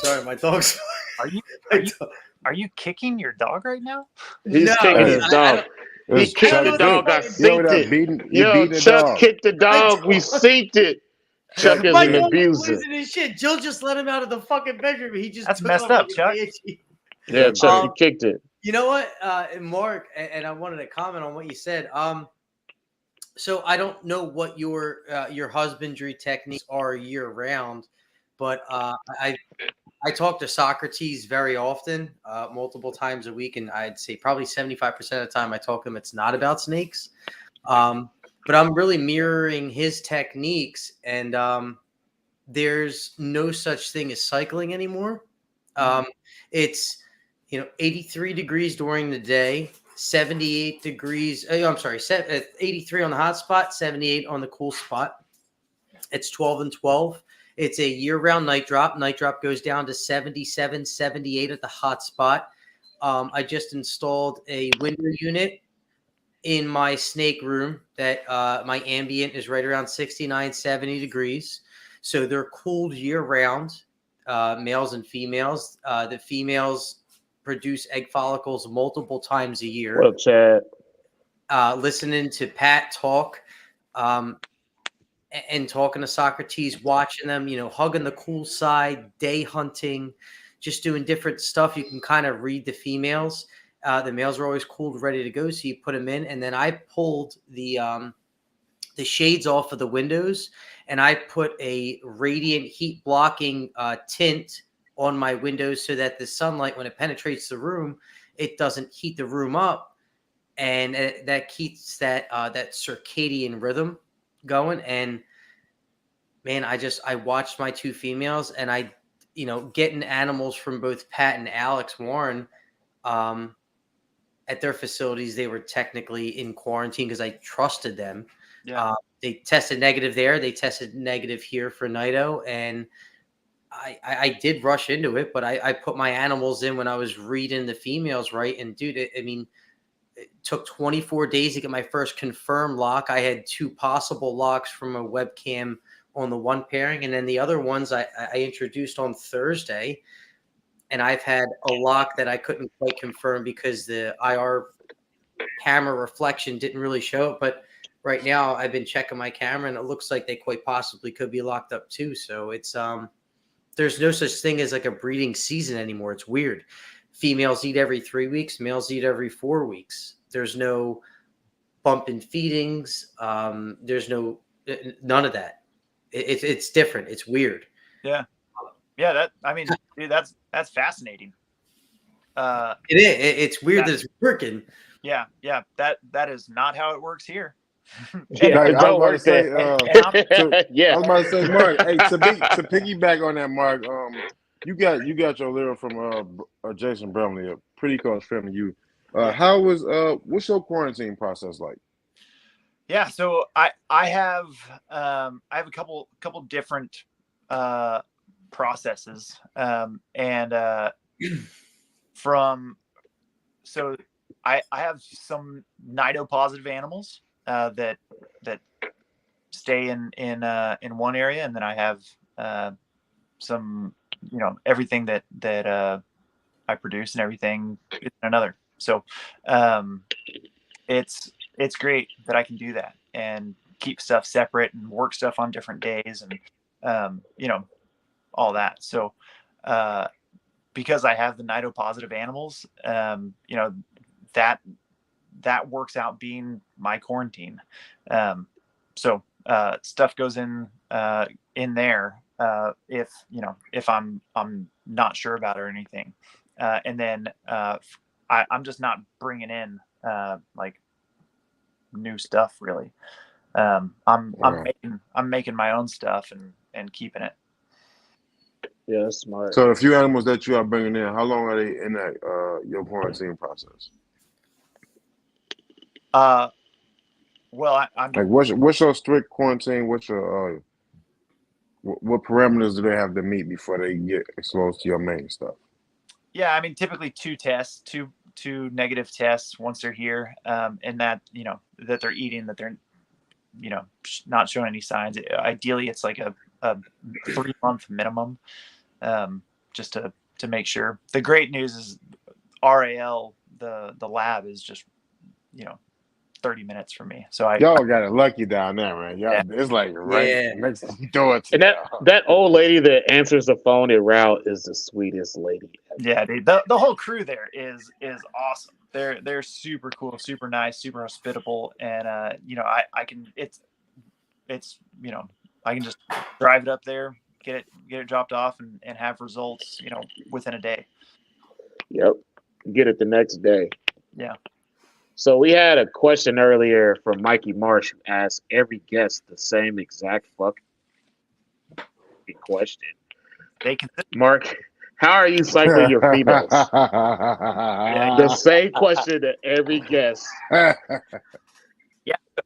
Sorry, my dog's. Are you kicking your dog right now? He's kicking his dog. He kicked the dog. I synced it. Yo, Chuck kicked the dog. We synced it. Chuck is an abuser. Losing his shit. Jill just let him out of the fucking bedroom. He just That's messed up, Chuck. Yeah, Chuck, you kicked it. You know what, Mark, and I wanted to comment on what you said. So I don't know what your husbandry techniques are year round, but I talk to Socrates very often, multiple times a week, and I'd say probably 75% of the time I talk to him, it's not about snakes. But I'm really mirroring his techniques, and there's no such thing as cycling anymore. It's, you know, 83 degrees during the day, 78 degrees. I'm sorry, 83 on the hot spot, 78 on the cool spot. It's 12 and 12. It's a year-round night drop. Night drop goes down to 77, 78 at the hot spot. I just installed a window unit in my snake room that my ambient is right around 69, 70 degrees. So they're cooled year-round, males and females. The females produce egg follicles multiple times a year. What up, Chad? Listening to Pat talk, and talking to Socrates, watching them, you know, hugging the cool side, day hunting, just doing different stuff. You can kind of read the females. The males are always cooled, ready to go, so you put them in. And then I pulled the shades off of the windows, and I put a radiant heat blocking tint on my windows so that the sunlight, when it penetrates the room, it doesn't heat the room up. and that keeps that circadian rhythm going. And man, I watched my two females, and getting animals from both Pat and Alex Warren at their facilities. They were technically in quarantine because I trusted them. Yeah. They tested negative there. They tested negative here for Nido, and I did rush into it, but I put my animals in when I was reading the females right. And dude, it took 24 days to get my first confirmed lock. I had 2 possible locks from a webcam on the one pairing, and then the other ones I introduced on Thursday, and I've had a lock that I couldn't quite confirm because the IR camera reflection didn't really show it. But right now I've been checking my camera, and it looks like they quite possibly could be locked up too. So it's there's no such thing as like a breeding season anymore. It's weird. Females eat every 3 weeks, males eat every 4 weeks. There's no bump in feedings. There's none of that. It's different. It's weird. Yeah. Dude, that's fascinating. It is. It's weird that it's working. Yeah. That is not how it works here. Yeah, I it was don't about work to say, there. Yeah. I was about to say, Mark. Hey, to piggyback on that, Mark. You got your lyric from Jason Brumley, a pretty close friend of you. How was what's your quarantine process like? Yeah, so I have a couple different processes, and so I have some Nido positive animals that stay in one area, and then I have some everything that I produce and everything in another. So it's great that I can do that and keep stuff separate and work stuff on different days and all that. So because I have the Nido positive animals, that works out being my quarantine. So stuff goes in there if I'm not sure about it or anything, and then I'm just not bringing in like new stuff really. I'm making my own stuff and keeping it. Yeah, that's smart. So the few animals that you are bringing in, how long are they in that your quarantine process? Well, I'm Like, what's your strict quarantine? What's your what parameters do they have to meet before they get exposed to your main stuff? Yeah, I mean, typically 2 tests, two negative tests once they're here, and that that they're eating, that they're not showing any signs. Ideally, it's like a 3-month minimum, just to make sure. The great news is RAL, the lab is just 30 minutes from me. So Y'all got it lucky down there, man. Y'all, it's like right next door to And that old lady that answers the phone at Route is the sweetest lady ever. Yeah, dude, the whole crew there is awesome. They're super cool, super nice, super hospitable, and I can I can just drive it up there, get it dropped off, and have results within a day. Yep, get it the next day. Yeah. So we had a question earlier from Mikey Marsh, who asked every guest the same exact fucking question. Mark, how are you cycling your females? The same question to every guest. Yeah.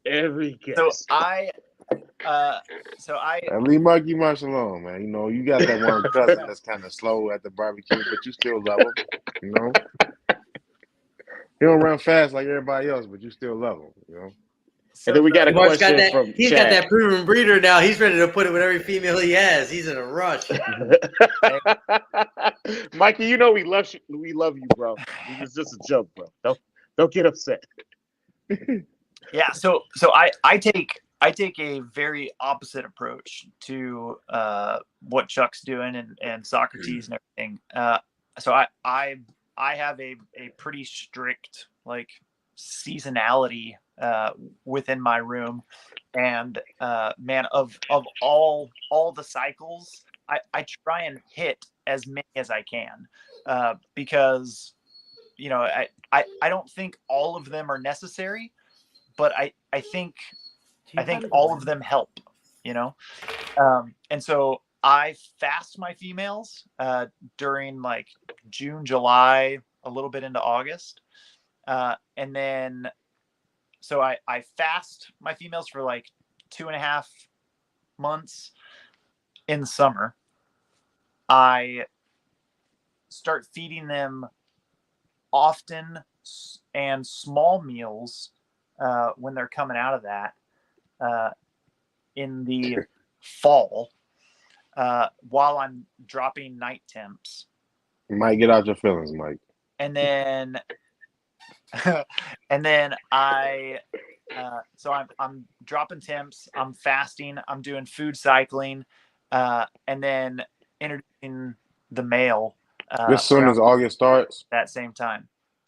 Every guest. So I leave Mikey Marsh alone, man. You got that one cousin that's kind of slow at the barbecue, but you still love him. He don't run fast like everybody else, but you still love him. So and then we got a question from He's Chad. Got that proven breeder now. He's ready to put it with every female he has. He's in a rush. Mikey, we love you. We love you, bro. It was just a joke, bro. Don't get upset. Yeah. So I take a very opposite approach to what Chuck's doing and Socrates and everything. So I have a pretty strict seasonality within my room, and man, of all the cycles, I try and hit as many as I can, because you know, I don't think all of them are necessary, but I think all of them help, you know. And so I fast my females during like June, July, a little bit into August. And then, so I fast my females for like 2.5 months in the summer. I start feeding them often and small meals when they're coming out of that in the fall while I'm dropping night temps. Mike, get out your feelings, Mike. And then and then so I'm dropping temps, I'm fasting, I'm doing food cycling, and then introducing the male As soon as August starts. that same time.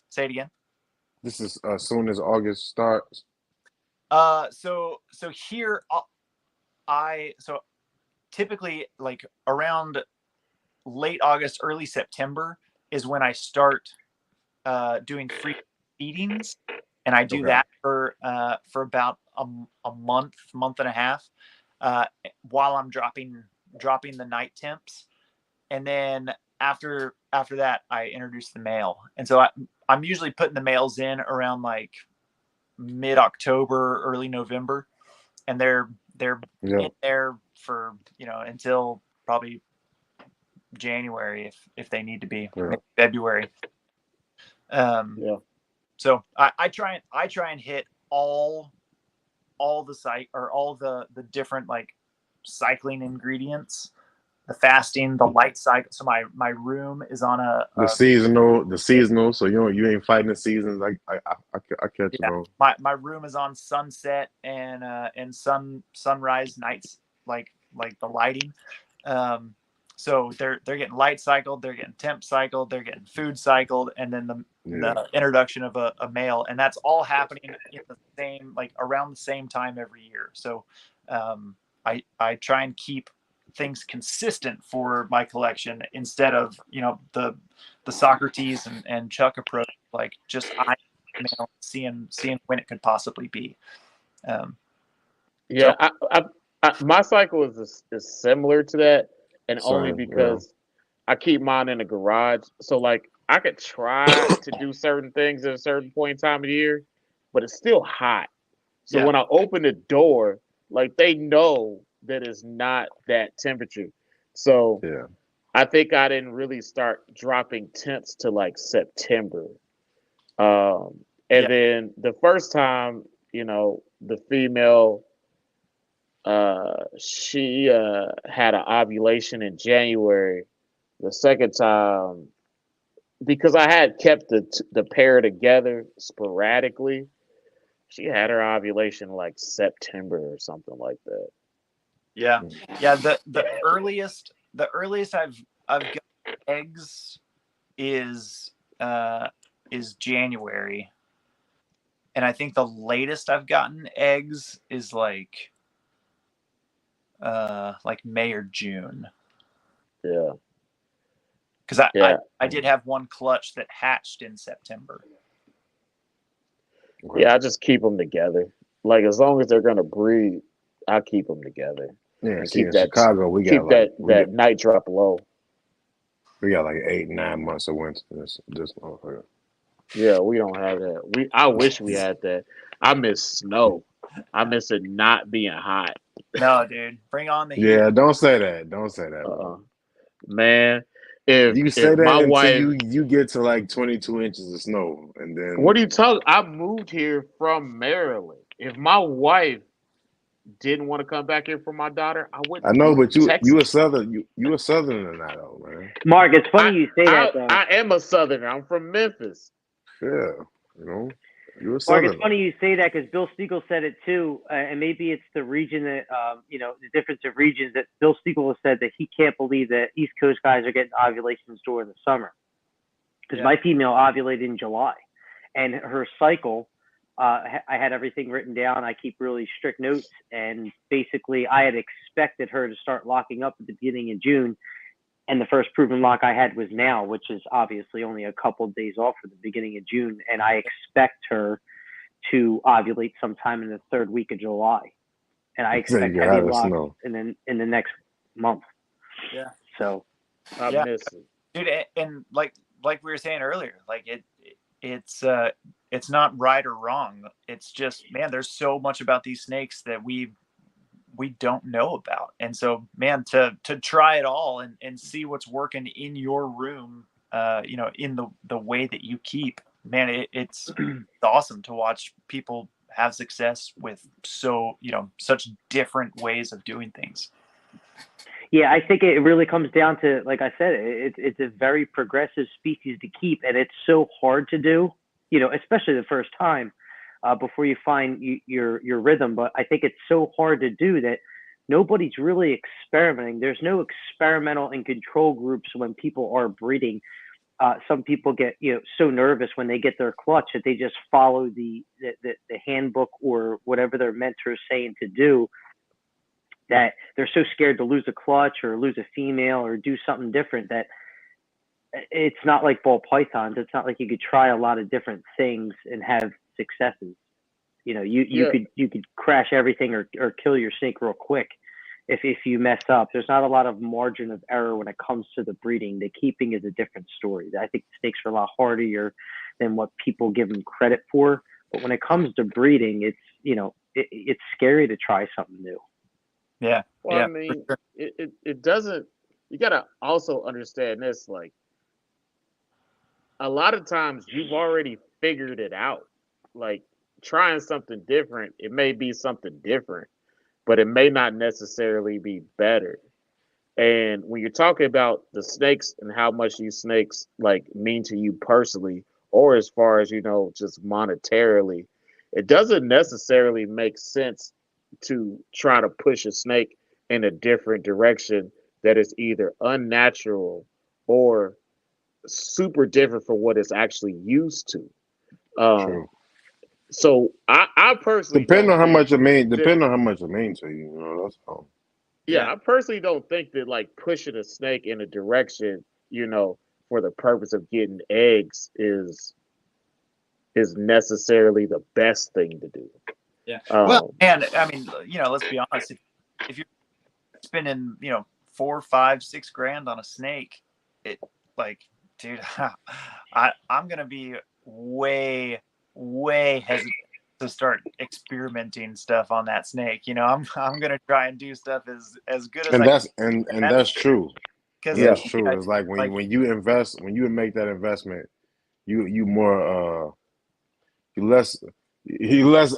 Say it again. This is as soon as August starts. So here so typically like around late August, early September is when I start doing free feedings, and I do that for about a month and a half while I'm dropping the night temps, and then after that I introduce the male. And so I'm usually putting the males in around like mid-October, early November, and they're in there for, you know, until probably January if they need to be, maybe February. So I try and hit all the all the different like cycling ingredients, the fasting, the light cycle. So my room is on the seasonal. So you ain't fighting the seasons. I catch it on. My room is on sunset and sunrise nights, like the lighting. So they're getting light cycled, they're getting temp cycled, they're getting food cycled, and then the introduction of a male, and that's all happening in the same, like around the same time every year. So I try and keep things consistent for my collection instead of, you know, the Socrates and Chuck approach, like just seeing when it could possibly be. My cycle is similar to that, and only because I keep mine in the garage. So like I could try to do certain things at a certain point in time of the year, but it's still hot. So when I open the door, like they know that it's not that temperature. So I think I didn't really start dropping temps to like September. And then the first time, you know, the female, she had an ovulation in January. The second time, because I had kept the pair together sporadically, she had her ovulation like September or something like that. Yeah. The earliest I've got eggs is January, and I think the latest I've gotten eggs is like May or June. Yeah. Because I did have one clutch that hatched in September. Yeah, I just keep them together. Like as long as they're gonna breed, I keep them together. Yeah, and see, keep in that Chicago, we keep got that night drop low. We got like 8-9 months of winter. This motherfucker. Yeah, we don't have that. I wish we had that. I miss snow. I miss it not being hot. No, dude, bring on the heat. Yeah, don't say that. Don't say that. Man, if you say that my until wife, you get to like 22 inches of snow, and then what are you talking? I moved here from Maryland. If my wife didn't want to come back here for my daughter, I wouldn't. I know, but you Texas. a Southern, you a Southerner now, though, man. Mark, it's funny you say that, though. I am a Southerner. I'm from Memphis. Yeah, you know, you're a Mark, Southerner. it's funny you say that because Bill Stiegel said it too, and maybe it's the region that, you know, the difference of regions that Bill Stiegel has said that he can't believe that East Coast guys are getting ovulations during the summer. Because my female ovulated in July, and her cycle, I had everything written down. I keep really strict notes, and basically I had expected her to start locking up at the beginning of June. And the first proven lock I had was now, which is obviously only a couple of days off for the beginning of June. And I expect her to ovulate sometime in the third week of July. And I So you expect can heavy have it locks snow. in the next month. Yeah. So I Yeah. miss it. Dude, and like we were saying earlier, like it's not right or wrong. It's just, man, there's so much about these snakes that we don't know about. And so, man, to try it all and see what's working in your room, in the way that you keep, man, it's awesome to watch people have success with such different ways of doing things. yeah, I think it really comes down to, like I said, it's a very progressive species to keep, and it's so hard to do, especially the first time, before you find your rhythm. But I think it's so hard to do that nobody's really experimenting. There's no experimental and control groups when people are breeding. Some people get so nervous when they get their clutch that they just follow the handbook or whatever their mentor is saying to do, that they're so scared to lose a clutch or lose a female or do something different, that it's not like ball pythons. It's not like you could try a lot of different things and have successes. You could crash everything or kill your snake real quick if you mess up. There's not a lot of margin of error when it comes to the breeding. The keeping is a different story. I think snakes are a lot harder than what people give them credit for. But when it comes to breeding, it's scary to try something new. Yeah. Well, yeah, I mean, it doesn't. You gotta also understand this. Like, a lot of times, you've already figured it out. Like, trying something different, it may be something different, but it may not necessarily be better. And when you're talking about the snakes and how much these snakes like mean to you personally, or as far as just monetarily, it doesn't necessarily make sense to try to push a snake in a different direction that is either unnatural or super different from what it's actually used to. Um, True. so I personally Depending don't on how think much it mean, that. depending on how much it means to you, that's all. Yeah, I personally don't think that like pushing a snake in a direction, for the purpose of getting eggs is necessarily the best thing to do. Yeah. Well, and I mean, let's be honest. If you're spending, $4, $5, $6 on a snake, it, like, dude, I'm gonna be way, way hesitant to start experimenting stuff on that snake. I'm gonna try and do stuff as good as And I that's can. and that's true. Because Yeah. That's true. It's like when you invest, when you make that investment, you more you less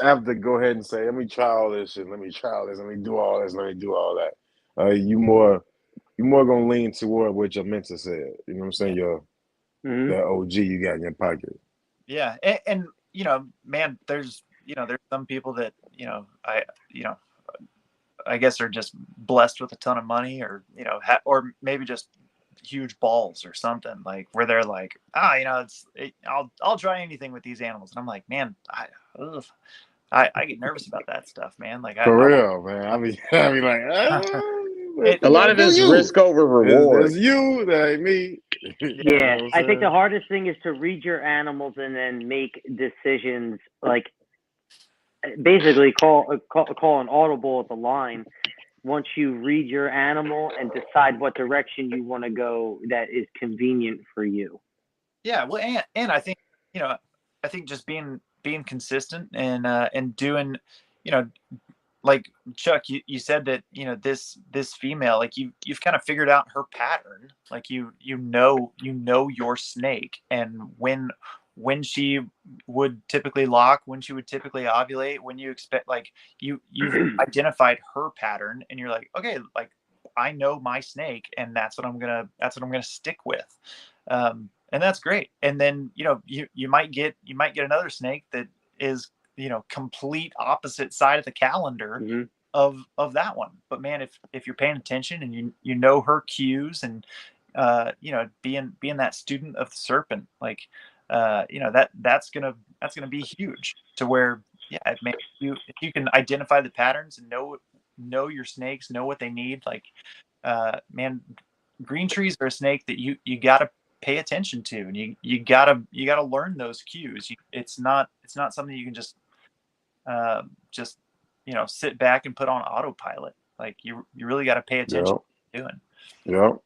apt to go ahead and say, let me try all this shit, let me try all this, let me do all this, let me do all that. You more gonna lean toward what your mentor said. You know what I'm saying? Your Mm-hmm. the OG you got in your pocket. Yeah, and man, there's some people that I guess are just blessed with a ton of money, or or maybe just huge balls or something, like where they're like, I'll try anything with these animals, and I'm like, man, I get nervous about that stuff, man. Like For I real, man. I be like, A lot of do it's you? risk over reward. It's you, that ain't me. Yeah, You know what I I'm think the saying? hardest thing is to read your animals and then make decisions, like basically call an audible at the line once you read your animal and decide what direction you want to go that is convenient for you. Yeah, well, and I think I think just being consistent and doing, you know like Chuck, you said that this female, like you've kind of figured out her pattern, like your snake, and when she would typically lock, when she would typically ovulate, when you expect, like you've identified her pattern, and you're like, okay, like I know my snake, and that's what I'm gonna stick with, and that's great. And then you might get another snake that is complete opposite side of the calendar Mm-hmm. of that one. But man, if you're paying attention and you know her cues, and being that student of the serpent, like that's gonna be huge, to where, yeah, man, if you can identify the patterns and know your snakes, know what they need, like man, green trees are a snake that you got to pay attention to, and you gotta learn those cues. It's not something you can just sit back and put on autopilot. Like you really got to pay attention to what you're doing. Yep.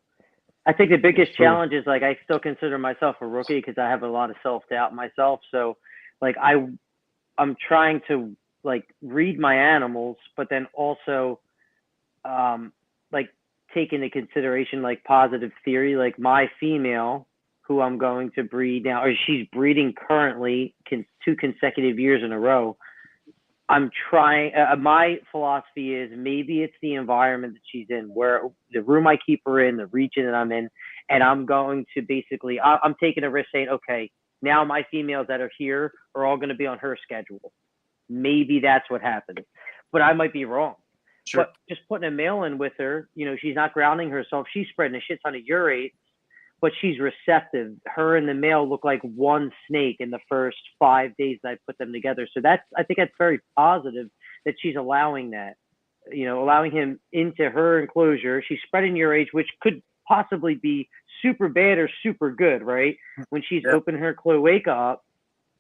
I think the biggest challenge is like I still consider myself a rookie because I have a lot of self-doubt myself. So like I'm trying to like read my animals, but then also like take into consideration like positive theory. Like my female who I'm going to breed now, or she's breeding currently 2 consecutive years in a row. I'm trying, my philosophy is maybe it's the environment that she's in, where the room I keep her in, the region that I'm in, and I'm going to basically, I'm taking a risk saying, okay, now my females that are here are all going to be on her schedule. Maybe that's what happens, but I might be wrong. Sure. But just putting a male in with her, she's not grounding herself. She's spreading a shit ton of urates, but she's receptive. Her and the male look like one snake in the first 5 days that I put them together. So I think that's very positive that she's allowing that, allowing him into her enclosure. She's spreading your age, which could possibly be super bad or super good, right? When she's opened her cloaca up,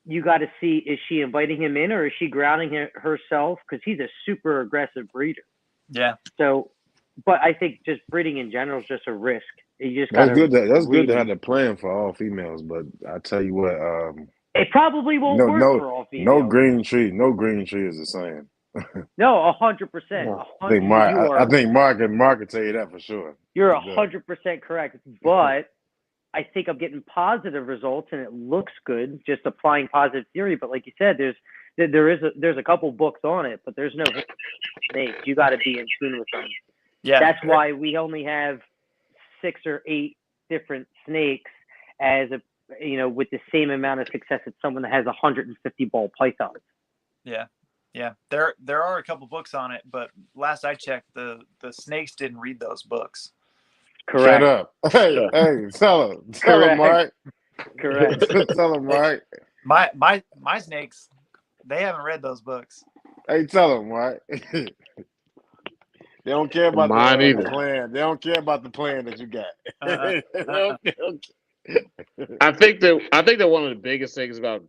you got to see, is she inviting him in or is she grounding herself? Because he's a super aggressive breeder. Yeah. So, but I think just breeding in general is just a risk. You just That's gotta good. That's good to have the plan for all females. But I tell you what, it probably won't work for all females. no green tree is the same. No, 100%. I think Mark can tell you that for sure. You're 100% correct. But I think I'm getting positive results, and it looks good. Just applying positive theory. But like you said, there's a couple books on it, but there's no snakes. You got to be in tune with them. Yeah. That's why we only have 6 or 8 different snakes as with the same amount of success as someone that has 150 ball pythons. Yeah. There are a couple books on it, but last I checked, the snakes didn't read those books. Correct. Shut up. Hey, tell him, Mark. Correct. Tell him, Mark. My snakes, they haven't read those books. Hey, tell him, Mark. They don't care about the plan. They don't care about the plan that you got. I think that one of the biggest things about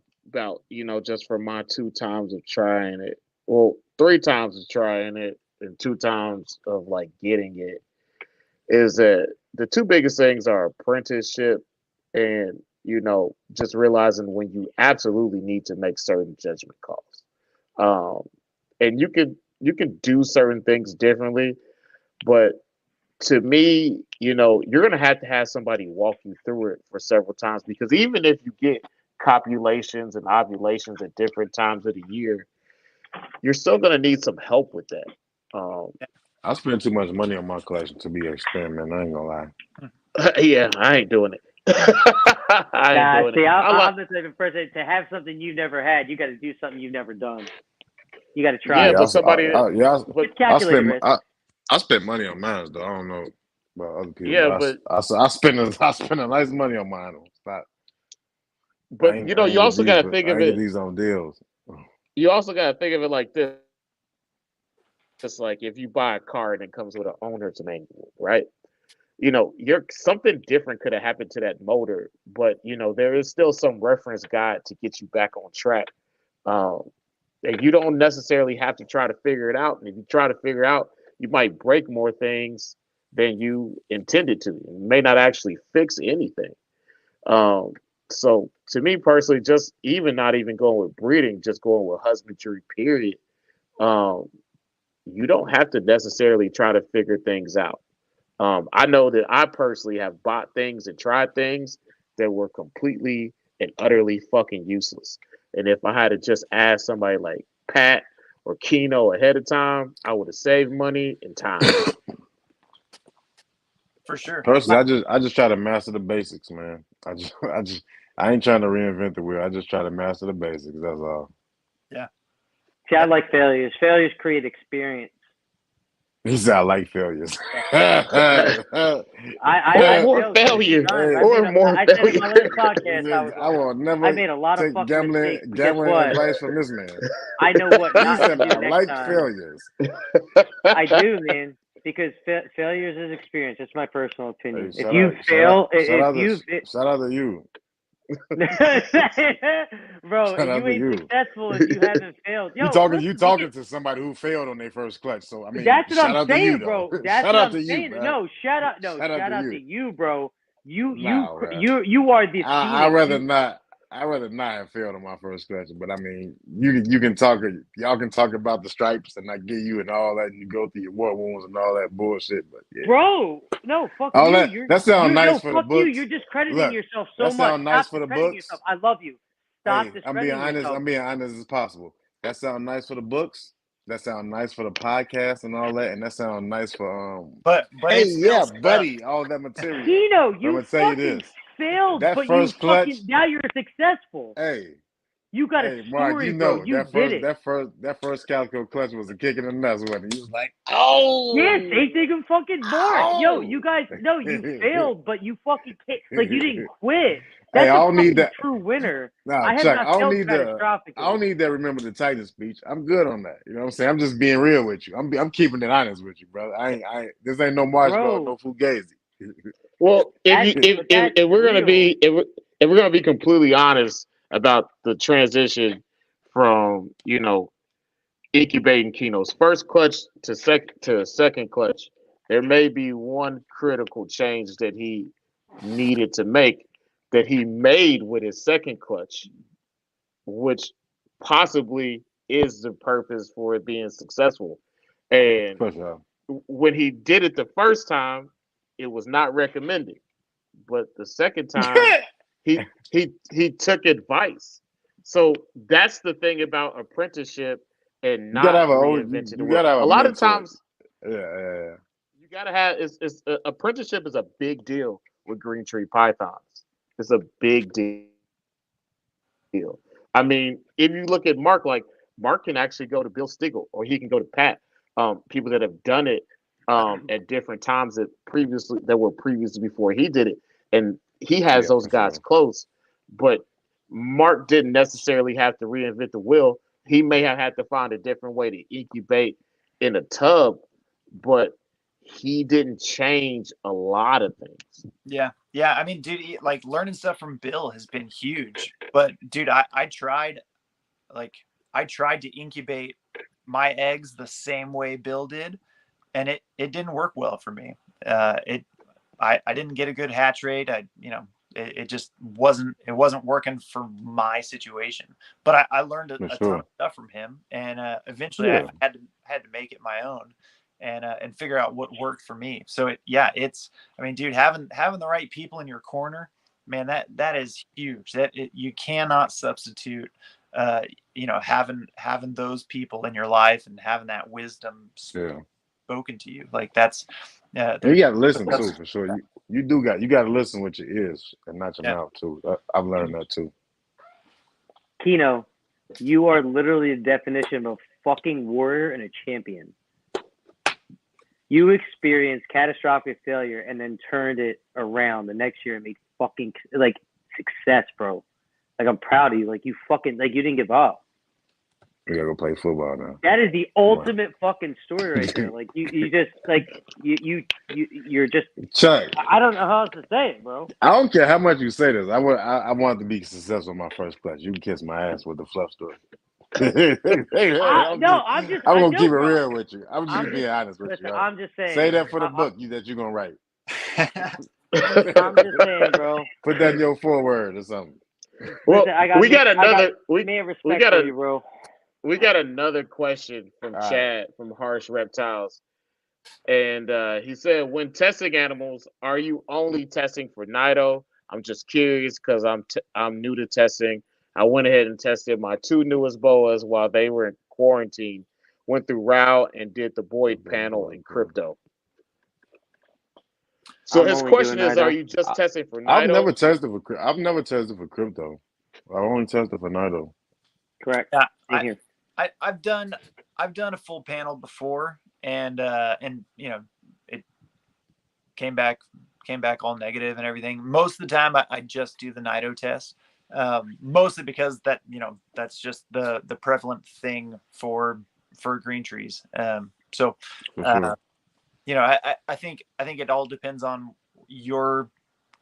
just for my 2 times of trying it, well, 3 times of trying it and 2 times of like getting it, is that the 2 biggest things are apprenticeship and just realizing when you absolutely need to make certain judgment calls. And you can do certain things differently, but to me, you're going to have somebody walk you through it for several times, because even if you get copulations and ovulations at different times of the year, you're still going to need some help with that. I spend too much money on my collection to be an experiment. I ain't gonna lie. Yeah, I ain't doing it. I'm the type of person to have something you've never had. You got to do something you've never done. You got to try. Yeah, but somebody. I spend money on mine though. I don't know about other people. Yeah, but I spend a nice money on mine. Stop. But you also got to think of it. These on deals. You also got to think of it like this. Just like if you buy a car and it comes with an owner's manual, right? Something different could have happened to that motor, but there is still some reference guide to get you back on track. And you don't necessarily have to try to figure it out. And if you try to figure out, you might break more things than you intended to. You may not actually fix anything. So to me personally, just not even going with breeding, just going with husbandry, period. You don't have to necessarily try to figure things out. I know that I personally have bought things and tried things that were completely and utterly fucking useless. And if I had to just ask somebody like Pat or Keno ahead of time, I would have saved money and time. For sure. Personally, I just try to master the basics, man. I ain't trying to reinvent the wheel. I just try to master the basics. That's all. Yeah. See, I like failures. Failures create experience. He said I like failures. I more failure. Or more I said in my last podcast, I will never I made a lot of take fucking mistakes. gambling advice from this man. I know what not to do I next like time. failures. I do, man. because failure is experience. That's my personal opinion. Hey, If you fail, shout out to you. bro, Shout out you to ain't you. successful if you haven't failed. You Yo, talking listen, look at, to somebody who failed on their first clutch. So I mean, that's what shout I'm out to you saying, though. bro. That's Shout what out I'm to you, saying. bro. No, shout out to to you. you, bro. Nah, bro. You are the I phoenix. rather not. I rather not have failed on my first clutch. But I mean, you can talk. Y'all can talk about the stripes and I get you and all that. And you go through your war wounds and all that bullshit. But yeah, Bro, no, fuck all you. that sounds nice No, for the fuck you. books. You're discrediting Look, yourself so that much. sounds nice Stop for the discrediting yourself. books. I love you. Stop Hey, discrediting yourself. I'm being honest as possible. That sounds nice for the books. That sounds nice for the podcast and all that, and that sounds nice for But Hey, it still yeah, sucks. buddy, all that material. Kino, But I'm you gonna tell you fucking this: failed, that but you first clutch. fucking now you're successful. Hey, You got a hey, Mark, story, bro. You did it. that first Calico clutch was a kick in the nuts, wasn't it? He was like, Yeah, oh, same thing with fucking Mark. Yo, you oh. guys, no, you failed, but you fucking like you didn't Hey, quit. I That's a don't need fucking that. true winner. Nah, I have Chuck, not failed I don't catastrophically. need that remember the Titan speech. I'm good on that. You know what I'm saying? I'm just being real with you. I'm keeping it honest with you, brother. This ain't no marshmallow, Bro, no fugazi. Well, that's if we're gonna real. be if we're gonna be completely honest about the transition from incubating Kino's first clutch to second clutch, there may be one critical change that he needed to make that he made with his second clutch, which possibly is the purpose for it being successful. And For sure. when he did it the first time, it was not recommended. But the second time, he took advice. So that's the thing about apprenticeship and You gotta not have reinventing the you wheel. gotta have A a lot of mentor. times Yeah. you gotta have apprenticeship is a big deal with green tree pythons. It's a big deal. I mean, if you look at Mark, like Mark can actually go to Bill Stigl or he can go to Pat, people that have done it at different times that were previously before he did it, and he has Yeah, those for guys sure. close. But Mark didn't necessarily have to reinvent the wheel. He may have had to find a different way to incubate in a tub, but he didn't change a lot of things. Yeah. I mean, dude, like learning stuff from Bill has been huge. But dude, I tried like I tried to incubate my eggs the same way Bill did, and it didn't work well for me. I didn't get a good hatch rate. It just wasn't working for my situation. But I learned For a ton sure. of stuff from him, and eventually I Yeah. had to make it my own, and figure out what worked for me. So it's I mean, dude, having the right people in your corner, man, that is huge. You cannot substitute. Having those people in your life and having that wisdom Yeah. spoken to you, like that's And you gotta there's listen too, for sure. You gotta listen with your ears and not your yeah. mouth too. I've learned that too. Kino, you are literally the definition of a fucking warrior and a champion. You experienced catastrophic failure and then turned it around the next year and made fucking like success, bro. Like I'm proud of you. Like you fucking like you didn't give up. We gotta go play football now. That is the ultimate fucking story right there. Like you just like you're just Chuck, I don't know how else to say it, bro. I don't care how much you say this. I want to be successful in my first class. You can kiss my ass with the fluff story. I'm I'm I gonna know, keep it bro. real with you. I'm just I'm being honest with listen. you. I'm just Say saying. that for the book that you're gonna write. I'm just saying, bro. Put that in your foreword or something. Well, Listen, I got man we respect got for a you, bro. we got another question from All right. Chad from Harsh Reptiles. And he said, when testing animals, are you only testing for Nido? I'm just curious because I'm new to testing. I went ahead and tested my two newest boas while they were in quarantine. Went through RAW and did the Boyd panel in crypto. So I'm his only question doing is, are Nido. you just testing for I've never Nido? tested for. I've never tested for crypto. I only tested for Nido. Correct. Yeah, Same here. I've done a full panel before, and it came back all negative and everything. Most of the time, I just do the Nido test, mostly because that's just the prevalent thing for green trees. So For sure. you know, I think it all depends on your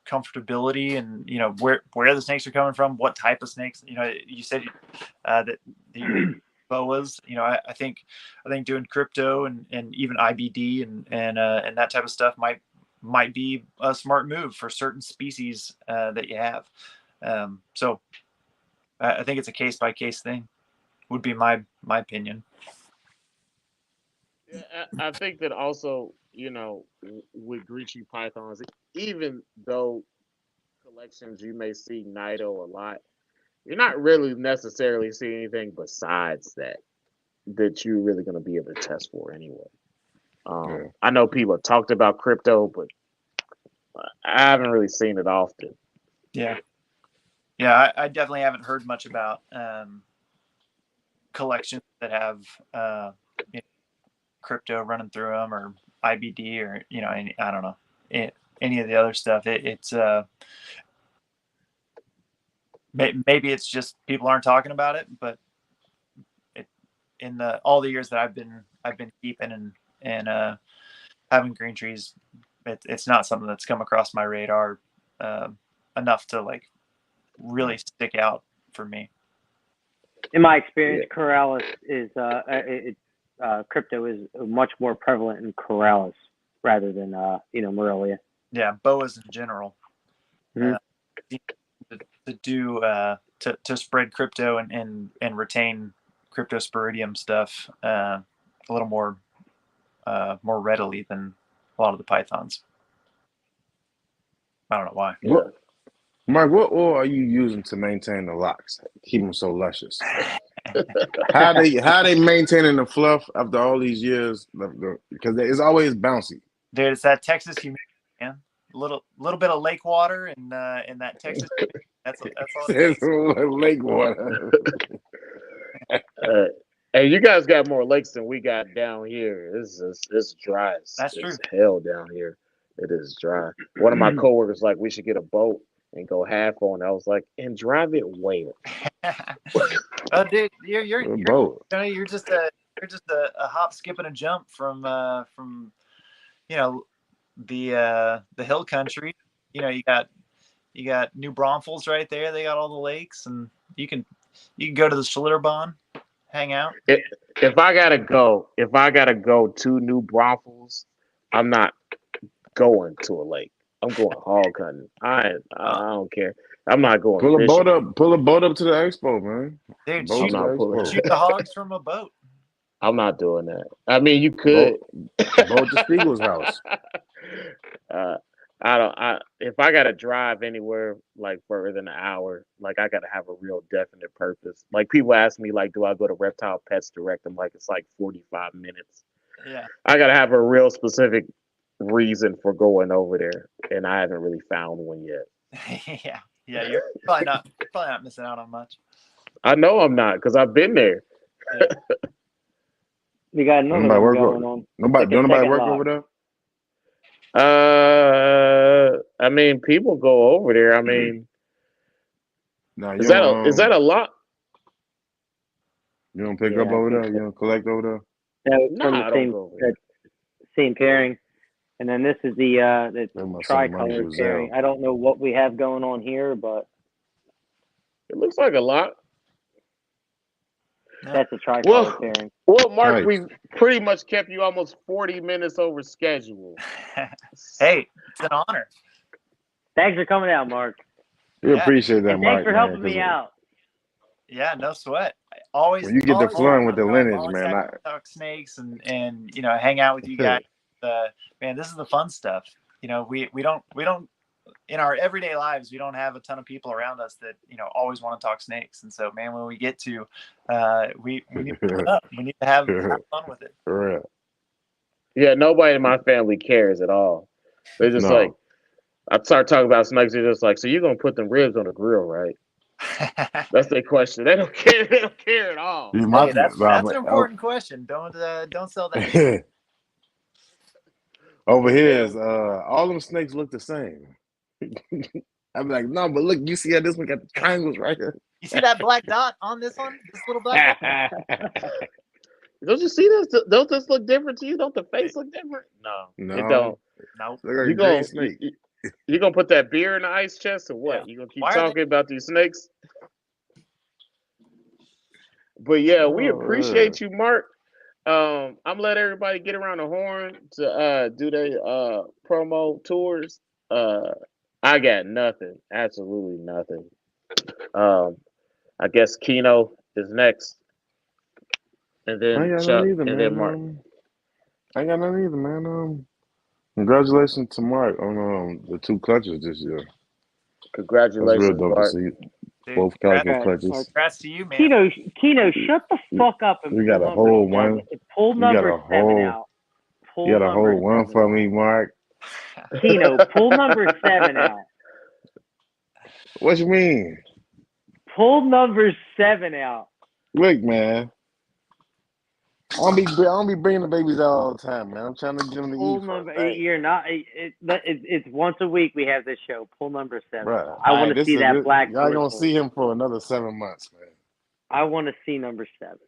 comfortability and, you know, where the snakes are coming from, what type of snakes. You know, you said that the boas. You know, I think doing crypto and even IBD and that type of stuff might be a smart move for certain species that you have. So I think it's a case by case thing. Would be my opinion. Yeah, I think that also, you know, with Grecian pythons, even though collections you may see Nido a lot, you're not really necessarily seeing anything besides that you're really going to be able to test for anyway. Yeah. I know people have talked about crypto, but I haven't really seen it often. Yeah. Yeah, I definitely haven't heard much about collections that have you know, crypto running through them, or IBD, or, you know, I don't know, any of the other stuff. It's maybe it's just people aren't talking about it, but in all the years that I've been keeping and having green trees, it's not something that's come across my radar enough to like really stick out for me. In my experience, Yeah. Corrales is crypto is much more prevalent in Corrales rather than Morelia. Yeah, boas in general. Mhm. To do to spread crypto and retain cryptosporidium stuff a little more readily than a lot of the pythons. I don't know why. Yeah. What, Mark? What oil are you using to maintain the locks? Keep them so luscious. How they maintaining the fluff after all these years? Because it's always bouncy. Dude, it's that Texas humidity, man. A little bit of lake water and that Texas humidity. That's all it It's takes. lake water. Hey, you guys got more lakes than we got down here. It's dry That's as true. hell down here. It is dry. One of my coworkers like we should get a boat and go half on. I was like, and drive it where? Oh, dude, you're Boat. you're just a hop, skip, and a jump from you know, the hill country. You know, you got New Braunfels right there. They got all the lakes, and you can go to the Schlitterbahn, hang out. If I gotta go to New Braunfels, I'm not going to a lake. I'm going hog hunting. I don't care. I'm not going Pull a fishing. boat up. Pull a boat up to the expo, man. Dude, Boat to the expo. shoot the hogs from a boat. I'm not doing that. I mean, you could. Boat to Spiegel's house. I don't. If I gotta drive anywhere like further than an hour, like I gotta have a real definite purpose. Like people ask me, like, do I go to Reptile Pets Direct? I'm like, it's like 45 minutes. Yeah. I gotta have a real specific reason for going over there, and I haven't really found one yet. Yeah. You're probably not missing out on much. I know I'm not because I've been there. Yeah. We got another Nobody one work going on. Nobody Second work lot. over there? I mean, people go over there. I mean, No, is that a lot? You don't pick Yeah, up I over think there? so. You don't collect over there? That was Nah, from I the don't go over there. same pairing, and then this is the They must send money tricolor to pairing. Zelle. I don't know what we have going on here, but It looks like a lot. that's a tricolor Well, pairing. well, Mark, Nice. we pretty much kept you almost 40 minutes over schedule. Hey, it's an honor. Thanks for coming out, Mark. We Yeah. appreciate that, And Mark. thanks for man, helping me 'cause out. Yeah, no sweat. Always when you get the always fun happy with to the come, lineage, always man, happy to talk snakes and you know, hang out with you guys. Man, this is the fun stuff. You know, we don't in our everyday lives, we don't have a ton of people around us that, you know, always want to talk snakes. And so, man, when we get to, we need to pick it up. We need to have fun with it. For real. Yeah, nobody in my family cares at all. They're just No. like, I start talking about snakes. They're just like, so you're gonna put them ribs on the grill, right? That's their question. They don't care. They don't care at all. You Hey, must- that's well, an important question. Don't sell that. Over here Yeah. is all them snakes look the same. I'm like, no, but look, you see how this one got the triangles right here? You see that black dot on this one? This little black dot? Don't you see this? Don't this look different to you? Don't the face look different? No, it don't. No. Look like You a green gonna snake. you gonna put that beer in the ice chest or what? Yeah. You gonna keep Why are they- talking about these snakes? But yeah, we Oh, appreciate you, Mark. I'm gonna let everybody get around the horn to do their promo tours. I got nothing, absolutely nothing. Um, I guess Kino is next, and I then ain't got Chuck, nothing either, and then man. Mark. I ain't got nothing either, man. Congratulations to Mark on the 2 clutches this year. That's real Congratulations, dope to Mark. see. Dude, Both Calico Congrats, clutches. congrats to you, man. Kino, shut the fuck up and We pull got a number whole 7. one. Pull You got number a 7 whole. out. You Pull got a number whole one 7 for out. me, Mark. Kino, pull number 7 out. What you mean? Pull number 7 out. Look, man. I don't be bringing the babies out all the time, man. I'm trying to get them to Pull eat first. number. Hey, You're not. It's once a week we have this show. Pull number 7 bro. out. I want to see that black Y'all gonna dorsal. see him for another 7 months, man. I want to see number 7.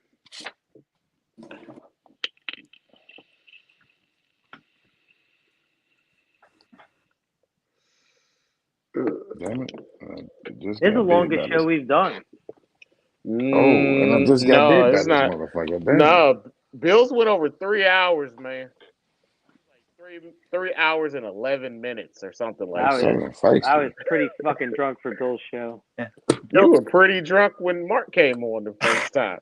Damn it. Just It's the got bit longest by show this. we've done. Oh, and I just got No, bit by it's this not. motherfucker. Damn. No, Bills went over 3 hours, man. Like 3 hours and 11 minutes or something like I was Something that. feisty. pretty fucking drunk for Bill's show. Yeah. You were pretty drunk when Mark came on the first time.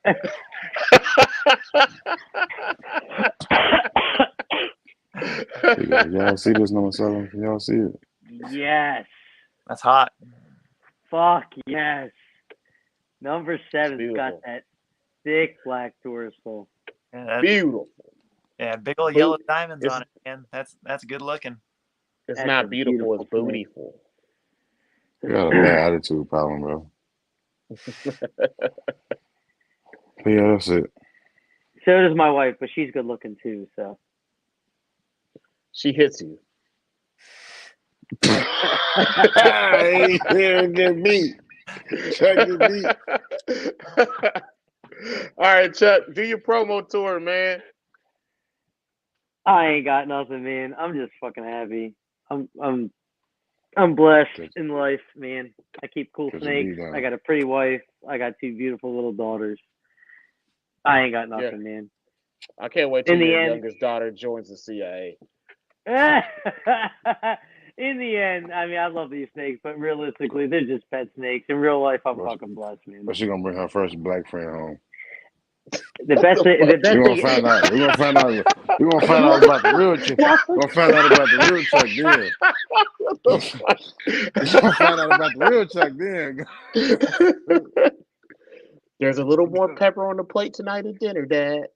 Y'all see this number 7? Can y'all see it? Yes. That's hot. Fuck yes. Number 7's Beautiful. got that thick black dorsal. Yeah, Beautiful. yeah, big old Boot- yellow diamonds it's- on it, man. That's good looking. It's That's not a beautiful, it's beautiful snake. bootyful. You got a bad attitude problem, bro. But yeah, that's it. So does my wife, but she's good looking too. So She hits you. Hey, here get beat. Chuck get beat. All right, Chuck, do your promo tour, man. I ain't got nothing, man. I'm just fucking happy. I'm blessed in life, man. I keep cool Cause snakes. I got a pretty wife. I got 2 beautiful little daughters. I ain't got nothing, man. I can't wait till In the your end- youngest daughter joins the CIA. In the end, I mean, I love these snakes, but realistically, they're just pet snakes. In real life, I'm fucking blessed, man. But she gonna bring her first black friend home. The best thing. We're gonna find out. We're gonna find out. We're gonna find out about the real Chuck. We're gonna find out about the real Chuck then. We're gonna find out about the real Chuck then. There's a little more pepper on the plate tonight at dinner, Dad.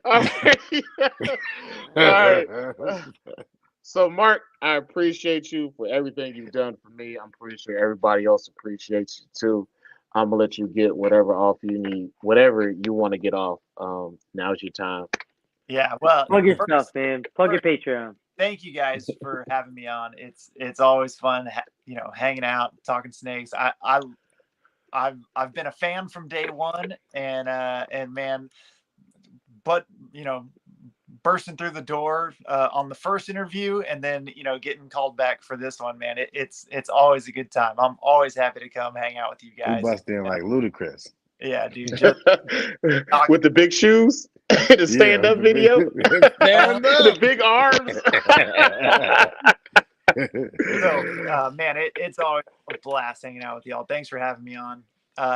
All right. So, Mark, I appreciate you for everything you've done for me. I'm pretty sure everybody else appreciates you too. I'm gonna let you get whatever off you need, whatever you want to get off. Now's your time. Yeah, well, Plug your first, stuff, man. Plug your Patreon. thank you guys for having me on. It's always fun, hanging out, talking snakes. I've been a fan from day one, and man, but bursting through the door on the first interview, and then getting called back for this one, man. It's always a good time. I'm always happy to come hang out with you We guys. bust in like ludicrous. Yeah, dude. Just With the big shoes, the stand-up video, Stand the up. big arms. So, man, it's always a blast hanging out with y'all. Thanks for having me on.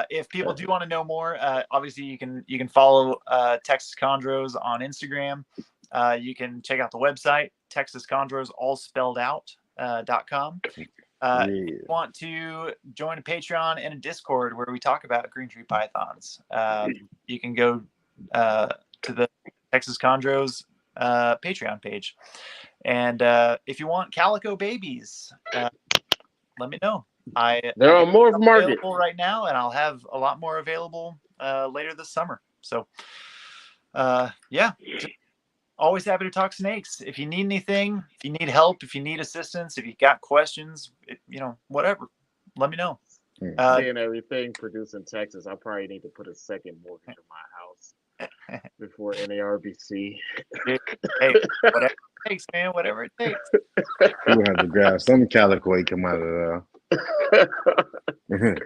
If people do want to know more, obviously you can follow Texas Chondros on Instagram. You can check out the website, TexasChondros, all spelled out, .com. If you want to join a Patreon and a Discord where we talk about green tree pythons, you can go to the Texas Chondros Patreon page. And if you want Calico babies, let me know. There are more market available right now, and I'll have a lot more available later this summer. So, yeah, just always happy to talk snakes. If you need anything, if you need help, if you need assistance, if you got questions, whatever, let me know. Seeing everything produced in Texas, I probably need to put a second mortgage on my house before NARBC. Hey, whatever it takes, man. Whatever it takes. You would have to grab some Calico to come out of there.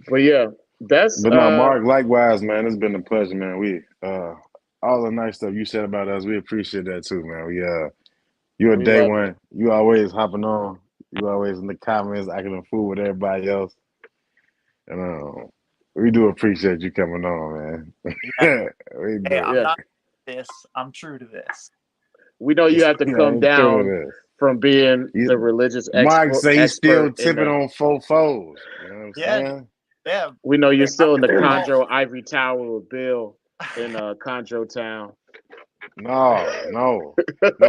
But yeah, that's But no, Mark, likewise, man. It's been a pleasure, man. We all the nice stuff you said about us, we appreciate that too, man. You're a we day love one. You always hopping on. You always in the comments acting a fool with everybody else. And we do appreciate you coming on, man. Yeah. We do. Hey, I'm Yeah. not this. I'm true to this. We know you have to Yeah, come ain't true to down this. from being You- the religious Mark say he's still expert in tipping the, on 4 foes. You know what I'm Yeah. saying? Yeah. we know you're Hey, still in the I'm involved. Chondro Ivory Tower with Bill in Chondro Town. No,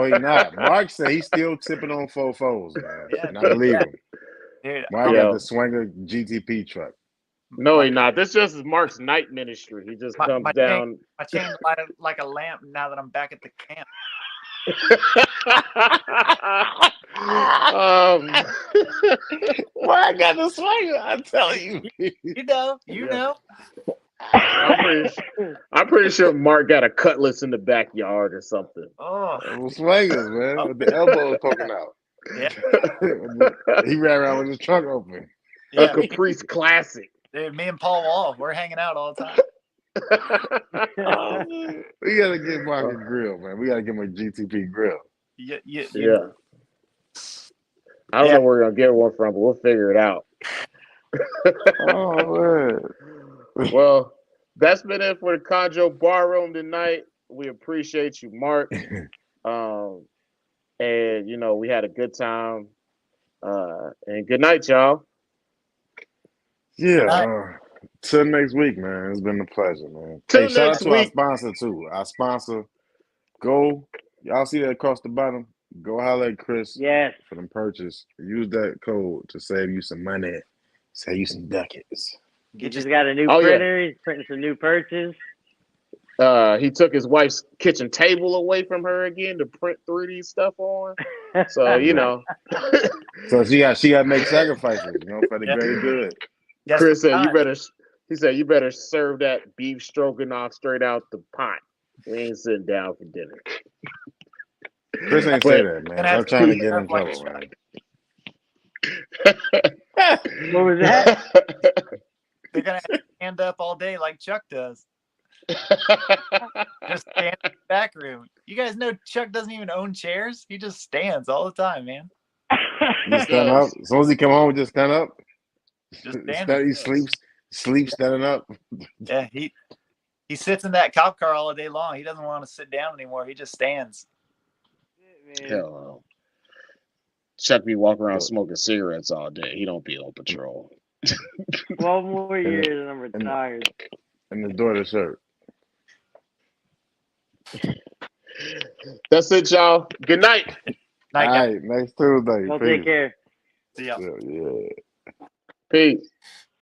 he not. Mark say he's still tipping on 4 foes, man. Yeah, And I believe him. dude. Mark Yeah. got the Swanger GTP truck. No, my, he not. This just is Mark's night ministry. He just comes my down. chain lighted like a lamp now that I'm back at the camp. Mark got the Swanger, I'm telling you. You know. Yeah. I'm pretty sure Mark got a cutlass in the backyard or something. Oh, Swangers, man, with the elbows poking out. yeah. He ran around with his trunk open. A Yeah. Caprice Classic. Dude, me and Paul Wall, we're hanging out all the time. Oh, man. We gotta get Mark a grill, man. We gotta give him a GTP grill. Yeah. Yeah. I don't know where we're gonna get one from, but we'll figure it out. Oh man. Well, that's been it for the Chondro Bar Room tonight. We appreciate you, Mark. And we had a good time. And good night, y'all. Yeah. Till next week, man. It's been a pleasure, man. Till Hey, shout out next to our week. sponsor too. Our sponsor, y'all see that across the bottom? Go holler at Chris Yes. for them purchase. Use that code to save you some money. Save you some ducats. He just got a new Oh, yeah. printer. He's printing some new purchas. He took his wife's kitchen table away from her again to print 3D stuff on. So So she got to make sacrifices, for the greater good. Yes, Chris said you better serve that beef stroganoff straight out the pot. We ain't sitting down for dinner. Chris ain't say that, man. I'm trying to get in trouble, man. What was that? They're gonna have to stand up all day like Chuck does. Just stand in the back room. You guys know Chuck doesn't even own chairs. He just stands all the time, man. You stand up. As soon as he come home, just stand up. Just stand. He sleeps standing up. Yeah, he sits in that cop car all day long. He doesn't want to sit down anymore. He just stands. Hell no. Chuck be walking around smoking cigarettes all day. He don't be on patrol. 12 more years and I'm retired. And the daughter's shirt. That's it, y'all. Good night. Night, All right, next Tuesday. Well, Peace. take care. See ya. Yeah. Peace.